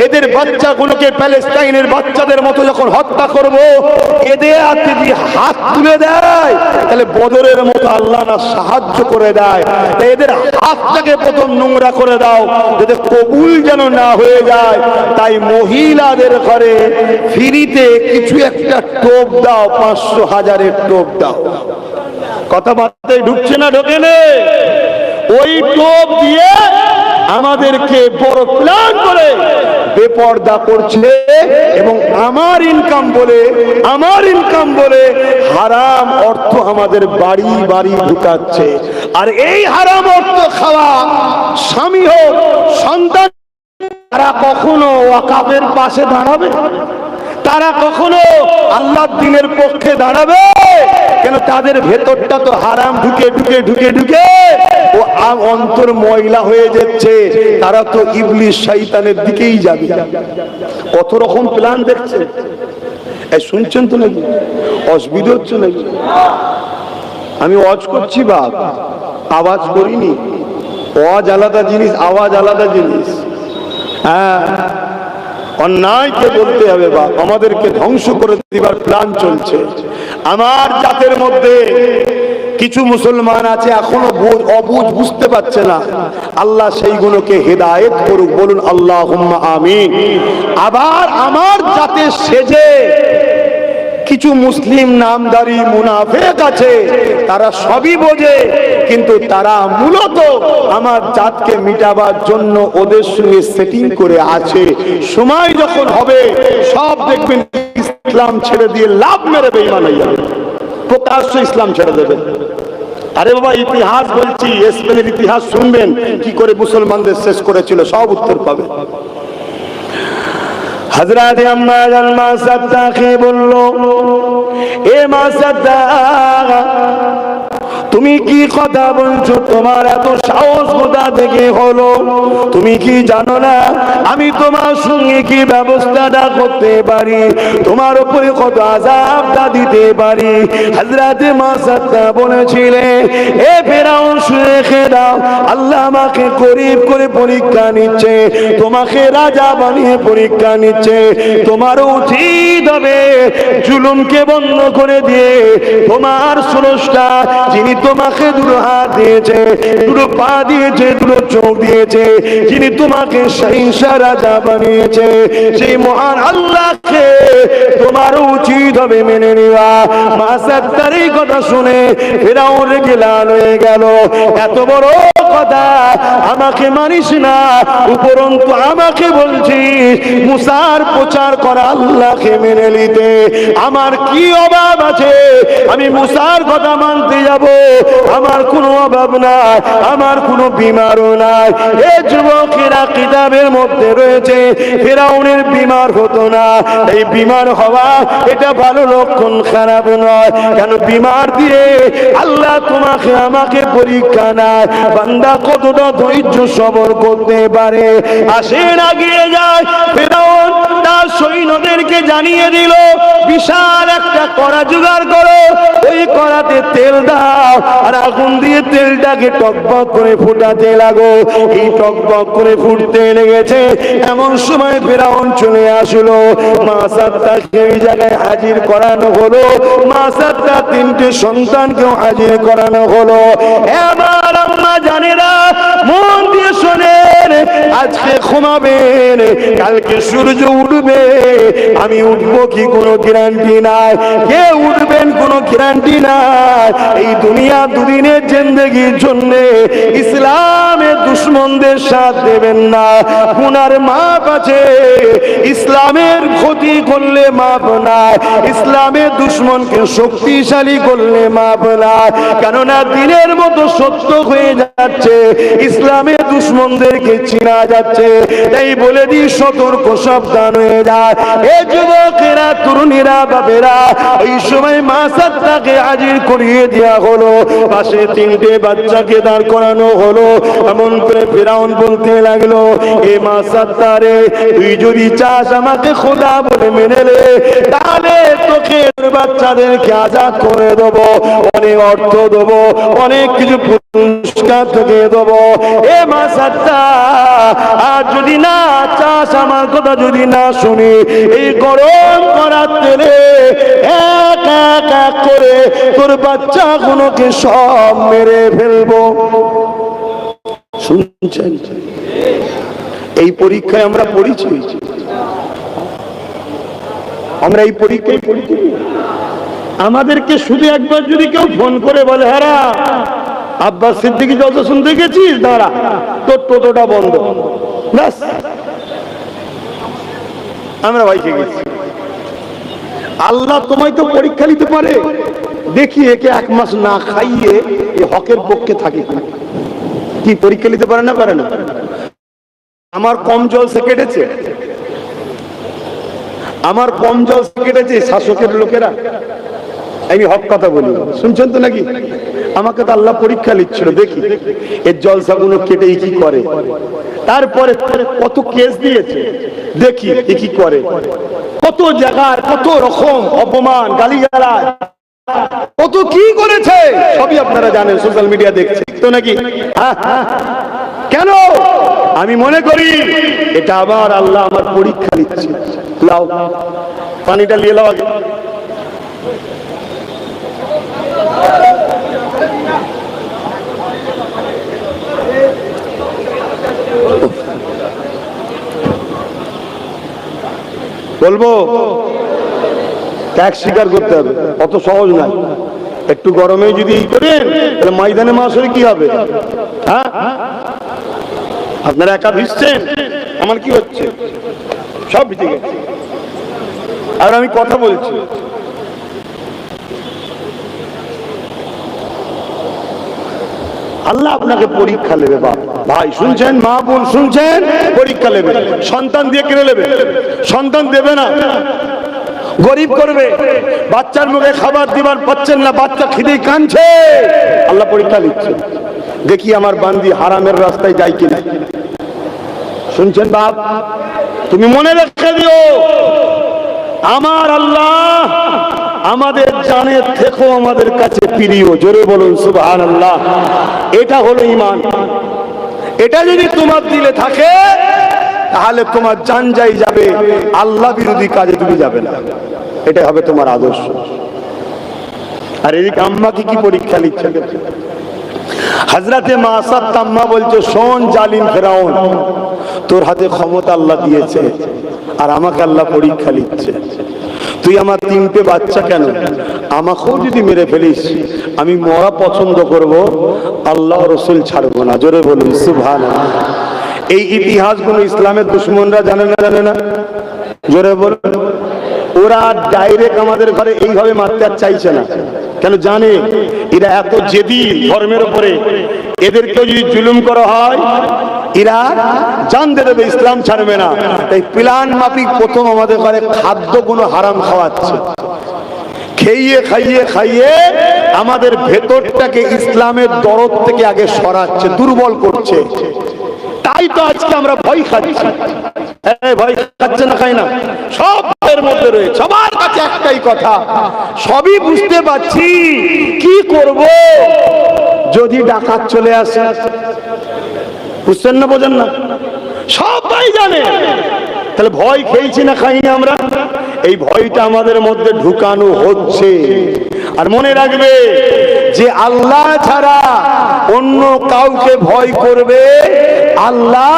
এদের বাচ্চাগুলোকে প্যালেস্টাইনের বাচ্চাদের মতো যখন হত্যা করব, এদের হাতে যদি হাত তুলে দেয় তাহলে বদরের মতো আল্লাহ না সাহায্য করে দেয়। এদের হাতটাকে প্রথম নোংরা করে দাও, যাতে কবুল যেন না হয়ে যায়। তাই মহিলাদের ঘরে ফ্রিতে কিছু একটা টোপ দাও, 500,000 টোপ দাও। কথাবার্তায় ঢুকছে না? ঢোকে না? ওই টোপ দিয়ে আমাদেরকে বড় প্ল্যান করে বেপরদা করছে এবং আমার ইনকাম বলে হারাম অর্থ আমাদের বাড়ি বাড়ি ঢুকাচ্ছে। আর এই হারাম অর্থ খাওয়া স্বামী হোক সন্তান, তারা কখনো ওয়াকাফের পাশে দাঁড়াবে? তারা কখনো আল্লাহর দ্বীনের পক্ষে দাঁড়াবে? কেন? তাদের ভেতরটা তো হারাম ঢুকে ঢুকে ঢুকে ঢুকে ও অন্তর ময়লা হয়ে যাচ্ছে। তারা তো ইবলিস শয়তানের দিকেই যাবে। কত রকম প্ল্যান দেখছে। শুনছেন তো নাকি? অসুবিধা হচ্ছে নাকি? আমি ওয়াজ করছি বাপ, আওয়াজ করিনি। ওয়াজ আলাদা জিনিস, আওয়াজ আলাদা জিনিস। হ্যাঁ, অন্যায়কে বলতে হবে বাপ, আমাদেরকে ধ্বংস করে দিবার প্ল্যান চলছে। আমার জাতের মধ্যে কিছু মুসলমান আছে এখনো অবুঝ, বুঝতে পারছে না। আল্লাহ সেইগুলোকে হেদায়েত করুক, বলুন আল্লাহুম্মা আমিন। আবার আমার জাতের সেজে কিছু মুসলিম নামদারি মুনাফিক আছে, তারা সবই বোঝে কিন্তু তারা মূলত আমার জাতকে মিটাবার জন্য ওদের সঙ্গে সেটিং করে আছে। সময় যখন হবে সব দেখবেন ইসলাম ছেড়ে দিয়ে লাভ মেরে বেঈমান হয়ে যাবে, প্রকাশ্য ইসলাম ছেড়ে দেবে। আরে বাবা, ইতিহাস বলছি, স্পেনের ইতিহাস শুনবেন কি করে মুসলমানদের শেষ করেছিল, সব উত্তর পাবে। হযরত আম্মা জান মা সাদ্দাকে বলল, এ মা সাদ্দা, তুমি কি কথা বলছো? তোমার এত সাহস কোথা থেকে হলো? তুমি কি জানো না আমি তোমার সঙ্গে কি ব্যবস্থাটা করতে পারি, তোমার উপরে কত আযাবটা দিতে পারি? হযরত মা সাদ্দা বলেছিলেন, এ ফেরাউন শুনে দাও, আল্লাহ আমাকে গরীব করে পরীক্ষা নিচ্ছে, তোমাকে রাজা বানিয়ে পরীক্ষা নিচ্ছে। তোমার উচিত হবে জুলুমকে বন্ধ করে দিয়ে তোমার স্রষ্টা যিনি তোমাকে দুটো হাত দিয়েছে, দুটো পা দিয়েছে, দুটো চোখ দিয়েছে, যিনি তোমাকে সহিংসা রাজা বানিয়েছে, সেই মহান আল্লাহকে তোমার উচিত হবে মেনে নেওয়া। মা সাদ্দার এই কথা শুনে ফেরাউন রেগে লাল হয়ে গেল। এত বড় কথা আমাকে মানিস না, উপরন্তু আমাকে বলছিস মুসার প্রচার করা আল্লাহকে মেনে নিতে? আমার কি অভাব আছে আমি মুসার কথা মানতে যাব? আমার কোনো অভাব নাই, আমার কোনো বিমারও নাই। এই যুবকেরা কিতাবের মধ্যে রয়েছে ফেরাউনের বিমার হতো না। এই বিমার হওয়া এটা ভালো লক্ষণ, খারাপ নয়। কেন বিমার দিয়ে আল্লাহ তোমাকে আমাকে পরীক্ষা নেয়, বান্দা কতটা ধৈর্য সবর করতে পারে। আসেন আগিয়ে যায় ফেরাউন তার সৈন্যদেরকে জানিয়ে দিল, বিশাল একটা কড়া জোগাড় করো, ওই কড়াতে তেল দাও আর আগুন দিয়ে তেলটাকে টকবক করে ফুটাতে লাগো। এই টকবক করে ফুটতে লেগেছে, এমন সময় ফেরাউন চলে আসলো। মা সাদ্দাকে এই জায়গায় হাজির করানো হলো, মা সাদ্দার তিনটে সন্তানকেও হাজির করানো হলো। এবার আম্মা জানেরা মন দিয়ে শোনেন, আজকে ঘুমাবেন, কালকে সূর্য উঠবে, আমি উঠবো কি কোনো গ্যারান্টি নাই, কে উঠবেন কোনো গ্যারান্টি নাই। এই দুনিয়া দুদিনের জিন্দেগির জন্য ইসলামের দুশ্মনদের সাথ দেবেন না, গুনার মাপ আছে। ইসলামের ক্ষতি করলে মাপ নাই, ইসলামের দুশ্মনকে শক্তিশালী করলে মাপ নাই। কেননা দিনের মতো সত্য হয়ে যাচ্ছে, ইসলামের দুশ্মনদেরকে চিনা যাচ্ছে। তাই বলে দিই, সতর্ক সাবধান হয়ে যায়। এ যুবকেরা, তরুণীরা, বাবেরা, এই সময় মা সাদ্দাকে হাজির করিয়ে দেওয়া হলো, পাশে তিনটে বাচ্চাকে দাঁড় করানো হলো। এমন করে ফেরাউন বলতে লাগলো, এ মা সাদ্দা রে, তুই যদি চাস আমাকে খোদা বলে মেনে নে, তাহলে তোকে বাচ্চাদেরকে আজাদ করে দেবো, অনেক অর্থ দেবো, অনেক কিছু পুরস্কার তোকে দেবো। এ মা সাদ্দা, আর যদি না চাস, আমার কথা যদি না শুনি, এই গরম করার তেলে এক এক এক করে তোর বাচ্চাগুলোকে সব মেরে ফেলবো। শুনছেন? এই পরীক্ষায় আমরা পড়েছি, আমরা এই পরীক্ষায় পড়েছি। আমাদেরকে শুধু একবার যদি কেউ ফোন করে বলে, হ্যাঁ আব্বাস সিদ্দিকী জলসা শুনতে গেছিস, দাঁড়া তোর টোটোটা বন্ধ, ব্যাস আমরা ভাইকে গেছি। আল্লাহ তোমায় তো পরীক্ষা নিতে পারে, দেখি একে এক মাস না খাইয়ে এই হকের পক্ষে থাকে কি পরীক্ষা নিতে পারে না? পারে না। আমার কম জল সে কেটেছে, আমার কম জল সে কেটেছে শাসকের লোকেরা। আমি হক কথা বলি, শুনছেন তো নাকি? আমাকে তো আল্লাহ পরীক্ষা নিচ্ছিল, দেখি এর জলসাগুলো কেটে কি করে। তারপরে কত কেস দিয়েছে, দেখি এ কি করে, কত জায়গার কত রকম অপমান, গালিগালাজ, কত কি করেছে, সবই আপনারা জানেন, সোশ্যাল মিডিয়া দেখছেন তো নাকি? কেন? আমি মনে করি এটা আবার আল্লাহ আমার পরীক্ষা নিচ্ছে। লাও পানিটা নিয়ে লাও আগে। বলবো ত্যাগ স্বীকার করতে হবে, অত সহজ নয়। একটু গরমে যদি করেন তাহলে ময়দানে মাশরে কি হবে? হ্যাঁ, আপনারা একা ভিজছেন, আমার কি হচ্ছে? সব ভিজে গেছে। আর আমি কথা বলছি, আল্লাহ আপনাকে পরীক্ষা নেবে। ভাই শুনছেন, মা বোন শুনছেন, পরীক্ষা নেবে। সন্তান দিয়ে কেড়ে নেবে, সন্তান দেবে না, গরিব করবে। বাচ্চার মুখে খাবার দিবার পাচ্ছেন না, বাচ্চা খিদে কাঁদছে, আল্লাহ পরীক্ষা নিচ্ছে, দেখি আমার বান্দি হারামের রাস্তায় যায় কিনা। শুনছেন বাপ, তুমি মনে রেখে দিও, আমার আল্লাহ আমাদের জানের থেকেও আমাদের কাছে প্রিয়। জোরে বলুন সুবহানাল্লাহ। এটা হলো ঈমান। এটা যদি তোমার দিলে থাকে তাহলে তোমার জান যাই যাবে, আল্লাহ বিরোধী কাজে তুমি যাবে না। এটা হবে তোমার আদর্শ। আর এদিকে আম্মাকে কি পরীক্ষা নিচ্ছে? হযরতে মা সাত্তা আম্মা বলছে, শোন জালিম ফেরাউন, তোর হাতে ক্ষমতা আল্লাহ দিয়েছে, আর আমাকে আল্লাহ পরীক্ষা নিচ্ছে। তুই আমার তিনটে বাচ্চা কেন, আমাকেও যদি মেরে ফেলিস আমি মরা পছন্দ করব, আল্লাহ রসুল ছাড়বো না। জোরে বলুন সুবহানাল্লাহ। এই ইতিহাসগুলো ইসলামের দুশমনরা জানে না, জানে না? জোরে বলুন। ওরা ডাইরেক্ট আমাদের ঘরে এইভাবে মারতে আর চাইছে না, কেন জানে এরা এত জেদি ধর্মের উপরে, এদেরকে যদি জুলুম করা হয় এরা জান দিয়ে দেবে, ইসলাম ছাড়বে না। তাই প্ল্যান মাফিক প্রথম আমাদের ঘরে খাদ্যগুলো হারাম খাওয়াচ্ছে, খেয়ে খাইয়ে খাইয়ে আমাদের ভেতরটাকে ইসলামের দরদ থেকে আগে সরাচ্ছে, দুর্বল করছে। তাই তো আজকে আমরা ভয় খাচ্ছি। ভয় খাচ্ছে না, খাই না, সব ভয়ের মধ্যে রয়েছে। সবার কাছে একটাই কথা, সবই বুঝতে পারছি, কি করব যদি ডাকাত চলে আসে? বুঝছেন না, বোঝেন না? সবাই জানে, তাহলে ভয় খেয়েছি না খাইনি আমরা? এই ভয়টা আমাদের মধ্যে ঢুকানো হচ্ছে। আর মনে রাখবে যে আল্লাহ ছাড়া অন্য কাউকে ভয় করবে, আল্লাহ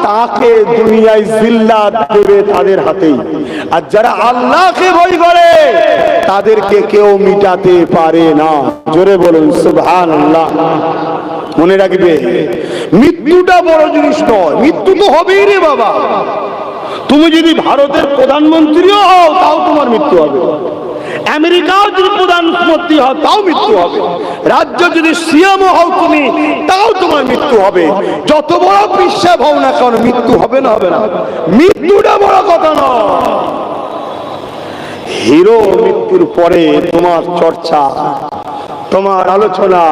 তাকে দুনিয়ায় জিল্লাত দেবে তাদের হাতেই। আর যারা আল্লাহকে ভয় করে তাদেরকে কেউ মিটাতে পারে না। জোরে বলুন সুবহানাল্লাহ। মনে রাখবে, মৃত্যুটা বড় জিনিস নয়, মৃত্যু তো হবেই রে বাবা। তুমি যদি ভারতের প্রধানমন্ত্রীও হও তাও তোমার মৃত্যু হবে, আমেরিকাও যদি প্রধানমন্ত্রী হও তাও মৃত্যু হবে, রাজ্য যদি সিএম হও তুমি তাও তোমার মৃত্যু হবে। যত বড় বিশ্বাস হও না কেন, মৃত্যু হবে না, হবে না। মৃত্যুটা বড় কথা নয়। হিরো মৃত্যুর পরে তোমার চর্চা, তোমার আলোচনা,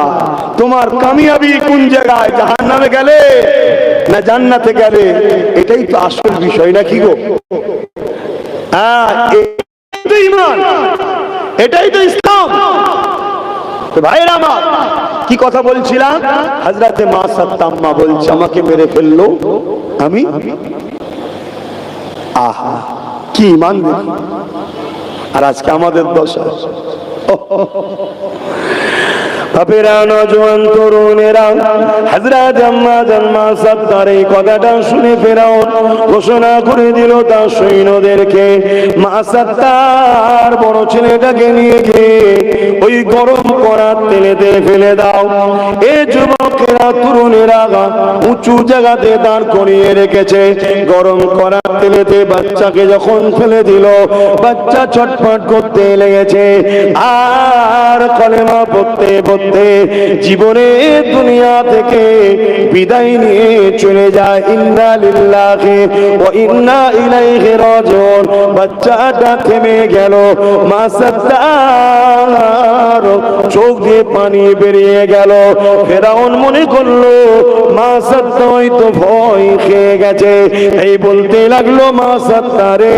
তোমার কামিয়াবি কোন জায়গায়, জাহান্নামে গেলে না জান্নাতে গেলে, এটাই তো আসল বিষয়, নাকি গো? ঈমান, এটাই তো ইসলাম। ভাইরা আমার, কি কথা বলছিলাম? হযরতে মা সাত্তা আম্মা বলছে, আমাকে মেরে ফেললো, আমি আহা কি ঈমান দেখি। আর আজকে আমাদের দশা, বাপেরা, নওজোয়ান তরুণেরা, হযরত আম্মা জান মা সাত্তার এই কথাটা শুনে ফেরাউন ঘোষণা করে দিল তার সৈন্যদেরকে, মা সাত্তার বড় ছেলেটাকে নিয়ে গিয়ে ওই গরম করা তেলেতে ফেলে দাও। এ যুবকেরা, তরুণেরা উঁচু জায়গাতে দাঁড় করিয়ে রেখেছে। গরম করা তেলেতে বাচ্চাকে যখন ফেলে দিল, বাচ্চা ছটফট করতে লেগেছে আর কলেমা পড়তে পড়তে জীবনে দুনিয়া থেকে বিদায় নিয়ে চলে যায়। ইন্না লিল্লাহি ওয়া ইন্না ইলাইহি রাজিউন। বাচ্চাটা থেমে গেল, মা সাত্তার চোখ দিয়ে পানি বেরিয়ে গেল। ফেরাউন মনে করলো মা সাত্তার হয়তো ভয় খেয়ে গেছে, এই বলতে লাগলো, মা সাত্তারে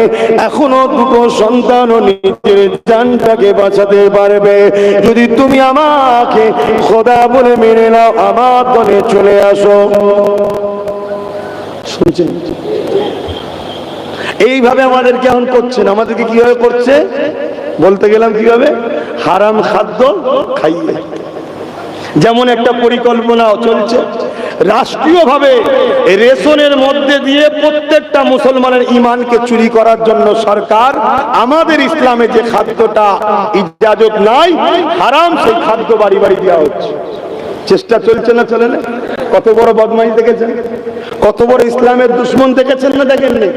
এখনো দুটো সন্তানও নিজের জানটাকে বাঁচাতে পারবে, যদি তুমি আমাকে খোদা বলে মেনে নাও, আমার দলে চলে আসো। শুনছেন? এইভাবে আমাদের কেমন করছেন, আমাদেরকে কিভাবে করছে বলতে গেলাম, কিভাবে হারাম খাদ্য খাইয়ে। যেমন একটা পরিকল্পনা চলছে, রাষ্ট্রীয়ভাবে রেশনের মধ্যে দিয়ে প্রত্যেকটা মুসলমানের ঈমানকে চুরি করার জন্য সরকার আমাদের ইসলামে যে খাদ্যটা ইজাজত নাই, হারাম, সেই খাদ্য বাড়ি বাড়ি দেওয়া হচ্ছে। চেষ্টা চলছে না, চলে না? কত বড় বদমাইশ দেখেছেন, কত বড় ইসলামের দুশ্মন দেখেছেন না দেখেননি?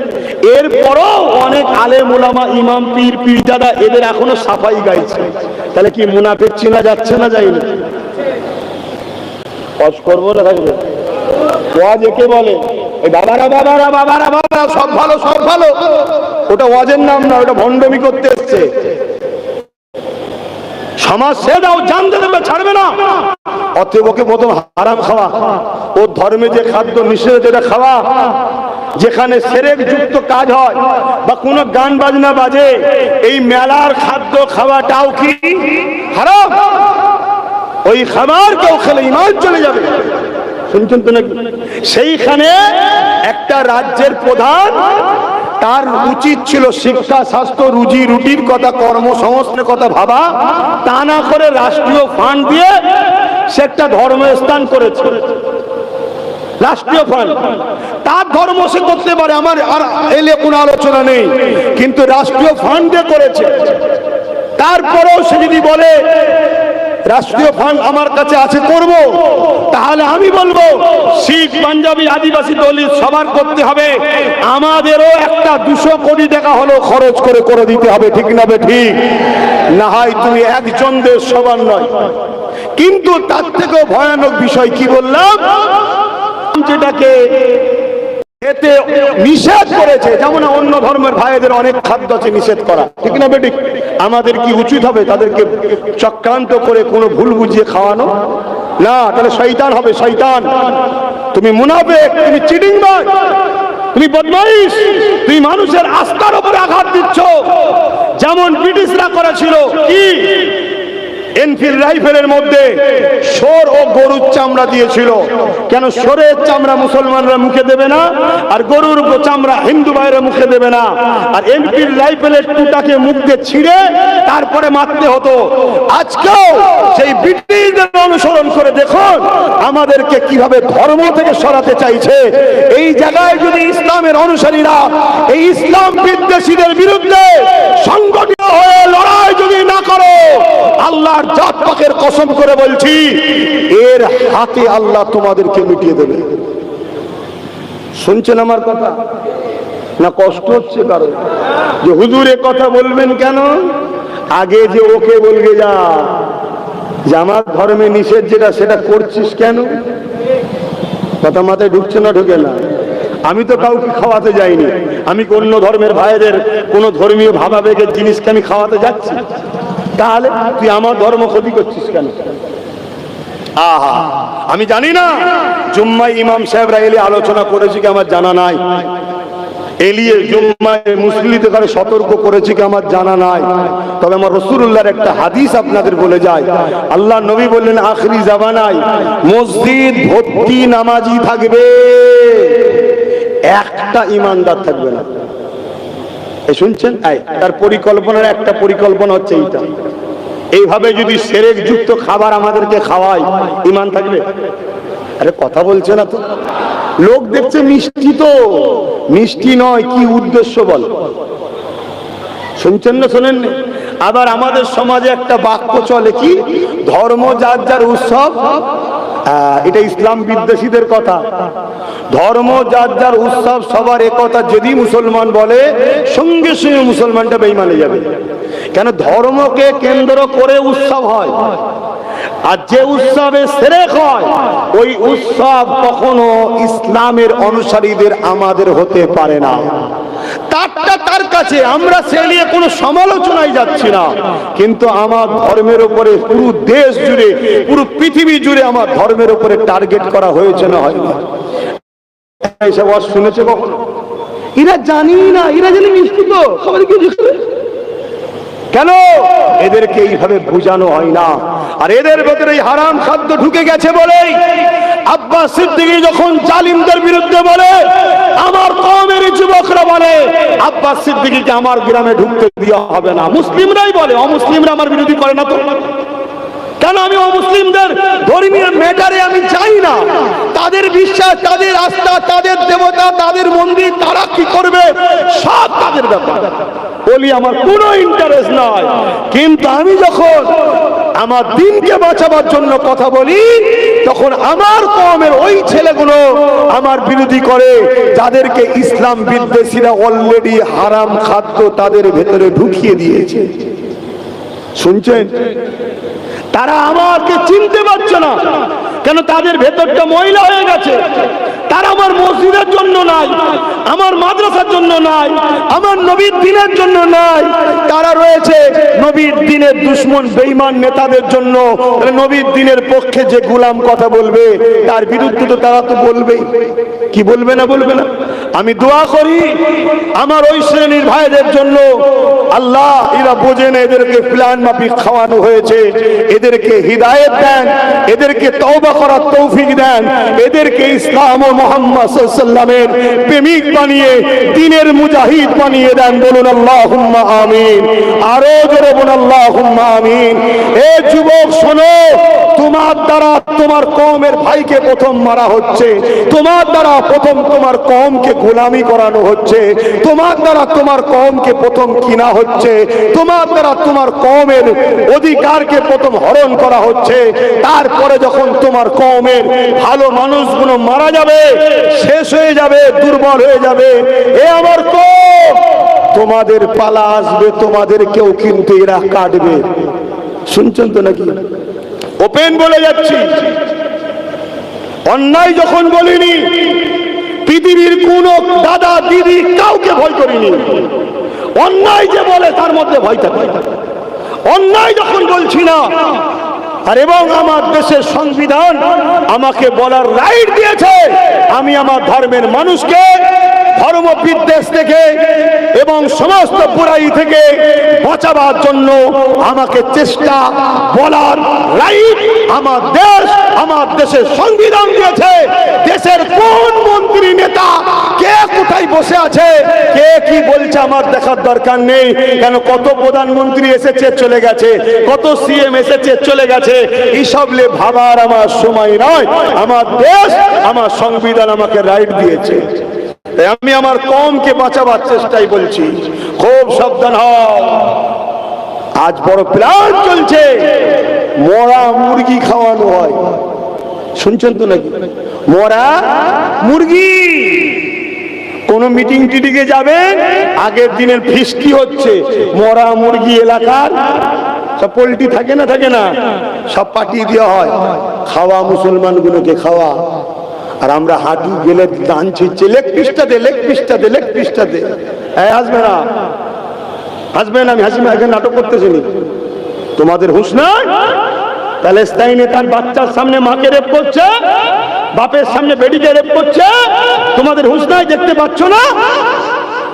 এরপরও অনেক আলেম ওলামা, ইমাম, পীর, পীরজাদা এদের এখনো সাফাই গাইছে। তাহলে কি মুনাফিক চিনা যাচ্ছে না যায়নি? ওয়াজ করবো না থাকবে? ওয়াজ একে বলে বাবারা বাবারা বাবারা বাবারা সব ভালো সব ভালো, ওটা ওয়াজের নাম না, ওটা ভণ্ডামি করতে এসছে। সমাজ সে দাও, জানতে দেবে, ছাড়বে না। অতএব ওকে প্রথম হারাম খাওয়া, ও ধর্মে যে খাদ্য নিষেধ যেটা খাওয়া, যেখানে সেরেক যুক্ত কাজ হয় বা কোনো গান বাজনা বাজে, এই মেলার খাদ্য খাওয়াটাও কি হারাম? ওই খাবার কেউ খেলে ঈমান চলে যাবে। শুনছেন তো নাকি? সেইখানে একটা রাজ্যের প্রধান, তার উচিত ছিল শিক্ষা, স্বাস্থ্য, রুজি রুটির কথা, কর্মসংস্থানের কথা ভাবা, তা না করে রাষ্ট্রীয় ফান্ড দিয়ে সে একটা ধর্মস্থান করেছে। রাষ্ট্রীয় ফান্ড, তার ধর্ম সে করতে পারে, আমার আর এলে কোনো আলোচনা নেই, কিন্তু রাষ্ট্রীয় ফান্ডে করেছে। তারপরেও সে যদি বলে রাষ্ট্রীয় ফান্ড আমার কাছে আছে করব, তাহলে আমি বলবো শিখ, পাঞ্জাবি, আদিবাসী, দলিত সবার করতে হবে, আমাদেরও একটা 200 কোটি টাকা হলো খরচ করে করে দিতে হবে। ঠিক না বে ঠিক? না হয় তুমি একজন দেশ সবার নয়। কিন্তু তার থেকেও ভয়ানক বিষয় কি বললাম, যেটাকে এতে নিষেধ করেছে, যেমন অন্য ধর্মের ভাইদের অনেক খাদ্য আছে নিষেধ করা। ঠিক না বেঠিক? আমাদের কি উচিত হবে তাদেরকে চক্রান্ত করে কোনো ভুল বুঝিয়ে খাওয়ানো? না, তাহলে শয়তান হবে, শয়তান। তুমি মুনাফিক, তুমি চিটিংবাজ, তুমি বদমাইশ, তুমি মানুষের আস্থার উপরে আঘাত দিচ্ছ। যেমন ব্রিটিশরা করেছিল কি, এনফিল্ড রাইফেলের মধ্যে শোর ও গরুর চামড়া দিয়েছিল। কেন শোরের চামড়া মুসলমানরা মুখে দেবে না, আর গরুর চামড়া হিন্দু ভাইয়েরা মুখে দেবে না? আর এনফিল্ড রাইফেলের টুটাকে মুখ দিয়ে ছিঁড়ে তারপরে মারতে হতো। আজকেও সেই ব্রিটিশদের অনুসরণ করে দেখুন আমাদেরকে কিভাবে ধর্ম থেকে সরাতে চাইছে। এই জায়গায় যদি ইসলামের অনুসারীরা এই ইসলাম বিদ্বেষীদের বিরুদ্ধে সংগঠিত হয়ে লড়াই যদি না করো, আল্লাহর জাত পাকের কসম করে বলছি, এর হাতে আল্লাহ তোমাদেরকে মিটিয়ে দেবে। শুনছেন আমার কথা? না কষ্ট হচ্ছে কারণ? যে হুজুর এ কথা বলবেন কেন? আগে যে ওকে বলবে যা, যে আমার ধর্মে নিষেধ যেটা সেটা করছিস কেন? কথা মাথায় ঢুকছে না? ঢুকে না। আমি তো কাউকে খাওয়াতে যাইনি, আমি অন্য ধর্মের ভাইদের কোন ধর্মীয় ভাবাবেগের জিনিসকে আমি খাওয়াতে যাচ্ছি? তাহলে তুই আমার ধর্ম ক্ষতি করছিস কেন? আহা, আমি জানি না জুম্মায় ইমাম সাহেবরা এলে আলোচনা করেছে কি আমার জানা নাই, এলিয়ে জুম্মায় মুসলিমদের কাছে সতর্ক করেছে কি আমার জানা নাই। তবে আমার রাসূলুল্লাহর একটা হাদিস আপনাদের বলে যায়। আল্লাহ নবী বললেন আখরি জামানায় মসজিদ ভর্তি নামাজি থাকবে, একটা ইমানদার থাকবে না। শুনছেন? তার পরিকল্পনার একটা পরিকল্পনা হচ্ছে এইটা। এইভাবে যদি সেরেক যুক্ত খাবার আমাদেরকে খাওয়ায়, ঈমান থাকবে? আরে কথা বলছে না তো। লোক দেখছে মিষ্টি, তো মিষ্টি নয়, কি উদ্দেশ্য বল? শুনছেন না শোনেন? আবার আমাদের সমাজে একটা বাক্য চলে কি, ধর্ম যার যার উৎসব। এটা ইসলাম বিদ্বেষীদের কথা। ধর্ম যার যার উৎসব সবার একথা যদি মুসলমান বলে, সঙ্গে সঙ্গে মুসলমানটা বেঈমানে যাবে। কেন? ধর্মকে কেন্দ্র করে উৎসব হয়, আর যে উৎসবে শিরক হয় ওই উৎসব কখনো ইসলামের অনুসারীদের আমাদের হতে পারে না। তারটা তার কাছে, আমরা সে নিয়ে কোনো সমালোচনায় যাচ্ছি না, কিন্তু আমার ধর্মের উপরে পুরো দেশ জুড়ে, পুরো পৃথিবী জুড়ে আমার ধর্মের উপরে টার্গেট করা হয়েছে না হয়নি? এইসব ওয়াজ শুনেছে কখনো? এরা জানি না, এরা জানি মিষ্টি তো সবাই কি কেন? এদেরকে এইভাবে বোঝানো হয় না। আর এদের ভেতরে হারাম খাদ্য ঢুকে গেছে বলেই আব্বাস সিদ্দিকী যখন জালিমদের বিরুদ্ধে বলে, আমার কওমের যুবকরা বলে আব্বাস সিদ্দিকীকে আমার গ্রামে ঢুকতে দেওয়া হবে না। মুসলিমরাই বলে, অমুসলিমরা আমার বিরোধী করে না তো। কেন? আমি অমুসলিমদের ধর্মীয় ম্যাটারে আমি চাই না, তাদের বিশ্বাস, তাদের আস্থা, তাদের দেবতা, তাদের মন্দির, তারা কি করবে সব তাদের ব্যাপার। বলি আমার কোনো ইন্টারেস্ট নাই, কিন্তু আমি যখন আমার দিনকে বাঁচাবার জন্য কথা বলি তখন আমার কওমের ওই ছেলেগুলো আমার বিরোধী করে, যাদেরকে ইসলাম বিদ্বেষীরা অলরেডি হারাম খাদ্য তাদের ভেতরে ঢুকিয়ে দিয়েছে। শুনছেন? তারা আমাকে চিনতে পারছে না, কেন তাদের ভেতরটা ময়লা হয়ে গেছে। তারা আমার মসজিদের জন্য নাই, আমার মাদ্রাসার জন্য নাই, আমার নবীর দিনের জন্য নাই, তারা রয়েছে নবীর দিনের দুশমন বেঈমান নেতাদের জন্য। নবীর দিনের পক্ষে যে গোলাম কথা বলবে তার বিরুদ্ধে তো তারা তো বলবেই। কি বলবে না বলবে না? আমি দোয়া করি আমার ওই শ্রেণীর ভাইদের জন্য, আল্লাহ এরা বোঝেন, এদেরকে প্ল্যান মাফিক খাওয়ানো হয়েছে, এদেরকে হিদায়াত দেন, এদেরকে তওবা করার তৌফিক দেন, এদেরকে ইসলাম ও মুহাম্মদ সাল্লাল্লাহু আলাইহি ওয়াসাল্লামের প্রেমিক বানিয়ে দিনের মুজাহিদ বানিয়ে দেন। বলুন আল্লাহুম্মা আমিন। আরো জোরে বলুন আল্লাহুম্মা আমিন। এ যুবক শোনো, তোমার দ্বারা তোমার কওমের ভাইকে প্রথম মারা হচ্ছে, তোমার দ্বারা প্রথম তোমার কওমকে গোলামি করানো হচ্ছে, তোমার দ্বারা তোমার কওমকে প্রথম কিনা হচ্ছে, তোমার দ্বারা তোমার কওমের অধিকারকে প্রথম হরণ করা হচ্ছে। তারপরে যখন তোমার কওমের ভালো মানুষগুলো মারা যাবে, শেষ হয়ে যাবে, দুর্বল হয়ে যাবে, এ আমার কওম, তোমাদের পালা আসবে, তোমাদেরকেও কিন্তু এরা কাটবে। শুনছেন তো নাকি? ওপেন বলে যাচ্ছি, অন্যায় যখন বলিনি, পৃথিবীর কোন দাদা দিদি কাউকে ভয় করিনি। অন্যায় যে বলে তার মধ্যে ভয় থাকে। অন্যায় যখন বলছি না, আর এবং আমার দেশের সংবিধান আমাকে বলার রাইট দিয়েছে, আমি আমার ধর্মের মানুষকে ধর্ম বিদ্বেষ থেকে এবং সমস্ত বুরাই থেকে বাঁচাবার জন্য আমাকে চেষ্টা বলার রাইট আমার দেশ, আমার দেশের সংবিধান দিয়েছে। দেশের কোন মন্ত্রী নেতা কে কোথায় বসে আছে, কে কি বলছে আমার দেখার দরকার নেই। কেন কত প্রধানমন্ত্রী এসেছে চলে গেছে, কত সিএম এসেছে চলে গেছে, এইসব লে ভাবার আমার সময় নয়। আমার দেশ, আমার সংবিধান আমাকে রাইট দিয়েছে। আমি আমার কওমকে বাঁচাবার চেষ্টাই বলছি, খুব সাবধান হও। আজ বড় প্ল্যান চলছে, মরা মুরগি খাওয়ানো হয়। শুনছেন তো নাকি? মরা মুরগি। কোন মিটিং টিটিংয়ে যাবেন, আগের দিনের ফিস্টি হচ্ছে, মরা মুরগি এলাকার সব পোল্ট্রি থাকে না, থাকে না, সব পাঠিয়ে দেওয়া হয়, খাওয়া মুসলমানগুলোকে খাওয়া। আর আমরা হাঁটু গেলে দান ছিচ্ছে, লেগ পিসটা দে, লেগ পিসটা দে, লেগ পিসটা দে। হাসবে না, হাসবে না, আমি হাসি এখানে নাটক করতেছি। তোমাদের হুঁশ নাই? প্যালেস্তাইনে তার বাচ্চার সামনে মাকে রেপ করছে, বাপের সামনে বেডিকে রেপ করছে, তোমাদের হুঁশ নাই? দেখতে পাচ্ছ না?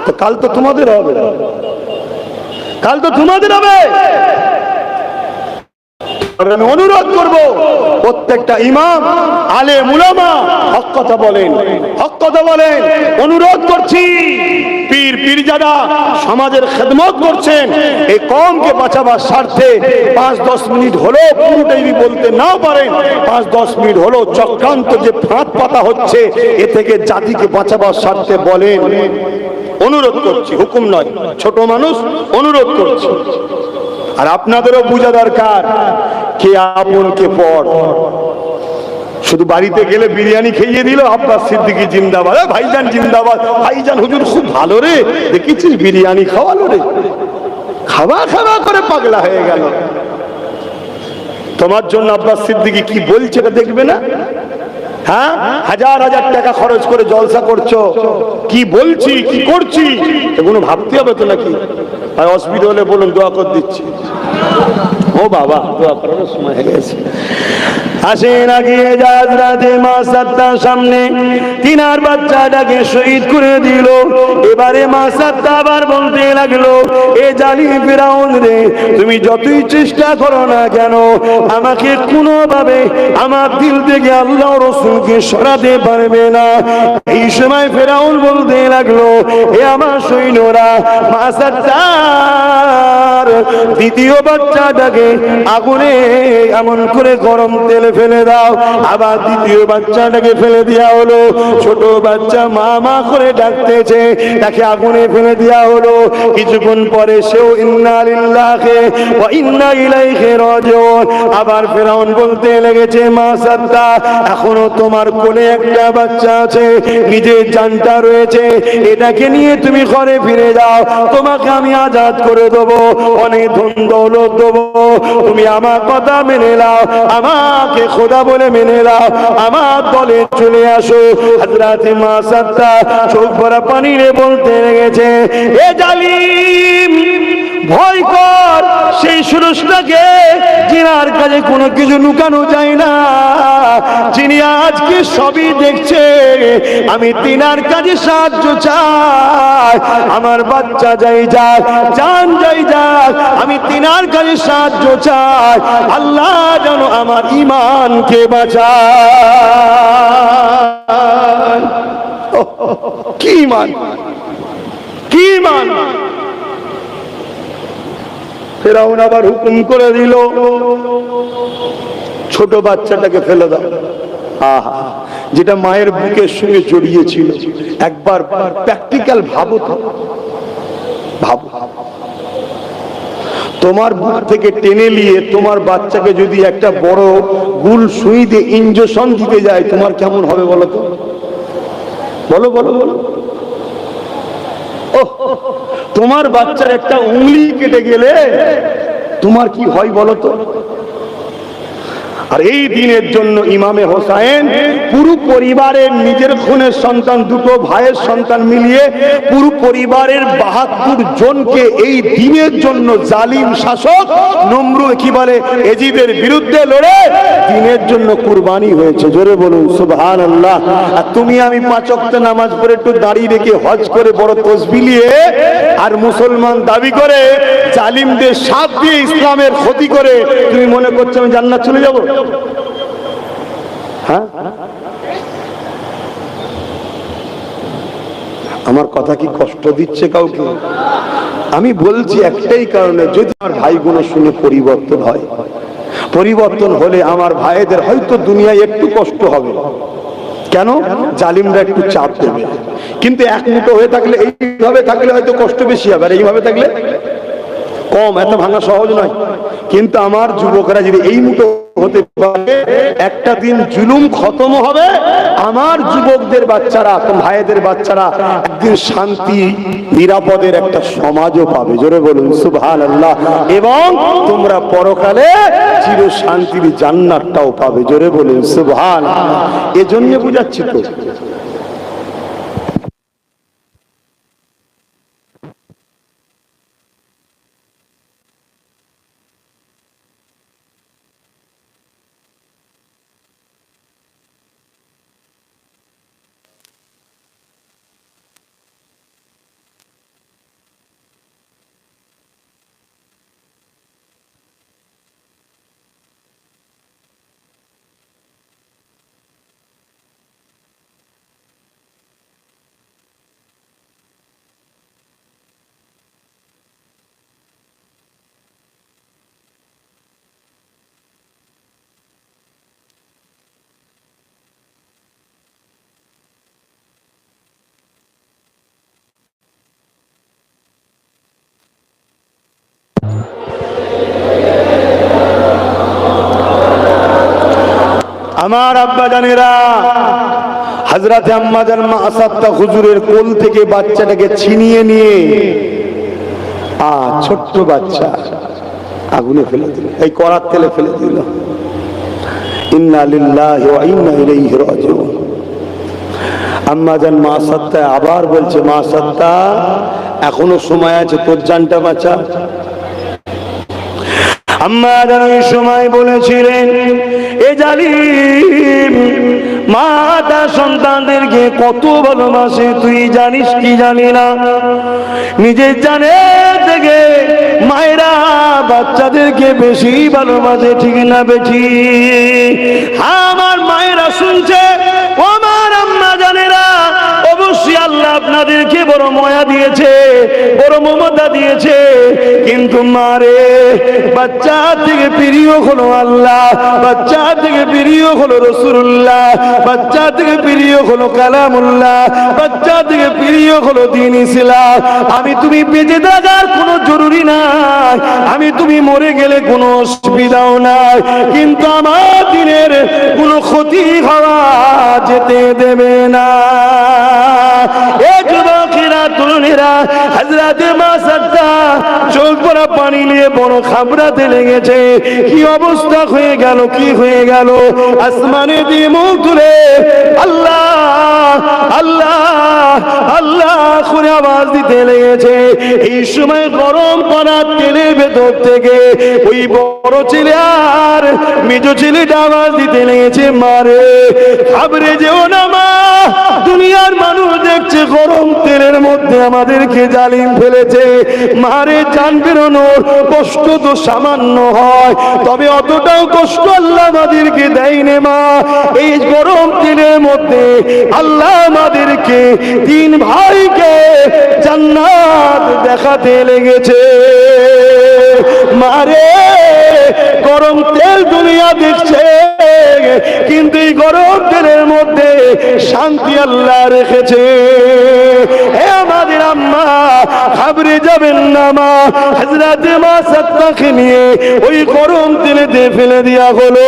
তো কাল তো তোমাদের হবে, কাল তো তোমাদের হবে। আমি অনুরোধ করব প্রত্যেকটা ইমাম, আলেম, উলামা হক কথা বলেন, হক কথা বলেন। অনুরোধ করছি, পীর পীরজাদা সমাজের খেদমত করছেন, এই কওমকে বাঁচাবার স্বার্থে 5-10 মিনিট হলো, পুরোটাই বলতে নাও পারেন, 5-10 মিনিট হলো চক্রান্ত যে ফাঁদ পাতা হচ্ছে, এ থেকে জাতিকে বাঁচাবার স্বার্থে বলেন। অনুরোধ করছি, হুকুম নয়, ছোট মানুষ, অনুরোধ করছি। আর আপনাদেরও বোঝা দরকার কে আপন কে পর। শুধু বাড়িতে গেলে বিরিয়ানি খাইয়ে দিল, আব্বাস সিদ্দিকী জিন্দাবাদ, ভাইজান জিন্দাবাদ, ভাইজান হুজুর খুব ভালো রে, দেখেছিস বিরিয়ানি খাওয়ালো রে, খাওয়া খাওয়া করে পাগলা হয়ে গেল। তোমার জন্য আব্বাস সিদ্দিকী কি বলছে এটা দেখবে না? হ্যাঁ, হাজার হাজার টাকা খরচ করে জলসা করছো, কি বলছি কি করছি এগুলো ভাবতে হবে তো নাকি? আর অসুবিধা হলে বলুন, দোয়া করে দিচ্ছি। ও বাবা, দোয়া করার সময় হয়ে গেছে। আসেন আগিয়ে যাজ রাতে মা সাত্তার সামনে তিনার বাচ্চাটাকে শহীদ করে দিল। এবারে মা সাত্তা আবার বলতে লাগলো, এ জালিম ফিরাউন রে, তুমি যতই চেষ্টা করো না কেন, আমাকে কোনোভাবে আমার দিল থেকে আল্লাহ রাসূলকে সরাতে পারবে না। এই সময় ফিরাউন বলতে লাগলো, এ আমার সৈন্যরা, মা সাত্তার দ্বিতীয় বাচ্চাটাকে আগুনে এমন করে গরম তেলে ফেলে দাও। আবার দ্বিতীয় বাচ্চাটাকে ফেলে দেওয়া হলো। ছোট বাচ্চা মা মা করে ডাকতেছে, তাকে আগুনে ফেলে দেওয়া হলো। কিছুক্ষণ পরে সেও ইন্না লিল্লাহি ওয়া ইন্না ইলাইহি রাজিউন। আবার ফিরআউন বলতে লেগেছে, মা সাদ্দা, এখনো তোমার কোলে একটা বাচ্চা আছে, নিজের জানটা রয়েছে, এটাকে নিয়ে তুমি ঘরে ফিরে যাও, তোমাকে আমি আজাদ করে দেবো, অনেক ধন দৌলত দেবো, তুমি আমার কথা মেনে নাও, আমাকে খোদা বলে মেনে নাও, আমার দলে চলে আসো। হযরত মা সাদ্দা চোখ ভরা পানি রে বলতে লেগেছে, এ জালিম, ভয় কর সেই সুরজটাকে যিনার কাছে কোনো কিছু লুকানো যায় না, যিনি আজকে সবই দেখছে। আমি তিনার কাছে সাহায্য চাই, আমার বাচ্চা যাই যাক, জান যাই যাক, আমি তিনার কাছে সাহায্য চাই। আল্লাহ যেন আমার ঈমানকে বাঁচায়। কি ঈমান, কি ঈমান! ফিরআউন আবার হুকুম করে দিল, ছোট বাচ্চাটাকে ফেলে দাও। আহা, যেটা মায়ের বুকের সঙ্গে জড়িয়েছিল। একবার প্র্যাকটিক্যাল ভাবো তো, ভাবো, তোমার বুক থেকে টেনে নিয়ে তোমার বাচ্চাকে যদি একটা বড় গুল সুই দিয়ে ইনজেকশন দিতে যায়, তোমার কেমন হবে বলো তো? বলো বলো বলো। তোমার বাচ্চার একটা উংলি কেটে গেলে তোমার কি হয় বলো তো? আর এই দিনের জন্য ইমামে হোসাইন পুরো পরিবারের, নিজের খুনের সন্তান, দুটো ভাইয়ের সন্তান মিলিয়ে পুরো পরিবারের ৭২ জনকে এই দিনের জন্য জালিম শাসক নমরুদ কি বলে এজিদের বিরুদ্ধে লড়ে দিনের জন্য কুরবানি হয়েছে। জোরে বলুন সুবহানাল্লাহ। আর তুমি আমি ৫ ওয়াক্ত নামাজ পড়ে একটু দাঁড়িয়ে রেখে হজ করে বড় তসবিহ নিয়ে আর মুসলমান দাবি করে জালিমদের সাথ দিয়ে ইসলামের ক্ষতি করে তুমি মনে করছো আমি জান্নাত চলে যাব? হ্যাঁ, আমার কথা কি কষ্ট দিচ্ছে কাউকে? আমি বলছি একটাই কারণে, যদি আমার ভাইগুলো শুনে পরিবর্তন হয়, পরিবর্তন হলে আমার ভাইদের হয়তো দুনিয়ায় একটু কষ্ট হবে। কেন? জালিমরা একটু চাপ দেবে, কিন্তু এক মুঠো হয়ে থাকলে, এইভাবে থাকলে হয়তো কষ্ট বেশি হবে, আর এইভাবে থাকলে কম। এত ভাঙা সহজ নয়। কিন্তু আমার যুবকরা যদি এই মুঠো হতে পারে, একটা দিন জুলুম খতম হবে, আমার যুবকদের বাচ্চারা, ভাইদের বাচ্চারা একদিন শান্তি নিরাপদের একটা সমাজও পাবে। জোরে বলুন সুবহানাল্লাহ। এবং তোমরা পরকালে চির শান্তির জান্নাতটাও পাবে। জোরে বলুন সুবহানাল্লাহ। এজন্য বুঝাচ্ছি তো। আমার আব্বা জানেরা, হযরতে আম্মা জান মা আসাদা হুজুরের কোল থেকে বাচ্চাটাকে ছিনিয়ে নিয়ে ছোট্ট বাচ্চা আগুনে ফেলে দিল, এই করাত তেলে ফেলে দিল। ইন্না লিল্লাহি ওয়া ইন্না ইলাইহি রাজিউন। আম্মা জান মা আসাদা আবার বলছে, মা আসাদা এখনো সময় আছে, তোর জানটা বাঁচা। আম্মা জান ওই সময় বলেছিলেন, এ জালিম মা তার সন্তানদেরকে কত ভালোবাসে তুই জানিস কি জানি না? নিজের জানের থেকে মায়েরা বাচ্চাদেরকে বেশি ভালোবাসে, ঠিক না বেশি? আমার মায়েরা শুনছে, আমার আম্মা জানেরা, অবশ্যই আল্লাহ আপনাদেরকে বড় মায়া দিয়েছে, বড় মমতা দিয়েছে, কিন্তু মারে বাচ্চা থেকে প্রিয় হলো আল্লাহ, বাচ্চা থেকে প্রিয় হলো রাসূলুল্লাহ, বাচ্চা থেকে প্রিয় হলো কালামুল্লাহ, বাচ্চা থেকে প্রিয় হলো দ্বীন ইসলাম। আমি তুমি বেঁচে থাকার কোনো জরুরি নাই, আমি তুমি মরে গেলে কোনো অসুবিধাও নাই, কিন্তু আমার দিনের কোনো ক্ষতি হওয়া যেতে দেবে না। তরুণেরা হযরত মা সাদ্দা চোখ ভরা পানি নিয়ে বড় ঘাবড়াতে লেগেছে। কি অবস্থা হয়ে গেল, কি হয়ে গেল? আসমানে দিয়ে মুখ তুলে আল্লাহ আল্লাহ আল্লাহ করে আওয়াজ দিতে লেগেছে। এই সময় গরম করা তেলের ভেতর থেকে ওই বড় ছেলে আর মেজ ছেলেটা আওয়াজ দিতে লেগেছে, মারে ঘাবড়ে যেও না মা, দুনিয়ার মানুষ দেখছে গরম তেলের মধ্যে আমাদেরকে জালিম ফেলেছে। মারে জান বেরোনোর কষ্ট তো সামান্য হয়, তবে অতটাও কষ্ট আল্লাহ আমাদেরকে দেয়নি মা। এই গরম তেলের মধ্যে আল্লাহ আমাদেরকে তিন ভাইকে জান্নাত দেখাতে লেগেছে। মারে গরম তেল দুনিয়া দেখছে, কিন্তু এই গরম তেলের মধ্যে শান্তি আল্লাহ রেখেছে। হে আমাদের আম্মা, ঘাবড়ে যাবেন না মা। হযরত মা সাদ্দাকে নিয়ে ওই গরম তেলেতে ফেলে দেয়া হলো।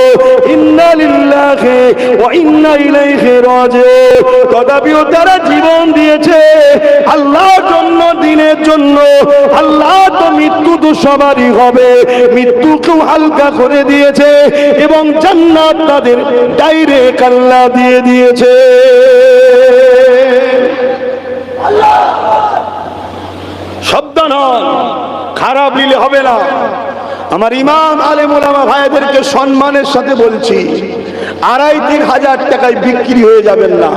ইন্না লিল্লাহি ওয়া ইন্না ইলাইহি রাজিউন। তথাপিও তারা জীবন দিয়েছে আল্লাহর জন্য, দ্বীনের জন্য। আল্লাহ তো মৃত্যু তো সবারই হবে, মৃত্যুকেও হালকা করে দিয়েছে এবং জান্নাত তাদের ডাইরেক্ট আল্লাহ দিয়ে দিয়েছে। সাবধান, খারাপ নিলে হবে না। আমার ইমাম আলেম ওলামা ভাইদেরকে সম্মানের সাথে বলছি, 2,5-3 হাজার টাকায় বিক্রি হয়ে যাবেন না,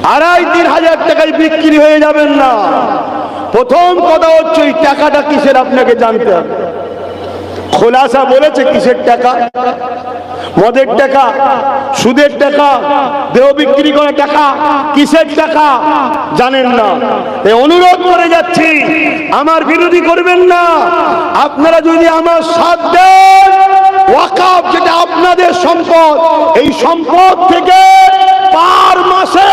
2,5-3 হাজার টাকায় বিক্রি হয়ে যাবেন না। প্রথম কথা হচ্ছে ওই টাকাটা কিসের আপনাকে জানতে হবে। খোলাসা বলেছে কিসের টাকা? মদের টাকা, সুদের টাকা, দেহ বিক্রি করা টাকা, কিসের টাকা জানেন না। এই অনুরোধ করে যাচ্ছি, আমার বিরোধী করবেন না। আপনারা যদি আমার সাথ দেন, ওয়াকাফ যেটা আপনাদের সম্পদ, এই সম্পদ থেকে পার মাসে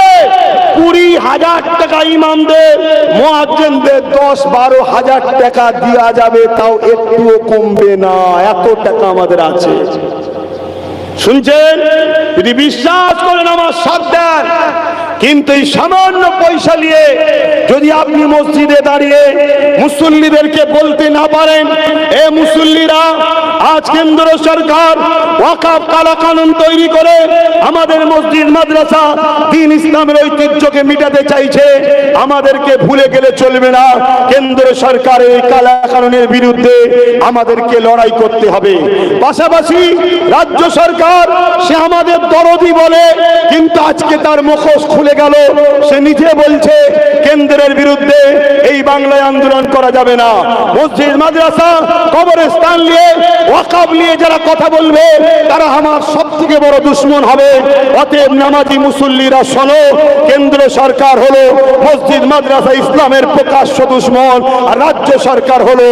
20,000 টাকা ইমামদের, মুয়াজ্জিনদের 10-12 হাজার টাকা দেওয়া যাবে, তাও একটুও কমবে না। এত টাকা আমাদের আছে। শুনছেন? যদি বিশ্বাস করেন আমার সাথ দেন। কিন্তু এই সামান্য পয়সা নিয়ে যদি আপনি মসজিদে দাঁড়িয়ে মুসল্লিদেরকে বলতে না পারেন, এ মুসল্লিরা, আজ কেন্দ্র সরকার ওয়াকফ কালা কানুন তৈরি করে আমাদের মসজিদ মাদ্রাসা দ্বীন ইসলামের ঐতিহ্যকে মিটাতে চাইছে, আমাদেরকে ভুলে গেলে চলবে না। কেন্দ্র সরকারের এই কালা কানুনের বিরুদ্ধে আমাদেরকে লড়াই করতে হবে। পাশাপাশি রাজ্য সরকার, সে আমাদের দরদি বলে, কিন্তু আজকে তার মুখোশ খুলে গেল। সে নিজে বলছে কেন্দ্রের বিরুদ্ধে এই বাংলায় আন্দোলন করা যাবে না। মসজিদ মাদ্রাসা কবরস্থান নিয়ে, ওয়াকফ নিয়ে যারা কথা বলবে, তারা আমার সবথেকে বড় দুশমন হবে। অতএব নামাজি মুসল্লিরা শোনো, কেন্দ্র সরকার হলো মসজিদ মাদ্রাসা ইসলামের প্রকাশ্য দুশমন, আর রাজ্য সরকার হলো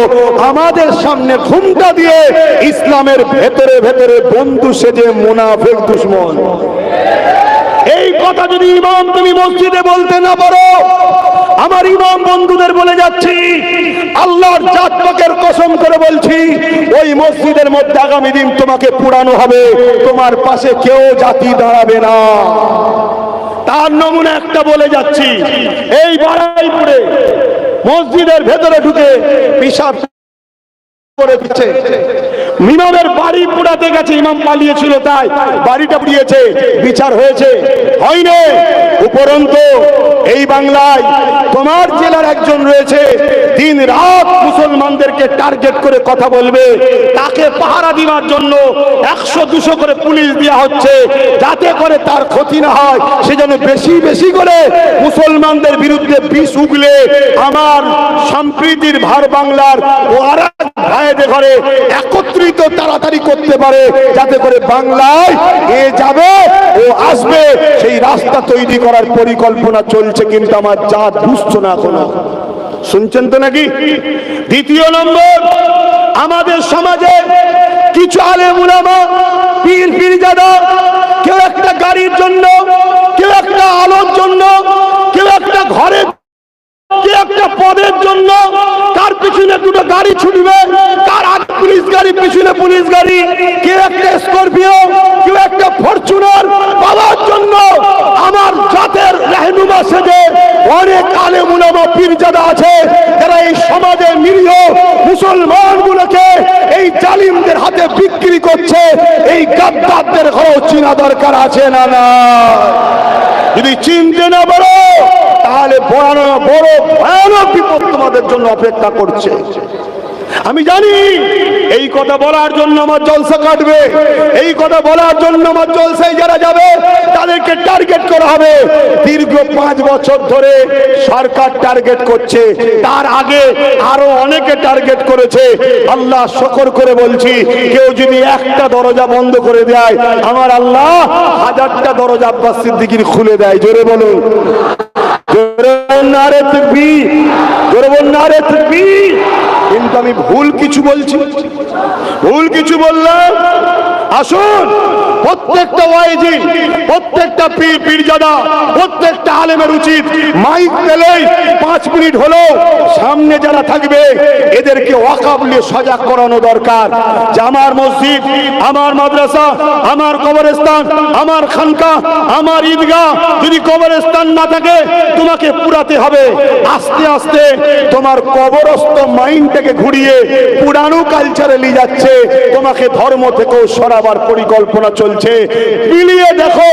আমাদের সামনে ঘুমটা দিয়ে ইসলামের ভেতরে ভেতরে বন্ধু সেজে মুনাফিক দুশমন। এই কথা যদি ইমাম তুমি মসজিদে বলতে না পারো, আমার ইমাম বন্ধুদের বলে যাচ্ছি, আল্লাহর জাত পাকের কসম করে বলছি, ওই মসজিদের মধ্যে আগামী দিন তোমাকে পুরানো হবে, তোমার পাশে কেউ জাতি দাঁড়াবে না। তার নমুনা একটা বলে যাচ্ছি, এই বাড়াইপুরে মসজিদের ভেতরে ঢুকে পেশাব করে দিচ্ছে। ইমামের বাড়ি পুড়াতে গেছে, ইমাম পালিয়েছিল তাই বাড়িটা পুড়িয়েছে, বিচার হয়েছে? হয়নি। উপরন্তু এই বাংলায় তোমার জেলার একজন রয়েছে, দিন রাত মুসলমানদেরকে টার্গেট করে কথা বলবে, তাকে পাহারা দেওয়ার জন্য 100-200 করে পুলিশ দেওয়া হচ্ছে, যাতে করে তার ক্ষতি না হয়। সে যেন বেশি বেশি করে মুসলমানদের বিরুদ্ধে বিষ উগলে আমার সম্প্রীতির ভার বাংলার ও আর হেদায়েতে করে একত্রিত তাড়াতাড়ি করতে পারে, যাতে করে বাংলায় এ যাবে ও আসবে সেই রাস্তা তৈরি করার পরিকল্পনা চলছে। কিন্তু আমার জাত বুঝছো না এখনো, শুনছেন তো নাকি? দ্বিতীয় নম্বর, আমাদের সমাজে কিছু আলেম উলামা, পীর পীরজাদা, কেউ একটা গাড়ির জন্য, কেউ একটা আলোর জন্য, কেউ একটা ঘরের, কেউ একটা পদের জন্য তার পিছনে দুটো গাড়ি ছুটবে, কার আগে পুলিশ গাড়ি, পিছনে পুলিশ গাড়ি, কেউ একটা স্করপিও, কেউ একটা ফরচুনার পাওয়ার জন্য আমার জাতের রাহনুমা সেজে অনেক আলেম উলামা পীরজাদা আছে যারা এই সমাজের নিরীহ মুসলমানগুলোকে এই জালিমদের হাতে বিক্রি করছে। এই গাদ্দারদের ঘরেও চিনা দরকার আছে না? না, যদি চিনতে না পারো তাহলে বড় ভয়ানক বিপদ তোমাদের জন্য অপেক্ষা করছে। আমি জানি এই কথা বলার জন্য আমার জলসা কাটবে, এই কথা বলার জন্য আমার জলসায় যারা যাবে তাদেরকে টার্গেট করা হবে। দীর্ঘ 5 বছর ধরে সরকার টার্গেট করছে, তার আগে আরো অনেকে টার্গেট করেছে। আল্লাহ শুকর করে বলছি, কেউ যদি একটা দরজা বন্ধ করে দেয়, আমার আল্লাহ 1000টা দরজা আব্বাস সিদ্দিকীর খুলে দেয়। জোরে বলুন, জোরে নারে তাকবীর, জোরে বলুন নারে তাকবীর। কিন্তু আমি ভুল কিছু বলছি, ভুল কিছু বললাম? আসুন, প্রত্যেকটা ওয়াইজি, প্রত্যেকটা পীর পীরজাদা, প্রত্যেকটা আলেমের উচিত মাইক পেলেই 5 মিনিট হলো সামনে যারা থাকবে এদেরকে ওয়াকফ নিয়ে সজাগ করানো দরকার যে আমার মসজিদ, আমার মাদ্রাসা, আমার কবরস্থান, আমার খানকা, আমার ঈদগাহ যদি কবরস্থান না থাকে তোমাকে পুরাতে হবে। আস্তে আস্তে তোমার কবরস্থ মাইন্ডটাকে ঘুরিয়ে পুরানো কালচারে নিয়ে যাচ্ছে, তোমাকে ধর্ম থেকেও সরাবার পরিকল্পনা চলছে। মিলিয়ে দেখো,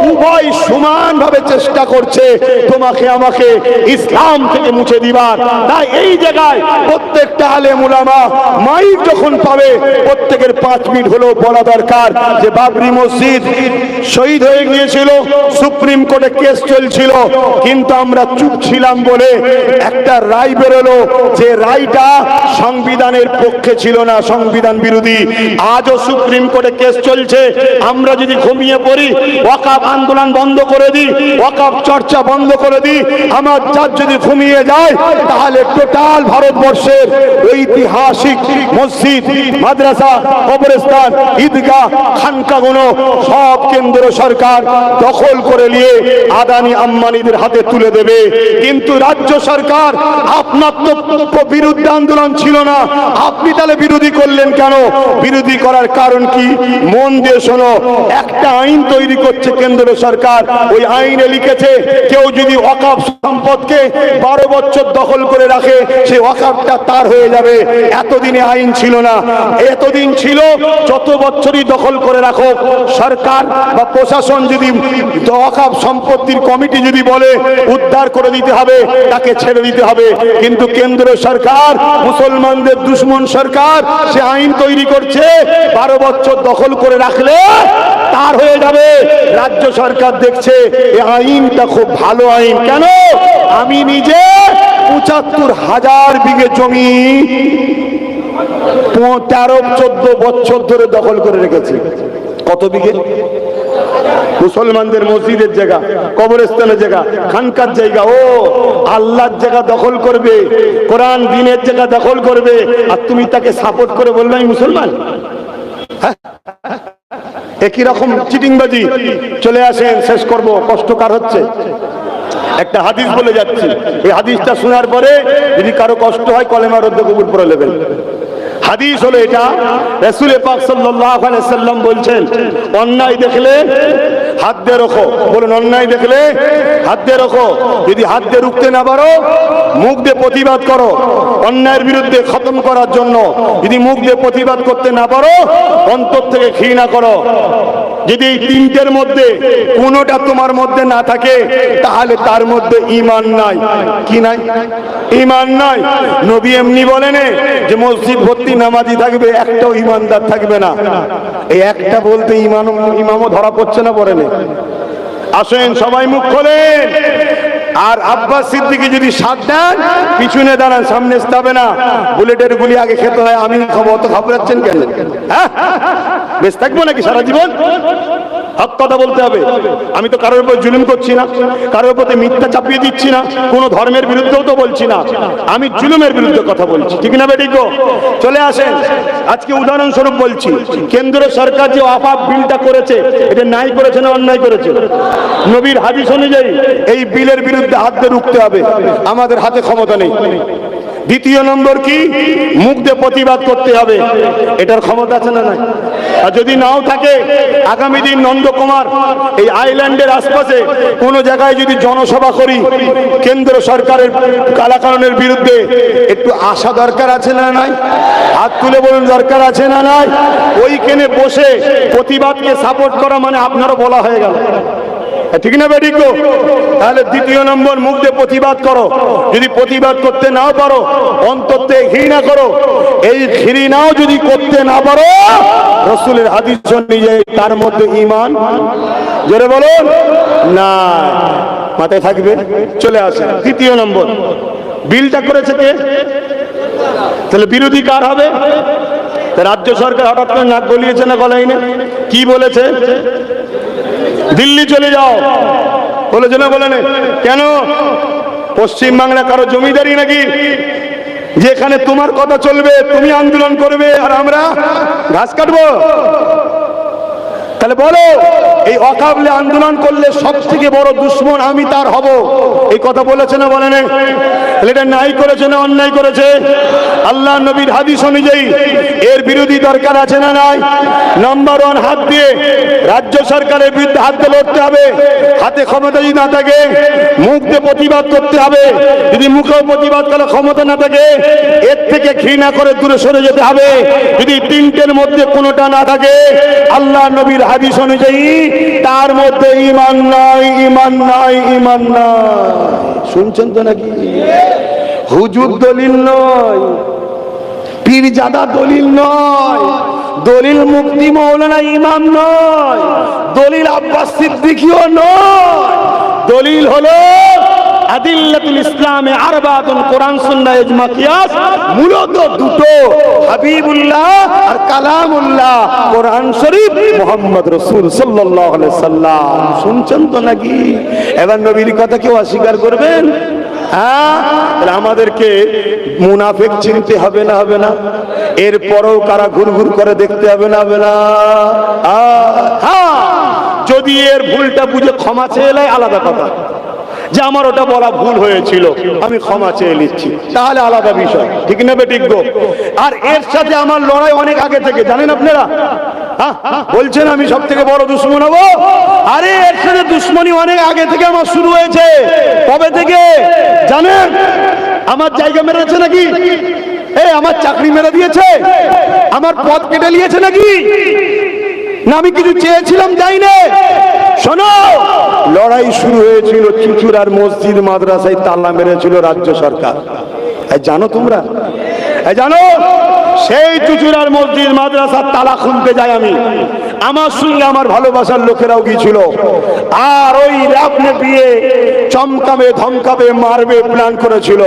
উভয় সমানভাবে চেষ্টা করছে তোমাকে আমাকে ইসলাম থেকে মুছে দিবার। তাই এই জায়গায় প্রত্যেকটা আলেম উলামা মাইক যখন পাবে প্রত্যেকের 5 মিনিট হলেও বলা দরকার যে বাবরি মসজিদ শহীদ হয়ে গিয়েছিল, সুপ্রিম কোর্টে কেস চলছিল, কিন্তু আমরা চুপ ছিলাম বলে একটা রায় বেরোলো যে রায়টা সংবিধানের পক্ষে ছিল না, সংবিধান বিরোধী। আজও সুপ্রিম কোর্টে কেস চলছে। আমরা যদি ঘুমিয়ে পড়ি, ওয়াকফ আন্দোলন বন্ধ করে দিই, ওয়াকফ চর্চা বন্ধ করে দিই, আমার জাত যদি ঘুমিয়ে যায়, তাহলে টোটাল ভারতবর্ষের ঐতিহাসিক মসজিদ, মাদ্রাসা, কবরস্থান, ঈদগাহ, খানকাগুলো সব কেন্দ্র সরকার দখল করে নিয়ে আদানি আম্বানিদের হাতে তুলে দেবে। কিন্তু রাজ্য সরকার, আপনার তো বিরুদ্ধে আন্দোলন ছিল না, আপনি তাহলে বিরোধী করলেন কেন? বিরোধী করার কারণ কি? মন দিয়ে শোনো, একটা আইন তৈরি করছে কেন্দ্র সরকার। ওই আইনে লিখেছে কেউ যদি ওয়াকফ সম্পদকে 12 বছর দখল করে রাখে, সেই ওয়াকফটা তার হয়ে যাবে। এতদিনে আইন ছিল না, এতদিন ছিল যত বছরই দখল করে রাখো, সরকার বা প্রশাসন যদি ওয়াকফ সম্পত্তির কমিটি যদি বলে উদ্ধার করে দিতে হবে, তাকে ছেড়ে দিতে হবে। কিন্তু কেন্দ্র সরকার, মুসলমানদের দুশ্মন সরকার, সে আইন তৈরি করছে 12 বছর দখল করে রাখলে তার হয়ে যাবে। রাজ্য সরকার দেখছে এই আইনটা খুব ভালো আইন। কেন? আমি নিজে 75,000 বিঘে জমি 13-14 বছর ধরে দখল করে রেখেছি। কত বিঘে? মুসলমানদের মসজিদের জায়গা, কবরস্থানের জায়গা, খানকার জায়গা, ও আল্লাহর জায়গা দখল করবে, কোরআন দ্বীনের জায়গা দখল করবে, আর তুমি তাকে সাপোর্ট করে বলবে আমি মুসলমান? একই রকম চিটিংবাজি। চলে আসেন, শেষ করব, কষ্টকর হচ্ছে। একটা হাদিস বলে যাচ্ছি, এই হাদিসটা শোনার পরে যদি কারো কষ্ট হয় কলেমা রদ্দ কবুল পড়ে নেবেন। হাদিস হলো এটা, রাসূল পাক সাল্লাল্লাহু আলাইহি সাল্লাম বলছেন, অন্যায় দেখলে হাত দিয়ে রোখো। বলুন, অন্যায় দেখলে হাত দিয়ে রোখো। যদি হাত দিয়ে রুখতে না পারো, মুখ দিয়ে প্রতিবাদ করো। অন্যায়ের বিরুদ্ধে খতম করার জন্য যদি মুখ দিয়ে প্রতিবাদ করতে না পারো, অন্তর থেকে ঘৃণা করো। যদি এই তিনটের মধ্যে কোনোটা তোমার মধ্যে না থাকে, তাহলে তার মধ্যে ঈমান নাই। কি নাই? ঈমান নাই। নবী এমনি বলেন যে মসজিদ ভর্তি নামাজি থাকবে, একটাও ঈমানদার থাকবে না। এই একটা বলতে ইমামও ধরা পড়ছে না, পড়ে নেই। আসেন সবাই মুখ খোলেন। আর আব্বাস সিদ্দিকী যদি সাথ দেন, পিছনে দাঁড়ান, সামনে আসতে না, বুলেটের গুলি আগে খেতে হয়, আমি খাবো, অত ঘাবড়াচ্ছেন কেন? হ্যাঁ, বেশ থাকবো নাকি সারা জীবন? হক কথা বলতে হবে। আমি তো কারোর উপর জুলুম করছি না, কারোর উপর মিথ্যা চাপিয়ে দিচ্ছি না, কোনো ধর্মের বিরুদ্ধেও তো বলছি না, আমি জুলুমের বিরুদ্ধে কথা বলছি, ঠিক না বেঠিক? চলে আসেন, আজকে উদাহরণস্বরূপ বলছি, কেন্দ্র সরকার যে ওয়াকফ বিলটা করেছে, এটা ন্যায় করেছে না অন্যায় করেছে? নবীর হাদিস অনুযায়ী এই বিলের বিরুদ্ধে হাত দিয়ে রুখতে হবে, আমাদের হাতে ক্ষমতা নেই। দ্বিতীয় নম্বর কি, মুখ দিয়ে প্রতিবাদ করতে হবে, এটার ক্ষমতা আছে না নাই? আর যদি নাও থাকে, আগামী দিন নন্দকুমার এই আইল্যান্ডের আশপাশে কোন জায়গায় যদি জনসভা করি কেন্দ্র সরকারের কালাকানুনের বিরুদ্ধে, একটু আশা দরকার আছে না নাই? হাত তুলে বলুন, দরকার আছে না নাই? ওইখানে বসে প্রতিবাদকে সাপোর্ট করা মানে আপনারও বলা হয়ে গেল, ঠিক না বেঠিক? তাহলে দ্বিতীয় নম্বর, মুখ দিয়ে প্রতিবাদ করো, যদি প্রতিবাদ করতে নাও পারো অন্তত ঘৃণা করো, এই ঘৃণাও যদি করতে না পারো, রাসূলের হাদিস অনুযায়ী তার মধ্যে ঈমান, জোরে বলুন না, মাথায় থাকবে। চলে আসে তৃতীয় নম্বর, বিলটা করেছে কে? তাহলে বিরোধী কার হবে? রাজ্য সরকার হঠাৎ করে নাক গলিয়েছে না গলাইনে? কি বলেছে? দিল্লি চলে যাও বলেছে না, বলেন? কেন? পশ্চিম বাংলা কারো জমিদারি নাকি যেখানে তোমার কথা চলবে, তুমি আন্দোলন করবে আর আমরা ঘাস কাটবো? তাহলে বলো, এই ওয়াকফে আন্দোলন করলে সব থেকে বড় দুশ্মন আমি তার হব, এই কথা বলেছে না বলেন? এটা ন্যায় করেছে না অন্যায় করেছে? আল্লাহ নবীর হাদিস অনুযায়ী এর বিরোধী দরকার আছে না নাই? নাম্বার ওয়ান, হাত দিয়ে রাজ্য সরকারের বিরুদ্ধে হাত দিয়ে লড়তে হবে, হাতে ক্ষমতা যদি না থাকে মুখ দিয়ে প্রতিবাদ করতে হবে, যদি মুখেও প্রতিবাদ করার ক্ষমতা না থাকে এর থেকে ঘৃণা করে দূরে সরে যেতে হবে, যদি তিনটের মধ্যে কোনোটা না থাকে আল্লাহ নবীর হাদিস অনুযায়ী তার মধ্যে ঈমান নাই, ঈমান নাই, ঈমান নাই। শুনছেন তো নাকি? হুজুর দলিল নয়, পীরজাদা দলিল নয়, দলিল মুফতি মাওলানা ইমাম নয়, দলিল আব্বাস সিদ্দিকীও নয়, দলিল হলো আদিল্লাতুল ইসলামে আরবাতুন, কোরআন সুন্নাহ ইজমা কিয়াস, মূলত দুটো, হাবিবুল্লাহ আর কালামুল্লাহ, কোরআন শরীফ, মুহাম্মদ রাসূল সাল্লাল্লাহু আলাইহি সাল্লাম। শুনছেন তো নাকি? এবার নবীর কথা কেউ অস্বীকার করবেন? হ্যাঁ, আমাদেরকে মুনাফিক চিনতে হবে না, হবে না? এরপরেও কারা ঘুরঘুর করে দেখতে হবে না, হবে না? হ্যাঁ, যদি এর ভুলটা বুঝে ক্ষমা চেয়ে এলে আলাদা কথা, যে আমার ওটা বলা ভুল হয়েছিল, আমি ক্ষমা চেয়ে নিচ্ছি, তাহলে আলাদা বিষয়, ঠিক না বেঠিক? আর এর সাথে আমার লড়াই অনেক আগে থেকে, জানেন আপনারা? বলছেন আমি সব থেকে বড় দুশ্মন হবো, আরে এর সাথে দুশ্মনী অনেক আগে থেকে আমার শুরু হয়েছে। কবে থেকে জানেন? আমার জায়গা মেরেছে নাকি? আমার চাকরি মেরে দিয়েছে, আমার পদ কেটে নিয়েছে নাকি? না আমি কিছু চেয়েছিলাম যাই না? শোনো, লড়াই শুরু হয়েছিল চুচুড়ার মসজিদ মাদ্রাসায় তালা মেরেছিল রাজ্য সরকার, জানো তোমরা? জানো? সেই চুচুড়ার মসজিদ মাদ্রাসার তালা খুলতে যাই আমি, আমার সঙ্গে আমার ভালোবাসার লোকেরাও গিয়েছিল, আর ওই রাপনে দিয়ে চমকাবে, ধমকাবে, মারবে প্ল্যান করেছিল।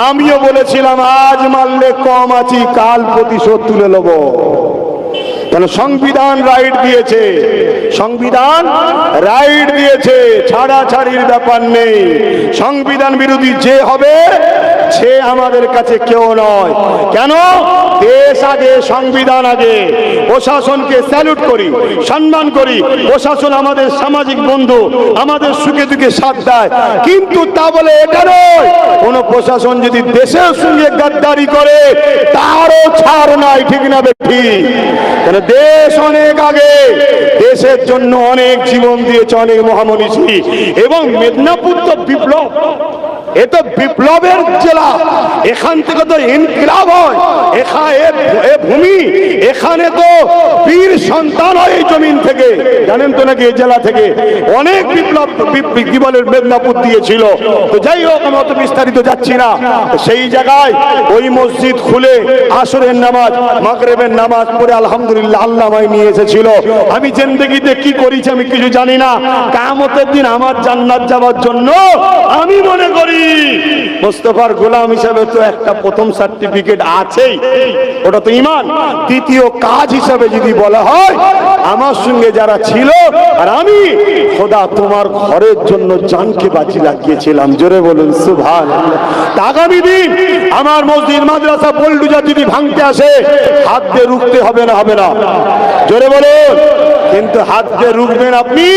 আমিও বলেছিলাম আজ মারলে কম আছি, কাল প্রতিশোধ তুলে নেব। কেন? সংবিধান রাইট দিয়েছে, সংবিধান রাইট দিয়েছে, ছাড়াছাড়ির ব্যাপার নেই। সংবিধান বিরোধী যে হবে সে আমাদের কাছে কেউ নয়। কেন? দেশ আগে, সংবিধান আগে। প্রশাসনকে স্যালুট করি, সম্মান করি, প্রশাসন আমাদের সামাজিক বন্ধু, আমাদের সুখে দুঃখে সাথ দেয়, কিন্তু তা বলে এটা নয় কোন প্রশাসন যদি দেশের সঙ্গে গাদ্দারি করে তারও ছাড় নাই, ঠিক না বেঠি? কেন? দেশ অনেক আগে, দেশের জন্য অনেক জীবন দিয়েছে অনেক মহামনীষী, এবং মেদিনীপুর তো বিপ্লব, এ তো বিপ্লবের জেলা, এখান থেকে তো ইনকিলাব হয়। এ ভূমি, এখানে তো বীর সন্তান হয় এই জমিন থেকে, জানেন তো নাকি? এই জেলা থেকে অনেক বিপ্লব কি বলে মেদিনীপুর দিয়েছিল। তো যাই হোক, আমি অত বিস্তারিত যাচ্ছি না। সেই জায়গায় ওই মসজিদ খুলে আসরের নামাজ, মাগরিবের নামাজ পড়ে আলহামদুলিল্লাহ আল্লাহ আমায় নিয়ে এসেছিল। আমি জিন্দেগিতে কি করেছি আমি কিছু জানি না। কিয়ামতের দিন আমার জান্নাত যাওয়ার জন্য আমি মনে করি মুস্তাফার গোলাম হিসেবে তো একটা প্রথম সার্টিফিকেট আছেই, ওটা তো ঈমান। দ্বিতীয় কাজ হিসেবে যদি বলা হয়, আমার সঙ্গে যারা ছিল আর আমি, খোদা তোমার ঘরের জন্য জানকে বাজি লাগিয়েছিলাম। জোরে বলুন সুবহানাল্লাহ। আগামী দিন আমার মসজিদ মাদ্রাসা পল্টুজা যদি ভাঙতে আসে, হাত দিয়ে রুখতে হবে না? হবে না? জোরে বলুন। কিন্তু হাত দিয়ে রুখবেন আপনি,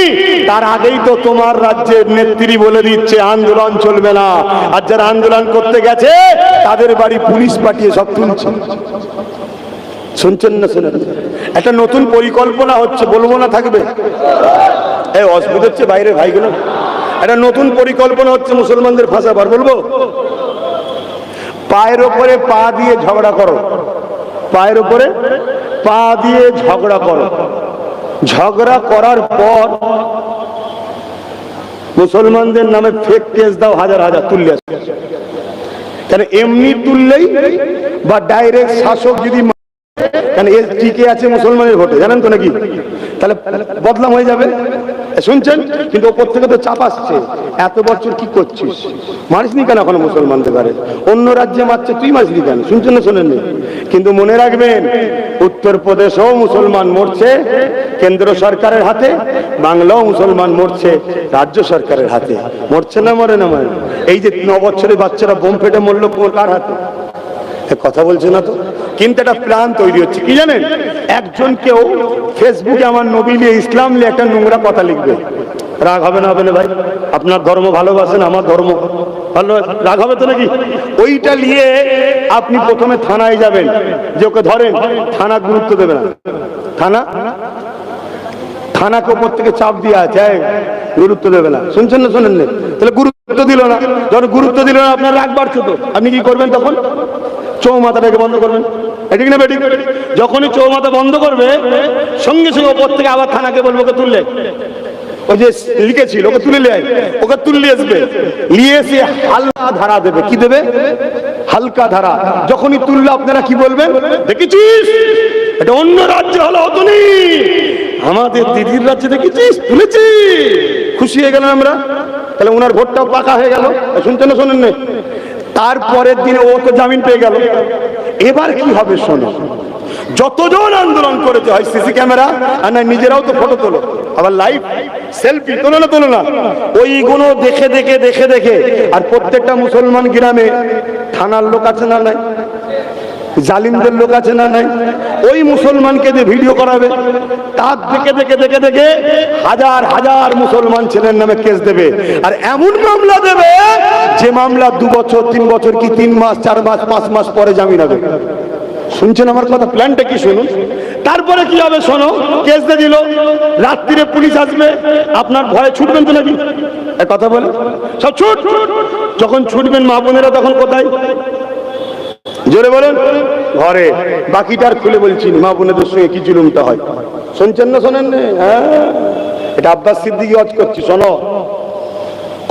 তার আগেই তো তোমার রাজ্যের নেত্রী বলে দিচ্ছে আন্দোলন চলবে না। আর যারা আন্দোলন করতে গেছে তাদের বাড়ি পুলিশ পাঠিয়ে সব তুলছে। শুনছেন না? শুনেন, একটা নতুন পরিকল্পনা হচ্ছে, বলবো না থাকবে? এই অসুবিধা হচ্ছে বাইরে ভাইগুলো। একটা নতুন পরিকল্পনা হচ্ছে মুসলমানদের ফাঁসাবার, বলবো? পায়ের ওপরে পা দিয়ে ঝগড়া করো, পায়ের ওপরে পা দিয়ে ঝগড়া করো। ঝগড়া করার পর মুসলমানদের নামে ফেক কেস দাও, হাজার হাজার তুললে আসবে। কেন এমনি তুললেই বা ডাইরেক্ট শাসক যদি, কেন এর টিকে আছে মুসলমানের ভোটে, জানেন তো নাকি? তাহলে বদলাম হয়ে যাবে। শুনছেন? কিন্তু ওপর থেকে তো চাপ আসছে, এত বছর কি করছিস, মারিসনি কেন এখনো মুসলমানদের ঘরে? অন্য রাজ্যে মারছে, তুই মারিসনি কেন? শুনছেন না শোনেননি? কিন্তু মনে রাখবেন, উত্তরপ্রদেশও মুসলমান মরছে কেন্দ্র সরকারের হাতে, বাংলাও মুসলমান মরছে রাজ্য সরকারের হাতে। মরছে না? মরে না? মরে। এই যে 9 বছরের বাচ্চারা বোম ফেটে মরলো, কার হাতে? কথা বলছে না তো। কিন্তু একটা প্ল্যান তৈরি হচ্ছে, কি জানেন? একজন কেউ ফেসবুকে আমার নবী নিয়ে, ইসলাম নিয়ে একটা নোংরা কথা লিখবে, রাগ হবে না? হবে না ভাই? আপনার ধর্ম ভালোবাসেন, আমার ধর্ম ভালো, রাগ হবে তো নাকি? ওইটা নিয়ে আপনি প্রথমে থানায় যাবেন, যে ওকে ধরেন। থানা গুরুত্ব দেবে না। থানাকে উপর থেকে চাপ দিয়ে আছে, গুরুত্ব দেবে না। শুনছেন না? শোনেন না? তাহলে গুরুত্ব দিল না। যখন গুরুত্ব দিল না, আপনার রাগ বাড়ছে তো, আপনি কি করবেন তখন? চৌমাথাটাকে বন্ধ করবেন, ঠিক না বেঠিক? যখনই চৌমাথা বন্ধ করবে, সঙ্গে সঙ্গে ওপর থেকে আবার থানাকে বলবো, ওকে তুললে, ওই যে লিখেছিল ওকে তুলে নিয়ে, ওকে তুললে আসবে, নিয়ে এসে হালকা ধারা দেবে। কি দেবে? হালকা ধারা। যখনই তুললে আপনারা কি বলবেন? দেখেছিস এটা অন্য রাজ্যে হলো, হতো নি, আমাদের দিদির রাজ্যে দেখেছিস, তুলেছি, খুশি হয়ে গেলাম আমরা। তাহলে ওনার ভোটটাও পাকা হয়ে গেল। শুনছেন না? শোনেন না? তারপরের দিনে ও তো জামিন পেয়ে গেল। এবার কি হবে শোনো, যতজন আন্দোলন করেছে, হয় সিসি ক্যামেরা, আর না নিজেরাও তো ফটো তোলো, আবার লাইভ সেলফি তোলো না, ওইগুলো দেখে দেখে দেখে দেখে। আর প্রত্যেকটা মুসলমান গ্রামে থানার লোক আছে না নাই? জালিমদের লোক আছে না নাই? ওই মুসলমানকে দিয়ে ভিডিও করাবে, তার দেখে দেখে দেখে দেখে হাজার হাজার মুসলমান ছেলের নামে কেস দেবে। আর এমন মামলা দেবে, যে মামলা 2 বছর 3 বছর কি 3 মাস 4 মাস 5 মাস পরে জামিন হবে। শুনছেন আমার কথা? প্ল্যানটা কি শুনুন। তারপরে কি হবে শোনো, কেস দিয়ে দিল, রাত্রিরে পুলিশ আসবে, আপনার ভয়ে ছুটবেন তো নাকি? কথা বলে সব ছুট। যখন ছুটবেন মা বোনেরা, তখন কোথায়? জোরে বলেন, ঘরে। বাকিটার খুলে বলছি, মা বোনেদের সঙ্গে কি জুলুমটা হয়। শুনছেন না? শোনেন না? হ্যাঁ, এটা আব্বাস সিদ্দিকী ওয়াজ করছি, শোনো।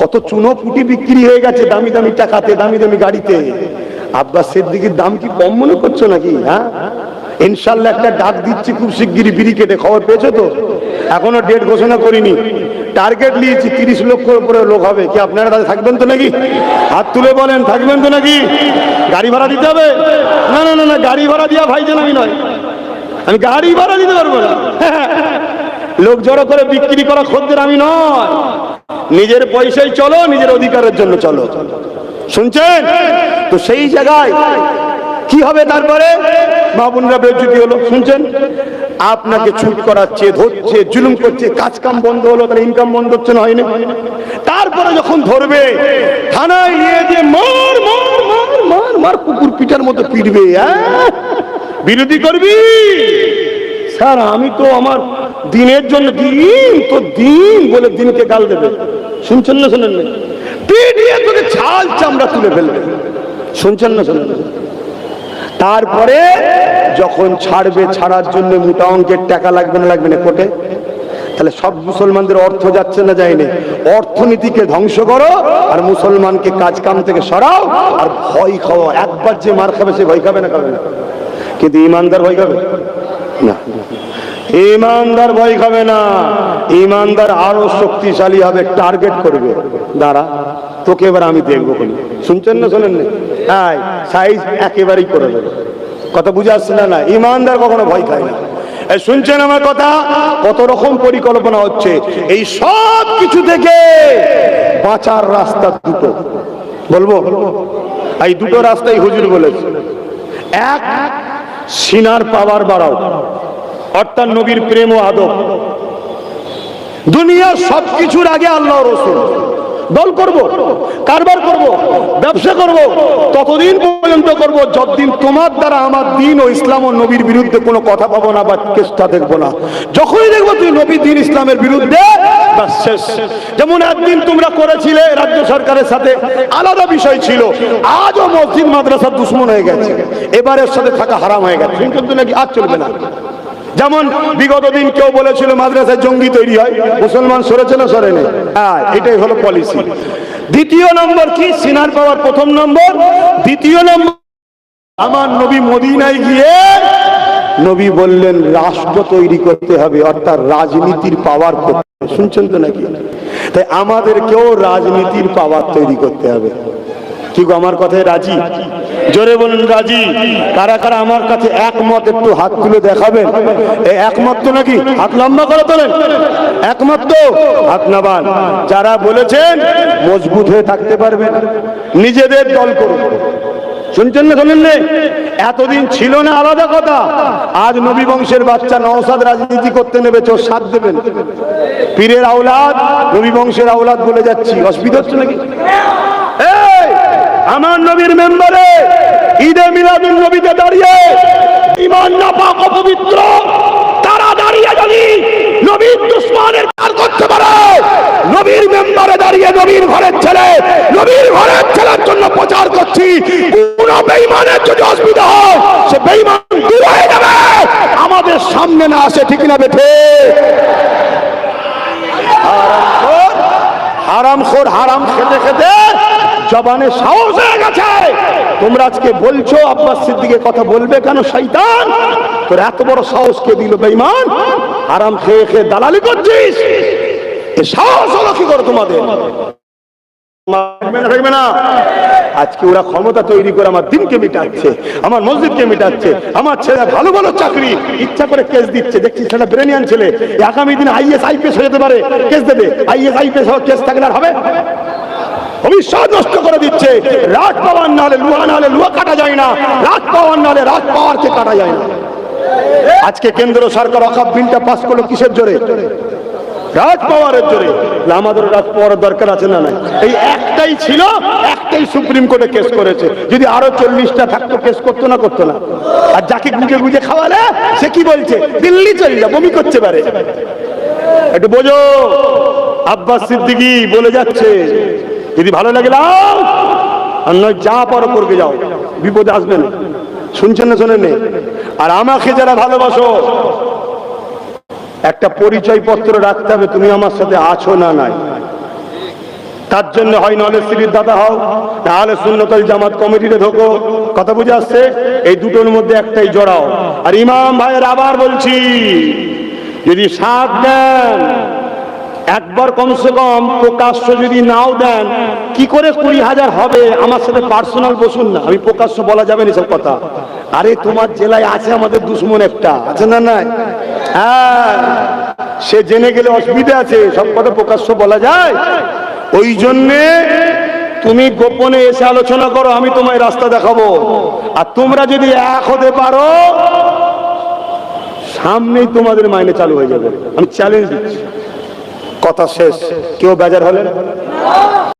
কত চুনো পুটি বিক্রি হয়ে গেছে দামি দামি টাকাতে, দামি দামি গাড়িতে। আব্বাস সিদ্দিকীর দাম কি কম মনে করছো নাকি? হ্যাঁ, ইনশাল্লাহ একটা ডাক দিচ্ছি খুব শিগগিরই, বিড়ি কেটে। খবর পেয়েছো তো? এখনো ডেট ঘোষণা করিনি, টার্গেট নিয়েছি 30 লক্ষের উপরে লোক হবে। কি আপনারা তাদের থাকবেন তো নাকি? হাত তুলে বলেন, থাকবেন তো নাকি? গাড়ি ভাড়া দিতে হবে? না না না না, গাড়ি ভাড়া দিয়া ভাইজান আমি নয়, আমি গাড়ি ভাড়া দিতে পারবো না। লোক জড়ো করে বিক্রি করা খদ্দের আমি নয়। নিজের পয়সায় চলো, নিজের অধিকারের জন্য চলো। শুনছেন তো? সেই জায়গায় কি হবে তারপরে? মা বোনরা বেজ্জতি হলো। শুনছেন? আপনাকে ছুট করাচ্ছে, ধরছে, জুলুম করছে, কাজ কাম বন্ধ হলো, তাহলে ইনকাম বন্ধ হচ্ছে না? হয়নি? তারপরে যখন ধরবে, থানায় নিয়ে যে মার মার মার মার মার, কুকুর পিটার মতো পিটবে। বিরোধী করবি? স্যার আমি তো আমার দিনের জন্য, দিন তো দিন বলে দিনকে গাল দেবে। শুনছেন না? শোনেন না? পিটিয়ে তোকে ছাল চামড়া তুলে ফেলবে। শুনছেন না? শুনছেন? তারপরে যখন ছাড়বে, ছাড়ার জন্য মোটা অঙ্কের টাকা লাগবে না লাগবে না কোটে? তাহলে সব মুসলমানদের অর্থ যাচ্ছে না যায়নি? অর্থনীতিকে ধ্বংস করো আর মুসলমানকে কাজ কাম থেকে সরাও আর ভয় খাও। একবার যে মার খাবে সে ভয় খাবে না? খাবে না। কিন্তু ইমানদার ভয় খাবে না। ইমানদার ভয় খাবে না। ইমানদার আরো শক্তিশালী হবে, টার্গেট করবে, দাঁড়া তোকে এবার আমি দেখবো। শুনছেন না? শোনেন না? হ্যাঁ, সাইজ একেবারেই করে দেবে। কথা বুঝে আসছে না? না, ইমানদার কখনো ভয় খায় না। শুনছেন আমার কথা? কত রকম পরিকল্পনা হচ্ছে। এই সব কিছু থেকে বাঁচার রাস্তা দুটো বলবো। এই দুটো রাস্তাই হুজুর বলেছে। এক, সিনার পাওয়ার বাড়াও, অর্থাৎ নবীর প্রেম ও আদব। দুনিয়ার সবকিছুর আগে আল্লাহ রাসূল। দল করব, কারবার করব, ব্যবসা করব, ততদিন পর্যন্ত করব যতদিন তোমার দ্বারা আমার দিন ও ইসলাম ও নবীর বিরুদ্ধে কোনো কথা পাবো না বা চেষ্টা দেখবো না। যখনই দেখবো তুই নবী দিন ইসলামের বিরুদ্ধে, বাস শেষ। যেমন একদিন তোমরা করেছিলে রাজ্য সরকারের সাথে, আলাদা বিষয় ছিল। আজও মসজিদ মাদ্রাসার দুশ্মন হয়ে গেছে, এবারের সাথে থাকা হারাম হয়ে গেছে। কিন্তু নাকি আজ চলবে না। যেমন বিগত দিন কেউ বলেছিল মাদ্রাসায় জঙ্গি তৈরি হয়, মুসলমান সরেছে না সরেনি? হ্যাঁ, এটাই হলো পলিসি। দ্বিতীয় নম্বর কি? সিনার পাওয়ার প্রথম নম্বর। দ্বিতীয় নম্বর, আমার নবী মদিনায় গিয়ে নবী বললেন রাষ্ট্র তৈরি করতে হবে, অর্থাৎ রাজনীতির পাওয়ার করতে হবে। শুনছেন তো নাকি? তাই আমাদেরকেও রাজনীতির পাওয়ার তৈরি করতে হবে। কি গো, আমার কথায় রাজি? জোরে বলুন রাজি। কারা কারা আমার কাছে একমত? একটু হাত তুলে দেখাবেন। এই একমত তো নাকি? হাত লম্বা করে তোলেন। একমত তো? হাত নামান। যারা বলেছেন মজবুত হয়ে থাকতে পারবেন, নিজেদের দল করুন। শুনছেন না? শোনেন না? এতদিন ছিল না, আলাদা কথা। আজ নবী বংশের বাচ্চা নওশাদ রাজনীতি করতে নেবে, চোর সাথ দেবেন। পীরের আওলাদ, নবী বংশের আওলাদ বলে যাচ্ছি, অসুবিধা হচ্ছে নাকি? আমার নবীর মেম্বারে ঈদে মিলাদুন নবীতে দাঁড়িয়ে ঈমান নাপাক অপবিত্র তারা দাঁড়িয়ে যদি নবীর দুশমনের কাজ করতে পারে, নবীর মেম্বারে দাঁড়িয়ে নবীর ঘরের ছেলে, নবীর ঘরের ছেলের জন্য প্রচার করছি, কোন বেঈমানের যদি অসুবিধা হয় সে বেঈমান দূর হয়ে যাবে, আমাদের সামনে না আসে। ঠিক না বেঠে? হারামখোর হারাম খেতে খেতে জবানে সাহস হয়ে গেছে। তোমরা আজকে বলছো আব্বাস সিদ্দিকের কথা বলবে কেন? শয়তান তোর এত বড় সাহস কে দিল? বেঈমান, হারাম খেয়ে খেয়ে দালালি করছিস, এ সাহস হলো কি করে তোমাদের? থাকবে না। আজকে ওরা ক্ষমতা তৈরি করে আমার দিনকে মিটাচ্ছে, আমার মসজিদকে মিটাচ্ছে, আমার ছেলে ভালো ভালো চাকরি ইচ্ছা করে কেস দিচ্ছে। দেখছি সেটা ব্রেনিয়ান ছেলে, আগামী দিনে আইএস আইপিএস হয়ে যেতে পারে, কেস দেবে। আইএস আইপিএস কেস থাকলে আর হবে? ভবিষ্যৎ নষ্ট করে দিচ্ছে। রাজ পাওয়ার নালে লুহা, নালে লুহা কাটা যায় না, রাজ পাওয়ার নালে রাজ পাওয়ারকে কাটা যায় না। আজকে কেন্দ্র সরকার ওয়াকফ বিলটা পাস করলো কিসের জোরে? রাজ পাওয়ারের জোরে। আমাদের রাজ পাওয়ারের দরকার আছে না? নাই। এই একটাই ছিল, একটাই সুপ্রিম কোর্টে কেস করেছে। যদি আরো 40টা থাকতো কেস করতো না? করতো না। আর যাকে গুজে গুজে খাওয়ালে সে কি বলছে? দিল্লি চলে যা, বমি করতে পারে। একটু বোঝো, আব্বাস সিদ্দিকী বলে যাচ্ছে যদি ভালো লাগে লাও, আর নয় যা পারো করবে যাও, বিপদে আসবে না। শুনছেন না? শোনেন? আর আমাকে যারা ভালোবাসো, একটা পরিচয় পত্র রাখতে হবে, তুমি আমার সাথে আছো না নাই। তার জন্য হয় নলেজ সিরিজ দাতা হও, তাহলে সুন্নতুল জামাত কমিটিতে ঢোকো। কথা বুঝে আসছে? এই দুটোর মধ্যে একটাই জড়াও। আর ইমাম ভাইয়ের আবার বলছি, যদি সাথ দেন, একবার কমসে কম প্রকাশ্য যদি নাও দেন, কি করে 20,000 হবে? আমার সাথে পার্সোনাল বসুন না, আমি প্রকাশ্য বলা যাবে না সব কথা। আরে তোমার জেলায় আছে আমাদের দুশ্মন একটা, আছে না? নাই? হ্যাঁ, সে জেনে গেলে অসুবিধা আছে, সব কথা প্রকাশ্য বলা যায়? ওই জন্যে তুমি গোপনে এসে আলোচনা করো, আমি তোমায় রাস্তা দেখাবো। আর তোমরা যদি এক হতে পারো, সামনেই তোমাদের মাইনে চালু হয়ে যাবে, আমি চ্যালেঞ্জ দিচ্ছি। কথা শেষ। কেউ বেজার হলেন?